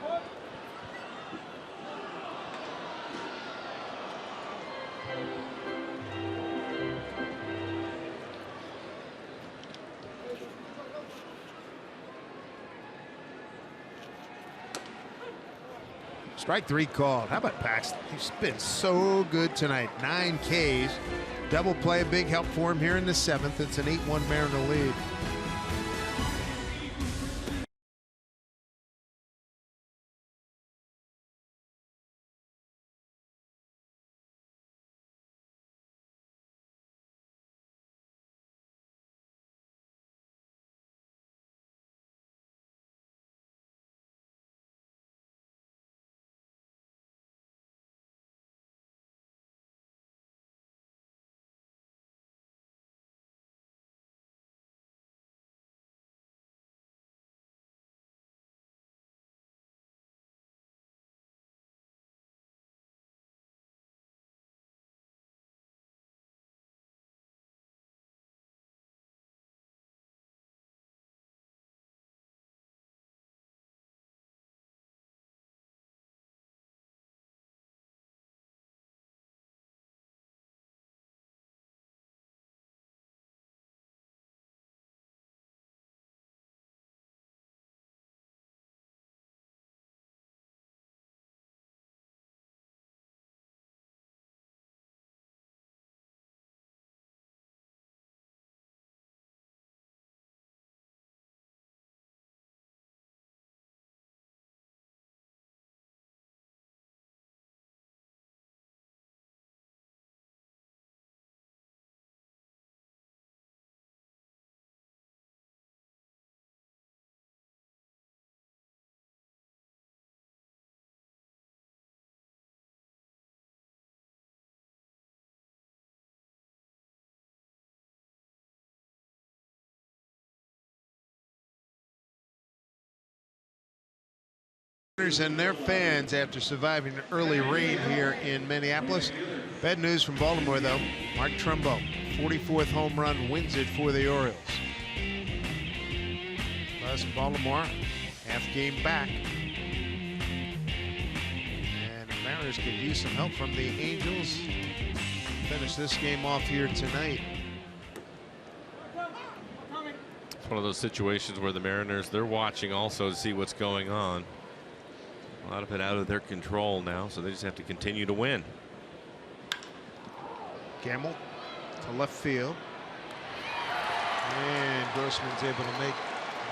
Strike 3 called. How about Paxton? He's been so good tonight. 9 Ks. Double play, big help for him here in the 7th. It's an 8-1 Mariner lead. And their fans after surviving an early rain here in Minneapolis. Bad news from Baltimore, though. Mark Trumbo, 44th home run, wins it for the Orioles. Plus, Baltimore, half game back. And the Mariners could use some help from the Angels. Finish this game off here tonight.
It's one of those situations where the Mariners, they're watching also to see what's going on. A lot of it out of their control now, so they just have to continue to win.
Gamble to left field. And Grossman's able to make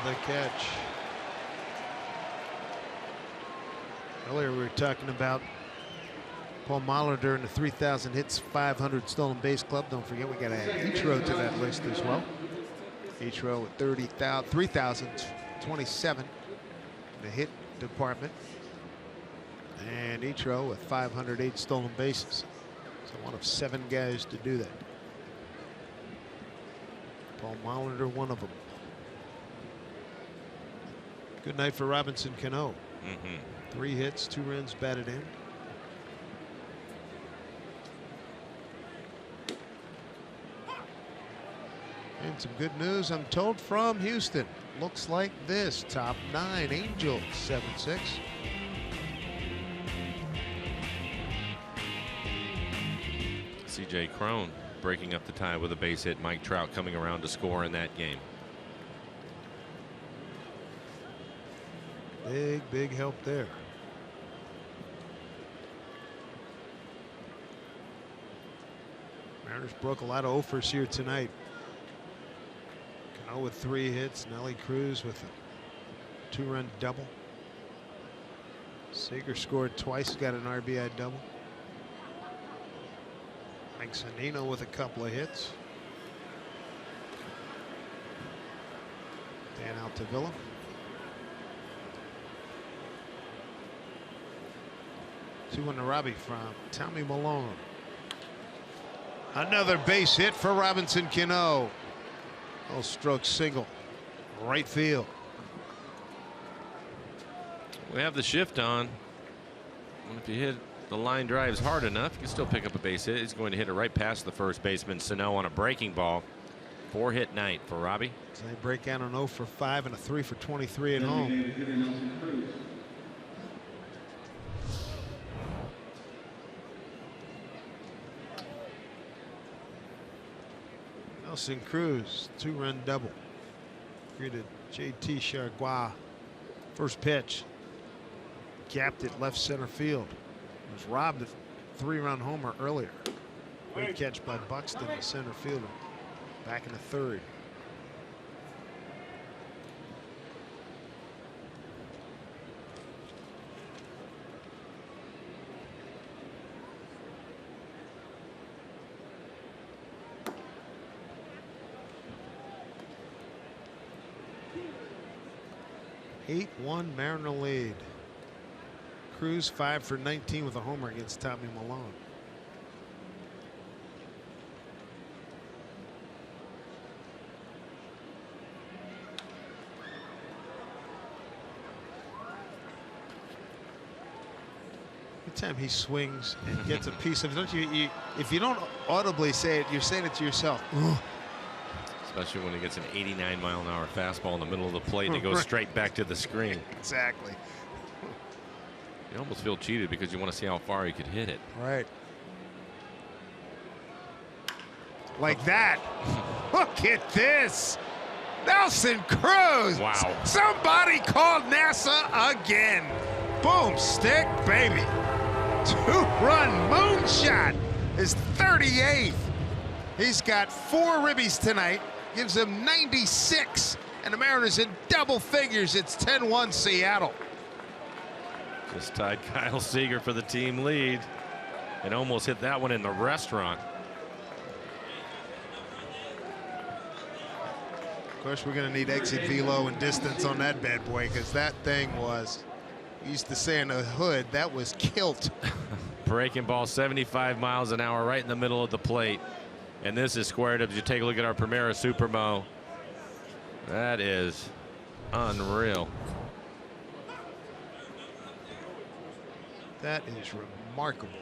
the catch. Earlier we were talking about Paul Molitor and the 3,000 hits, 500 stolen base club. Don't forget we got to add Ichiro to that list as well. Ichiro with 3,027 in the hit department. And Ichiro with 508 stolen bases. So one of 7 guys to do that. Paul Molitor, one of them. Good night for Robinson Cano. 3 hits, 2 runs batted in. And some good news, I'm told, from Houston. Looks like this. Top 9, Angels 7-6.
C.J. Cron breaking up the tie with a base hit. Mike Trout coming around to score in that game.
Big help there. Mariners broke a lot of offers here tonight. Cano with 3 hits. Nelly Cruz with a 2-run double. Seager scored twice, got an RBI double. Mike Zunino with a couple of hits. Dan Altavilla. Two on the Robbie from Tommy Malone. Another base hit for Robinson Cano. Oh, stroke single. Right field.
We have the shift on. If you hit the line drives hard enough, you can still pick up a base hit. He's going to hit it right past the first baseman Sano on a breaking ball. 4-hit night for Robbie.
So they break out an 0 for 5 and a 3 for 23 at home. Nelson Cruz, 2-run double. Greeted JT Chargois. First pitch. Gapped it left center field. Was robbed a 3-run homer earlier. Great catch by Buxton, the center fielder. Back in the 3rd. Eight 1 Mariner lead. Cruz 5 for 19 with a homer against Tommy Malone. Every time he swings and gets a piece of it, don't you, if you don't audibly say it, you're saying it to yourself.
Especially when he gets an 89-mile-an-hour fastball in the middle of the plate and it goes straight back to the screen.
Exactly.
You almost feel cheated because you want to see how far he could hit it.
Right. Like that. Look at this. Nelson Cruz.
Wow.
Somebody called NASA again. Boom, stick, baby. 2-run moonshot. His 38th. He's got 4 ribbies tonight. Gives him 96. And the Mariners in double figures. It's 10-1 Seattle.
Just tied Kyle Seager for the team lead and almost hit that one in the restaurant.
Of course, we're going to need exit velo and distance on that bad boy because that thing was, we used to say in the hood, that was kilt.
Breaking ball 75 miles an hour right in the middle of the plate. And this is squared up. As you take a look at our Primera Supermo, that is unreal.
That is remarkable.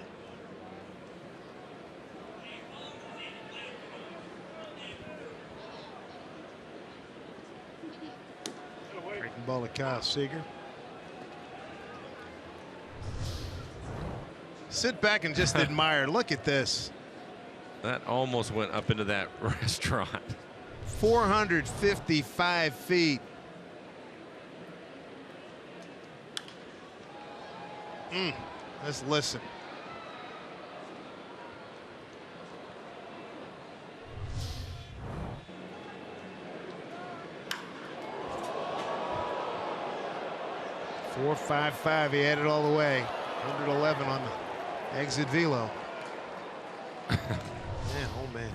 Breaking ball to Kyle Seager. Sit back and just admire. Look at this.
That almost went up into that restaurant.
455 feet. Let's listen. .455. He had it all the way. 111 on the exit velo. Man, oh man.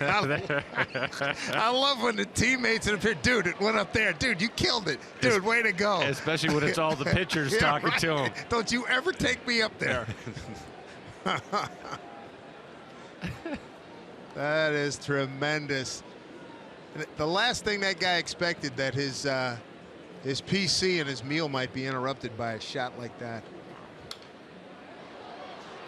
I love when the teammates up here, dude, it went up there. Dude, you killed it. Dude, way to go.
Especially when it's all the pitchers talking to him.
Don't you ever take me up there. That is tremendous. The last thing that guy expected, that his PC and his meal might be interrupted by a shot like that.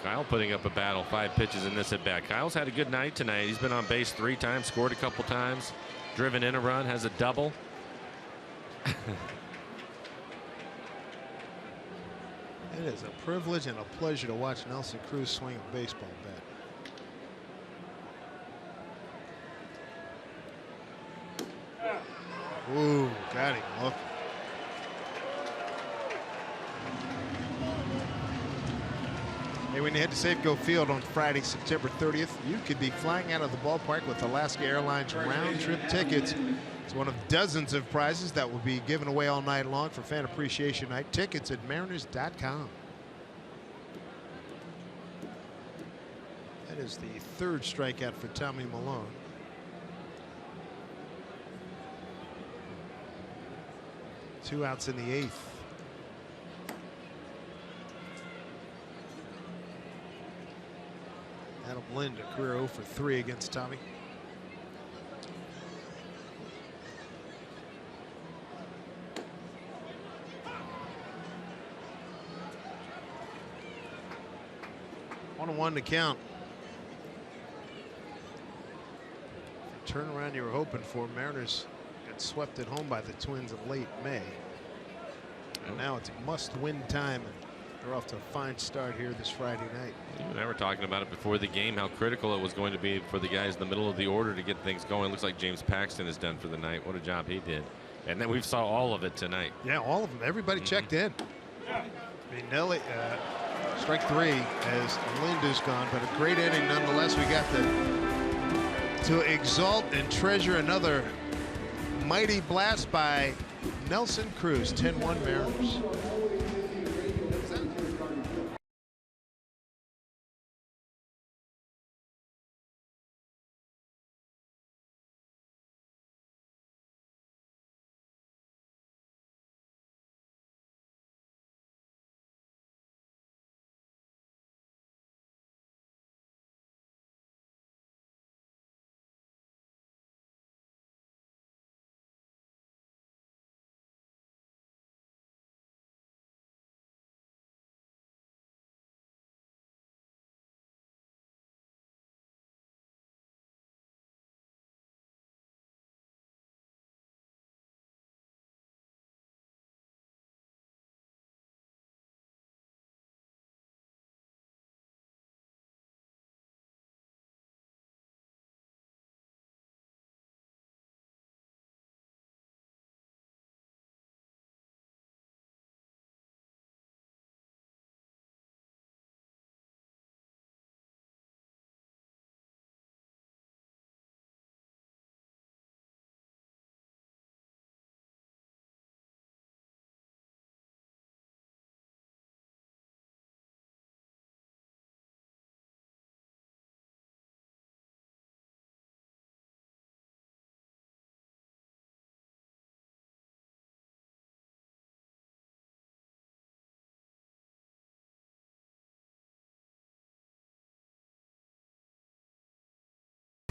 Kyle putting up a battle, 5 pitches in this at bat. Kyle's had a good night tonight. He's been on base 3 times, scored a couple times, driven in a run, has a double.
It is a privilege and a pleasure to watch Nelson Cruz swing a baseball bat. Ooh, got him. Look. Hey, when you head to Safeco Field on Friday, September 30th, you could be flying out of the ballpark with Alaska Airlines round-trip tickets. It's one of dozens of prizes that will be given away all night long for Fan Appreciation Night. Tickets at Mariners.com. That is the 3rd strikeout for Tommy Malone. Two outs in the 8th. Adam Lind, a career 0 for 3 against Tommy. One and one to count. The turnaround you were hoping for. Mariners got swept at home by the Twins in late May. And now it's must-win time. They're off to a fine start here this Friday night.
You and I were talking about it before the game, how critical it was going to be for the guys in the middle of the order to get things going. Looks like James Paxton is done for the night. What a job he did. And then we saw all of it tonight.
Yeah, all of them. Everybody checked in. I mean, Nelly, strike 3 as Lind is gone, but a great inning nonetheless. We got to exalt and treasure another mighty blast by Nelson Cruz. 10-1 Mariners.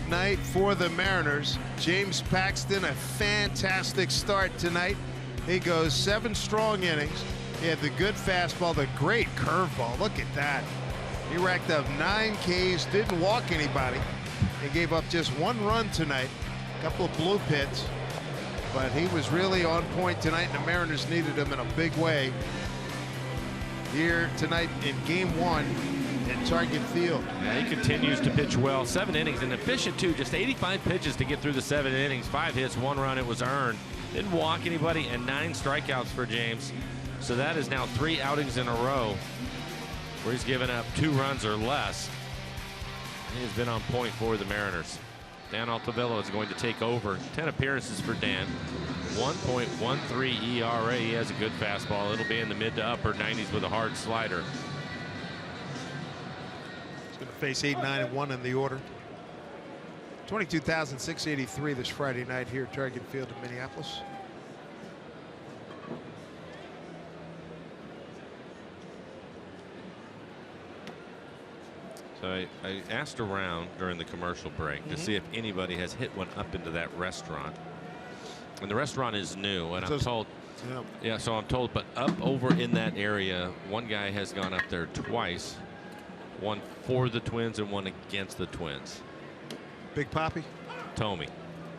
Night for the Mariners. James Paxton, a fantastic start tonight. He goes 7 strong innings. He had the good fastball, the great curveball. Look at that. He racked up 9 Ks, didn't walk anybody, and gave up just 1 run tonight. A couple of blue pits, but he was really on point tonight, and the Mariners needed him in a big way here tonight in Game 1 at Target Field.
Yeah, he continues to pitch well. 7 innings and efficient too. Just 85 pitches to get through the 7 innings. 5 hits, 1 run. It was earned. Didn't walk anybody, and 9 strikeouts for James. So that is now 3 outings in a row where he's given up 2 runs or less. He has been on point for the Mariners. Dan Altavilla is going to take over. 10 appearances for Dan. 1.13 ERA. He has a good fastball. It'll be in the mid to upper 90s with a hard slider.
He's going to face 8, 9, and 1 in the order. 22,683 this Friday night here at Target Field in Minneapolis.
So I asked around during the commercial break to see if anybody has hit one up into that restaurant. And the restaurant is new, and I'm told, yeah, so I'm told, but up over in that area, one guy has gone up there twice. One for the Twins and one against the Twins.
Big Papi?
Tommy.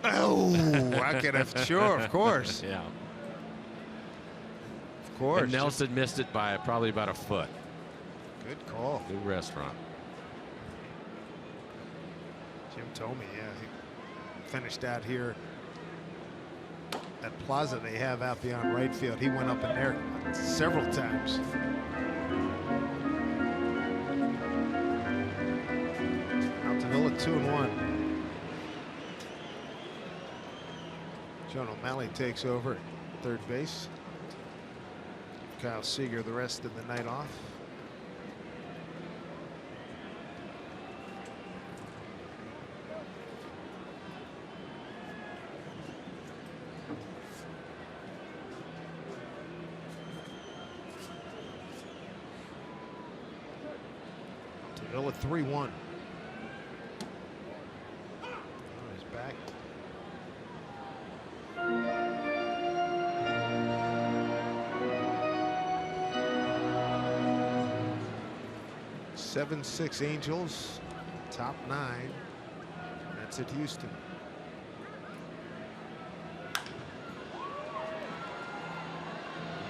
Oh, I could have, sure, of course.
Yeah.
Of course.
And Nelson missed it by probably about a foot.
Good call.
New restaurant.
Jim Tomey, yeah, he finished out here at Plaza they have out beyond right field. He went up in there several times. Altavilla 2-1. John O'Malley takes over at third base. Kyle Seager the rest of the night off. Altavilla 3-1. He's back. Seven, 6 Angels, top 9. That's at Houston.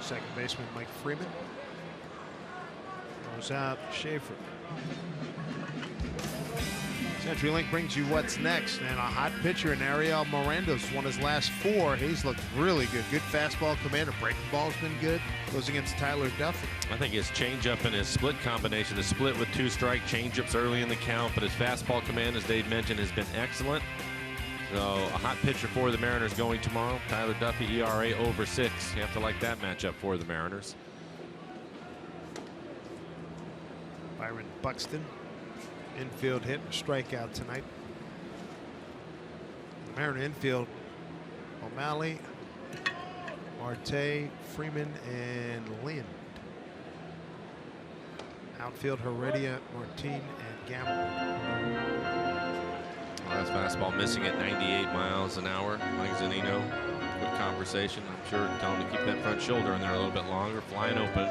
Second baseman Mike Freeman. Goes out Schaefer. CenturyLink brings you what's next, and a hot pitcher in Ariel Miranda's won his last 4. He's looked really good. Good fastball command. Breaking ball's been good. Goes against Tyler Duffy.
I think his changeup and his split combination, the split with 2 strike changeups early in the count, but his fastball command, as Dave mentioned, has been excellent. So a hot pitcher for the Mariners going tomorrow. Tyler Duffy, ERA over 6. You have to like that matchup for the Mariners.
Byron Buxton. Infield hit and strikeout tonight. Mariner infield, O'Malley, Marte, Freeman, and Lind. Outfield, Heredia, Martin, and Gamble.
Well, that's fastball missing at 98 miles an hour. Mike Zunino, good conversation. I'm sure tell him to keep that front shoulder in there a little bit longer. Flying open.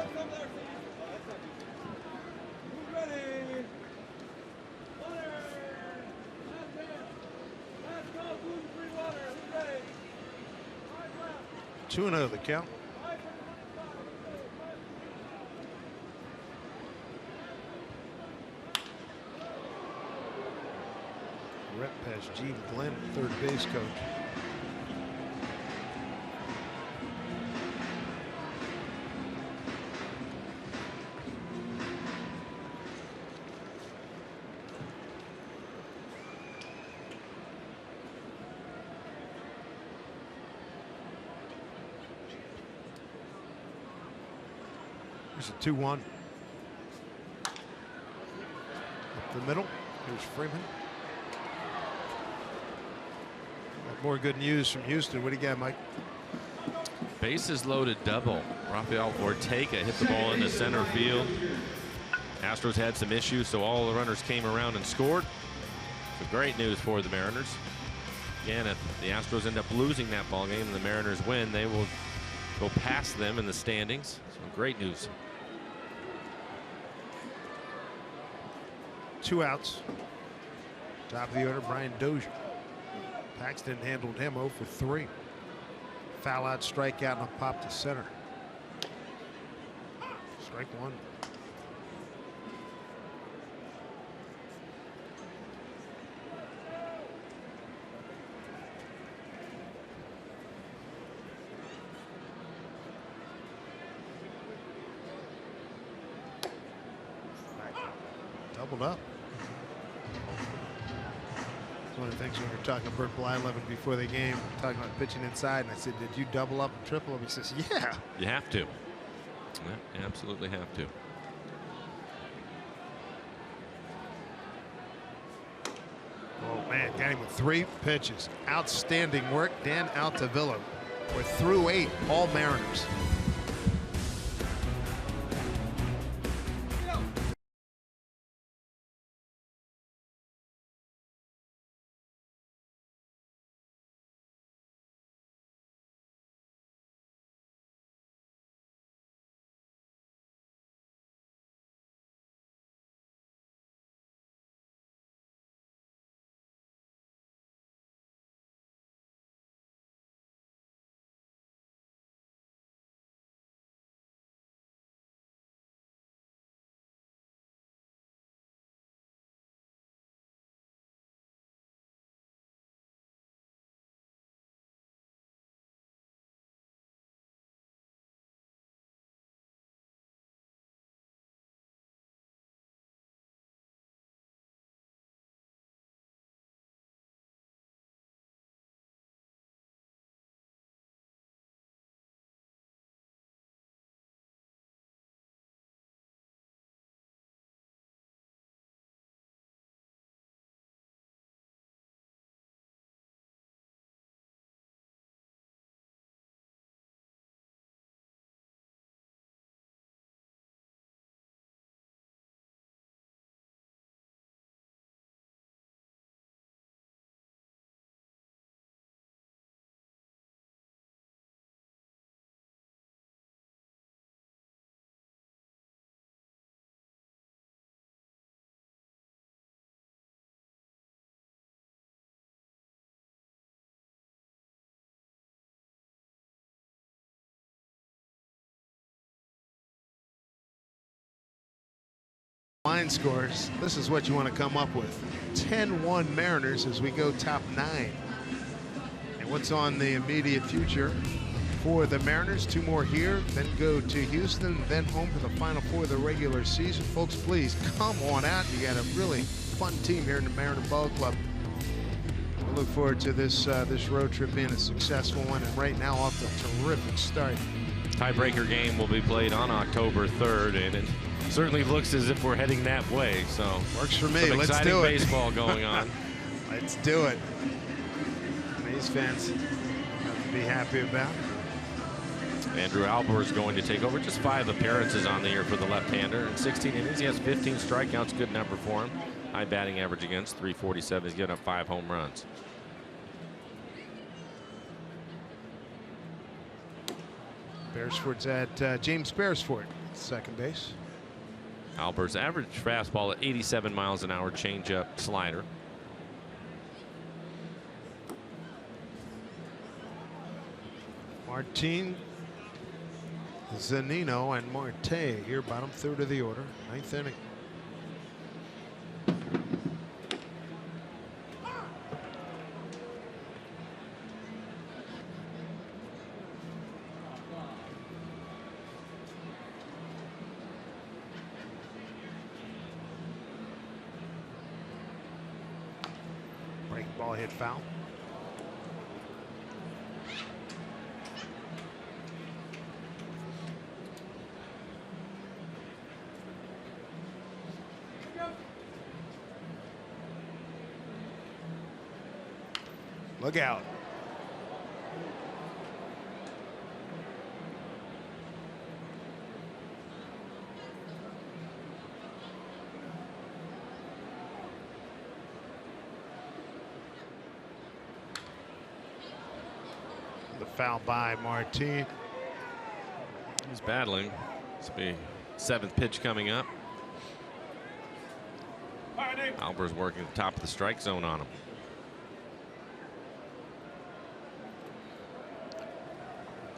Two and 0 the count. Rep past Gene Glenn, third base coach. There's a 2-1. Up the middle. Here's Freeman. Got more good news from Houston. What do you got, Mike?
Bases loaded double. Rafael Ortega hit the ball into center field. Astros had some issues, so all the runners came around and scored. So great news for the Mariners. Again, if the Astros end up losing that ball game and the Mariners win, they will go past them in the standings. So great news.
2 outs. Top of the order, Brian Dozier. Paxton handled him 0 for 3. Foul out, strikeout, and a pop to center. Strike 1. Doubled up. That's one of the things when we were talking to Bert Blyleven before the game, talking about pitching inside, and I said, "Did you double up and triple up?" He says, "Yeah."
You have to. Yeah, you absolutely have to.
Oh man, got him with 3 pitches. Outstanding work. Dan Altavilla. We're through 8, all Mariners. Line scores. This is what you want to come up with. 10-1 Mariners as we go top 9. And what's on the immediate future for the Mariners? 2 more here, then go to Houston, then home for the Final 4 of the regular season. Folks, please come on out. You got a really fun team here in the Mariner Ball Club. I look forward to this road trip being a successful one, and right now off to a terrific start.
Tiebreaker game will be played on October 3rd, and it certainly looks as if we're heading that way. So
works for me.
Some
Let's
exciting
do it.
baseball going on.
Let's do it. These fans have to be happy about.
Andrew Albert is going to take over. Just 5 appearances on the year for the left-hander. In 16 innings, he has 15 strikeouts. Good number for him. High batting average against, 347. He's given up 5 home runs.
Beresford's at James Beresford, second base.
Albert's average fastball at 87 miles an hour, changeup, slider.
Martin, Zunino, and Marte here, bottom 3rd of the order, 9th inning. Ball hit foul. Look out. The foul by Martin.
He's battling. This will be 7th pitch coming up. Alber's working at the top of the strike zone on him.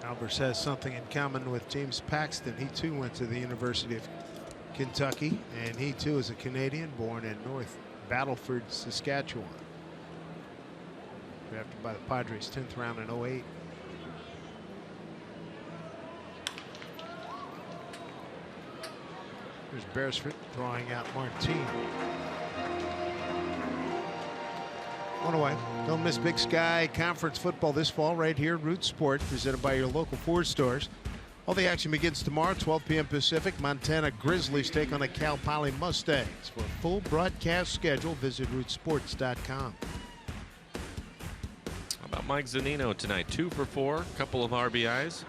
Albers has something in common with James Paxton. He too went to the University of Kentucky, and he too is a Canadian born in North Battleford, Saskatchewan. Drafted by the Padres 10th round in 08. Here's Beresford throwing out Martin. One away. Don't miss Big Sky Conference football this fall right here at Root Sports, presented by your local Ford stores. All the action begins tomorrow, 12 p.m. Pacific. Montana Grizzlies take on the Cal Poly Mustangs. For a full broadcast schedule, visit rootsports.com.
How about Mike Zunino tonight? 2 for 4, a couple of RBIs.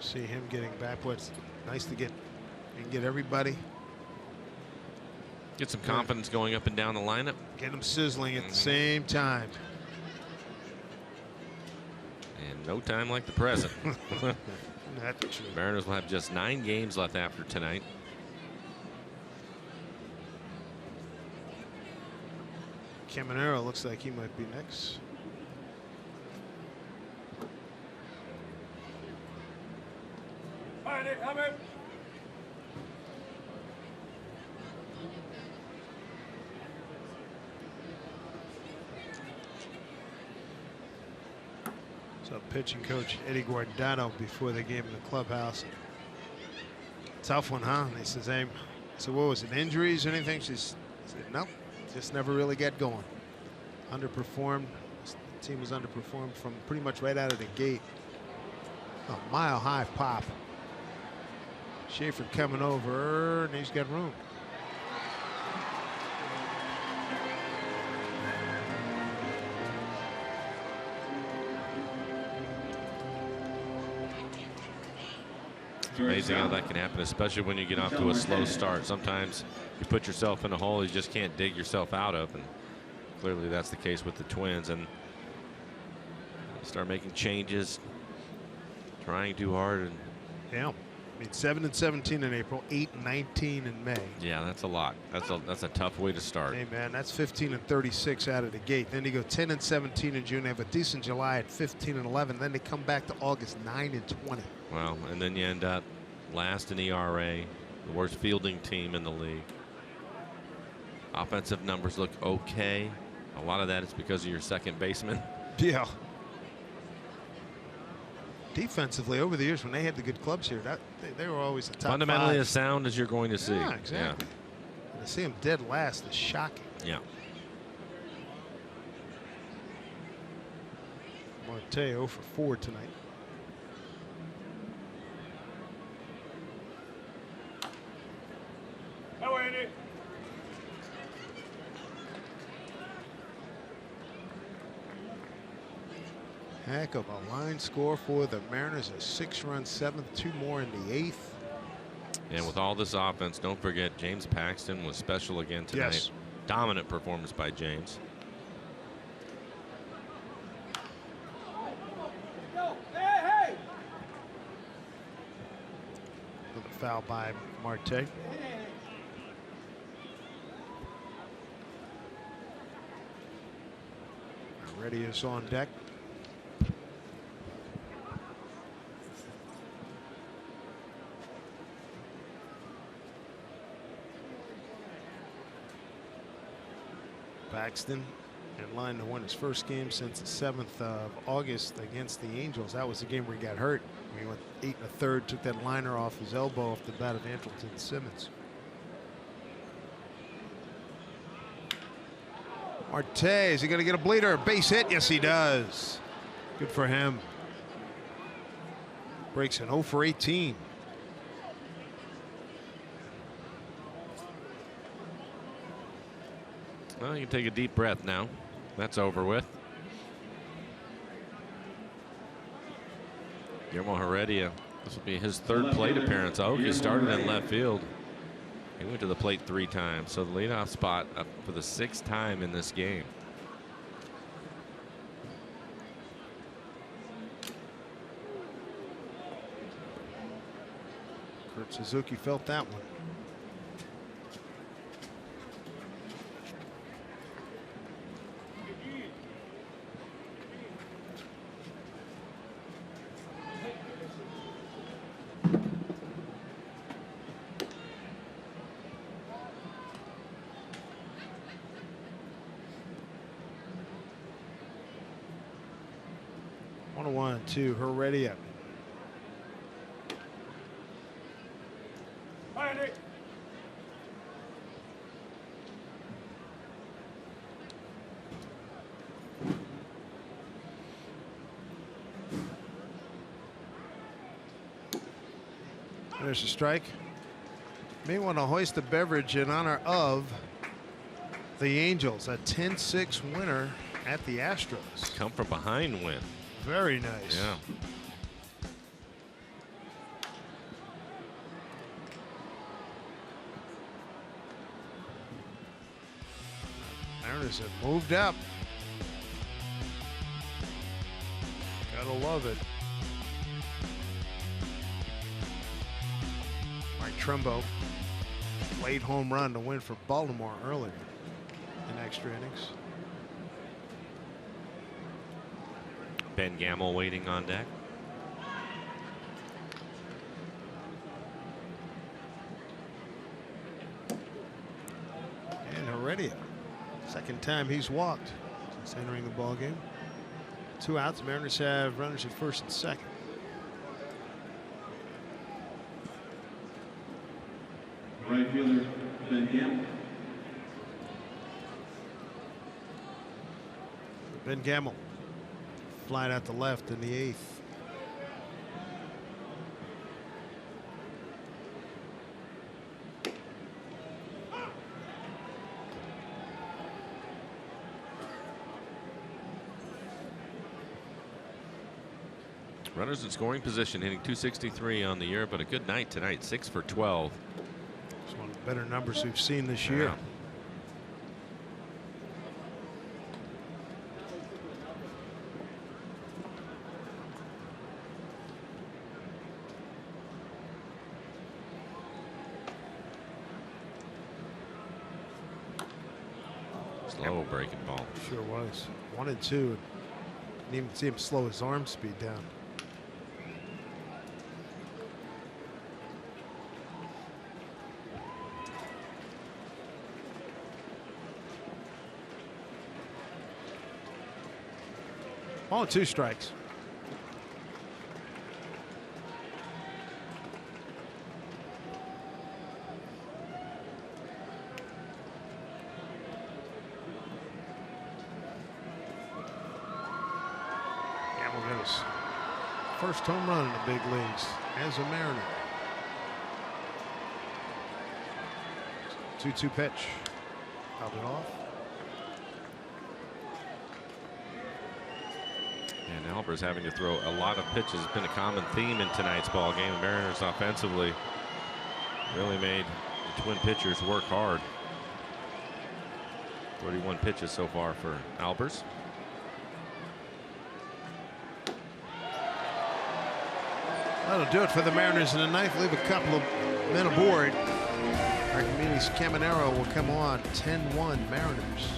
See him getting back. What's nice to get, you can get everybody.
Get some confidence going up and down the lineup.
Get them sizzling at the same time.
And no time like the present.
That's true.
Mariners will have just 9 games left after tonight.
Caminero looks like he might be next. So pitching coach Eddie Guardado before the game in the clubhouse. Tough one, huh? And he says, hey, so what was it, injuries or anything? She said, nope, just never really get going. Underperformed. The team was underperformed from pretty much right out of the gate. A mile high pop. Schaefer coming over, and he's got room.
It's amazing how that can happen, especially when you get off to a slow start. Sometimes you put yourself in a hole you just can't dig yourself out of, and clearly that's the case with the Twins. And start making changes, trying too hard, and
yeah. I mean, 7-17 in April, 8-19 in May.
Yeah, that's a lot. That's a tough way to start.
Hey man, that's 15-36 out of the gate. Then you go 10-17 in June. They have a decent July at 15-11. Then they come back to August 9-20.
Well, and then you end up last in ERA, the worst fielding team in the league. Offensive numbers look okay. A lot of that is because of your second baseman.
Yeah. Defensively, over the years when they had the good clubs here, they were always the top
Fundamentally
5.
as sound as you're going to see.
Yeah, exactly. And to see them dead last is shocking.
Yeah.
Marte 0 for 4 tonight.
Hello, Andy.
Heck of a line score for the Mariners. A 6-run 7th, 2 more in the 8th.
And with all this offense, don't forget James Paxton was special again tonight.
Yes.
Dominant performance by James.
With a foul by Marte. Ready is on deck. Paxton in line to win his first game since the 7th of August against the Angels. That was the game where he got hurt. He went 8 1/3, took that liner off his elbow off the bat of Andrelton Simmons. Marte, is he going to get a bleeder? Base hit? Yes, he does. Good for him. Breaks an 0 for 18.
Well, you can take a deep breath now. That's over with. Guillermo Heredia, this will be his 3rd plate appearance. Oh, he started in left field. He went to the plate 3 times. So the leadoff spot up for the 6th time in this game.
Kurt Suzuki felt that one. One to Heredia. There's a strike. May want to hoist a beverage in honor of the Angels, a 10-6 winner at the Astros.
Come from behind win.
Very nice.
Yeah.
Mariners have moved up. Gotta love it. Mike Trumbo, late home run to win for Baltimore earlier in extra innings.
Ben Gamel waiting on deck.
And Heredia, second time he's walked since entering the ball game. 2 outs. Mariners have runners at first and second.
Right fielder, Ben Gamble.
Ben Gamel flying out to left in the 8th.
Runners in scoring position, hitting .263 on the year, but a good night tonight. 6 for 12.
It's one of the better numbers we've seen this year.
Yeah. Slow breaking ball.
Sure was. 1 and 2. Didn't even see him slow his arm speed down. All 2 strikes. First home run in the big leagues as a Mariner. 2-2 pitch. Fouled it off.
And Albers having to throw a lot of pitches has been a common theme in tonight's ball game. The Mariners offensively really made the twin pitchers work hard. 31 pitches so far for Albers.
That'll do it for the Mariners in the ninth. Leave a couple of men aboard. Archimedes Caminero will come on. 10-1 Mariners.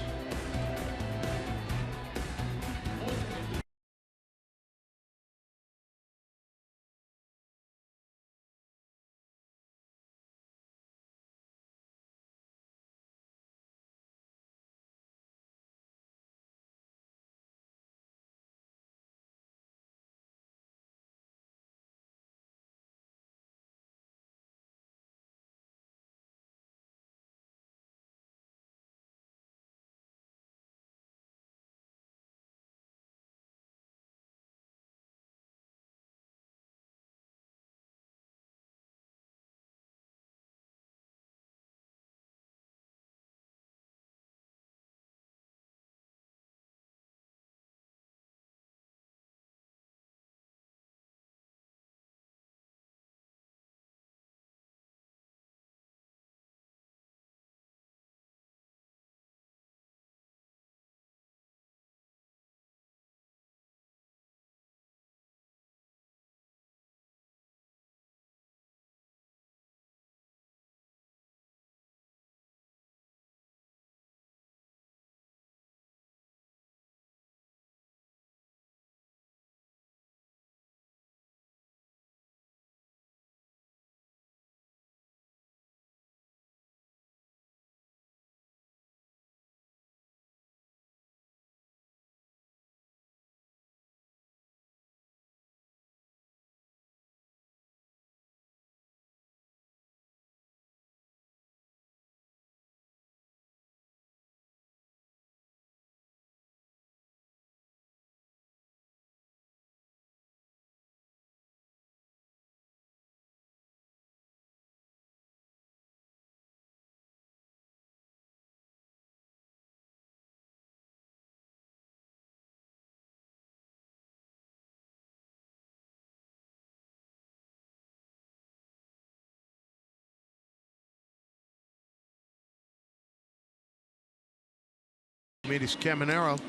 Metis Caminero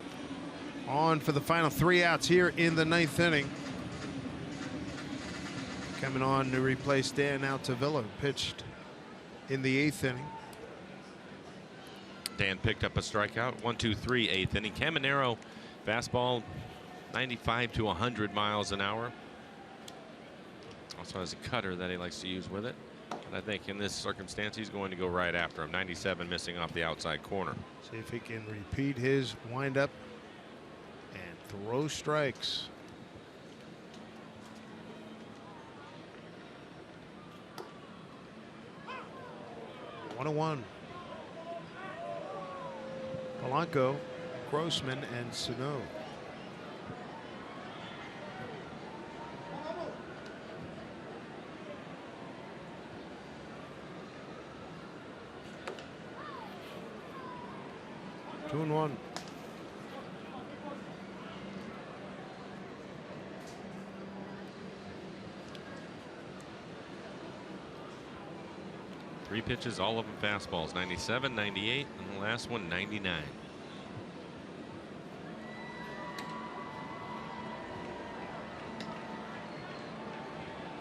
on for the final 3 outs here in the 9th inning. Coming on to replace Dan Altavilla, pitched in the 8th inning.
Dan picked up a strikeout. 1-2-3 8th inning. Caminero fastball 95 to 100 miles an hour. Also has a cutter that he likes to use with it. And I think in this circumstance he's going to go right after him. 97 missing off the outside corner.
See if he can repeat his windup and throw strikes. One and one. Polanco, Grossman, and Sano. Two and one.
Three pitches, all of them fastballs. 97, 98, and the last one 99.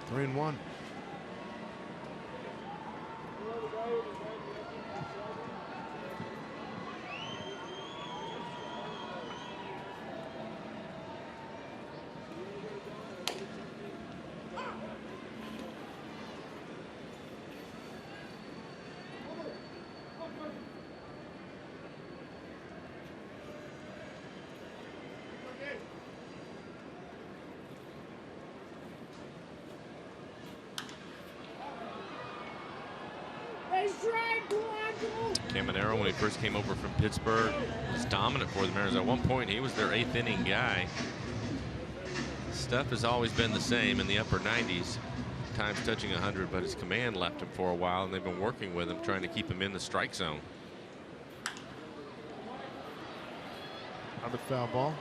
Three and one.
Caminero, when he first came over from Pittsburgh, was dominant for the Mariners. At one point, he was their 8th inning guy. Stuff has always been the same in the upper 90s, times touching 100, but his command left him for a while, and they've been working with him, trying to keep him in the strike zone.
Another foul ball.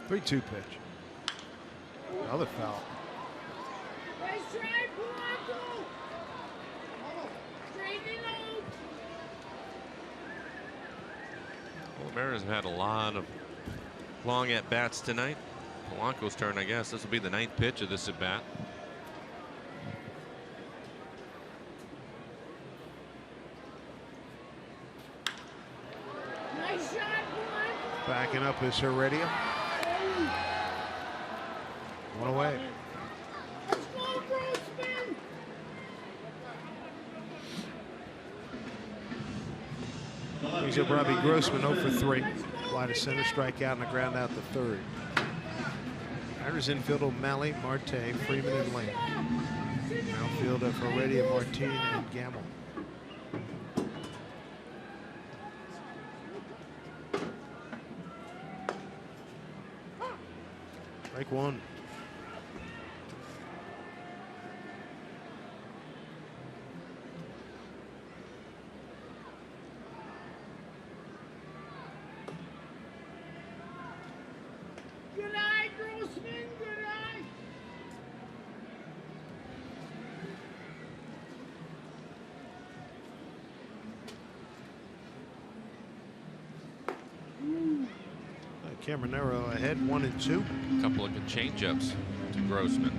Three-two pitch. Another foul.
Well, the Mariners have had a lot of long at-bats tonight. Polanco's turn, I guess. This will be the 9th pitch of this at-bat.
Backing up is Heredia. One away. He's up Robbie Grossman 0 for 3. Fly to center, strike out, and a ground out the 3rd. Mariners infield O'Malley, Marte, Freeman, and Lane. Outfield of Heredia, Martin, and Gamble. Strike one.
Good eye, Grossman. Good eye.
Caminero ahead, 1-2.
A couple of good changeups to Grossman.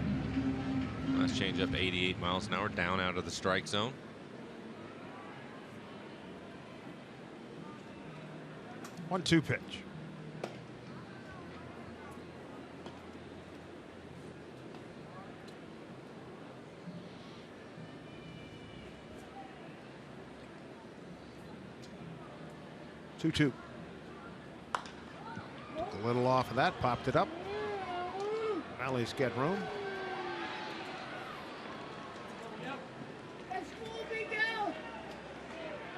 Last changeup 88 miles an hour, down out of the strike zone.
1-2 pitch. Two. A little off of that, popped it up. Mally's got room.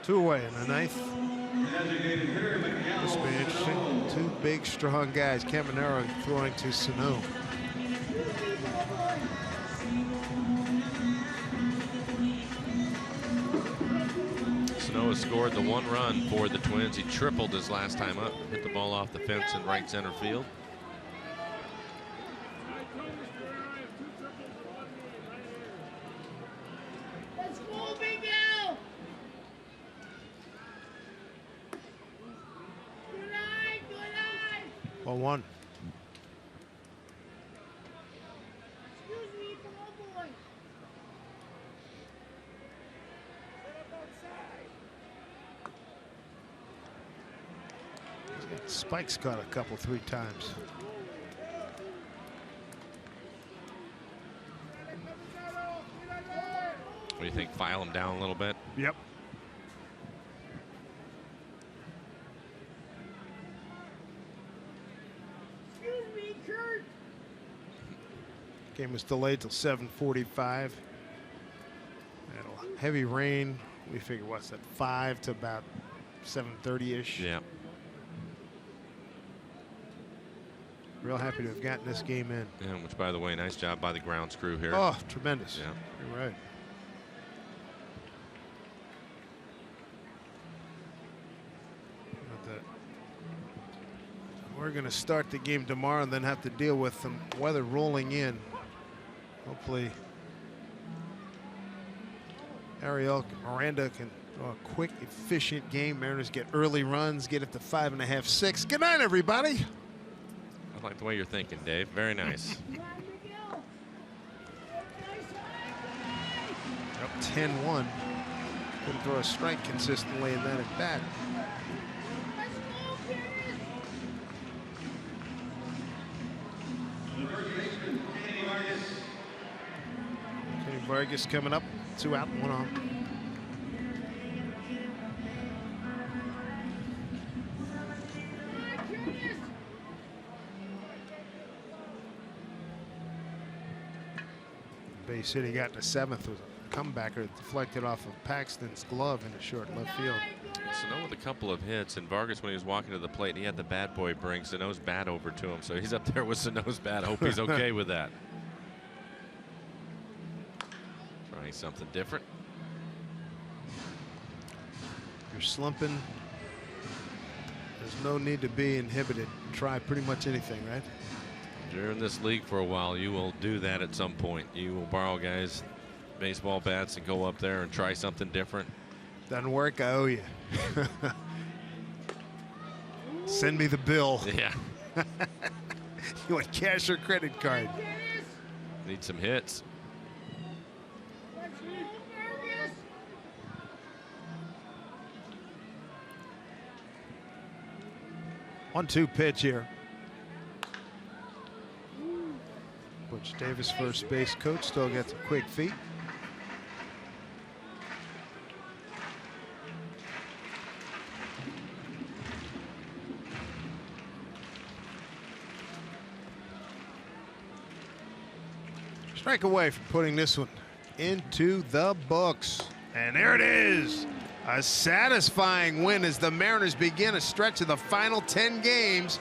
Two away in the 9th. This will be interesting. Two big, strong guys. Caminero throwing to Sano.
Snow has scored the 1 run for the Twins. He tripled his last time up, hit the ball off the fence in right center field.
Let's go, Big Al. Good night, good night.
1-1.
Excuse me, ball boy.
Spike's caught a couple, 3 times.
What do you think? File him down a little bit?
Yep.
Excuse me, Kurt.
Game was delayed till 7:45. Heavy rain. We figure what's that, 5 to about 7:30-ish.
Yeah.
Real happy to have gotten this game in.
Yeah, which, by the way, nice job by the grounds crew here.
Oh, tremendous.
Yeah.
You're right. We're going to start the game tomorrow and then have to deal with some weather rolling in. Hopefully, Ariel Miranda can throw a quick, efficient game. Mariners get early runs, get it to 5.5, 6. Good night, everybody.
I like the way you're thinking, Dave. Very nice.
Up 10-1. Couldn't throw a strike consistently in that at bat. Kenny Vargas coming up. 2 out, 1 on. Base hit he got in the 7th was a comebacker deflected off of Paxton's glove in the short left field.
Sano with a couple of hits, and Vargas, when he was walking to the plate, he had the bad boy bring Sano's bat over to him, so he's up there with Sano's bat. I hope he's okay with that. Trying something different.
You're slumping. There's no need to be inhibited. Try pretty much anything, right?
You're in this league for a while, you will do that at some point. You will borrow guys' baseball bats and go up there and try something different.
Doesn't work, I owe you. Send me the bill.
Yeah.
You want cash or credit card?
Need some hits.
1-2 pitch here. Butch Davis, first base coach, still gets some quick feet. Strike away from putting this one into the books. And there it is. A satisfying win as the Mariners begin a stretch of the final 10 games.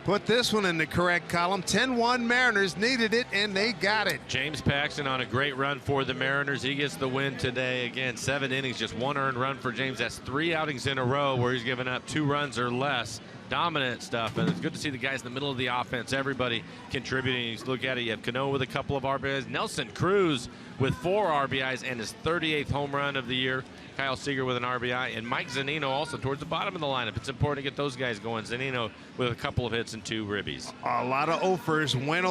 Put this one in the correct column. 10-1 Mariners needed it, and they got it.
James Paxton on a great run for the Mariners. He gets the win today. Again, 7 innings, just 1 earned run for James. That's 3 outings in a row where he's given up 2 runs or less. Dominant stuff, and it's good to see the guys in the middle of the offense, everybody contributing. You look at it, you have Cano with a couple of RBIs, Nelson Cruz with 4 RBIs and his 38th home run of the year, Kyle Seager with an RBI, and Mike Zunino also towards the bottom of the lineup. It's important to get those guys going. Zunino with a couple of hits and 2 ribbies.
A lot of offers went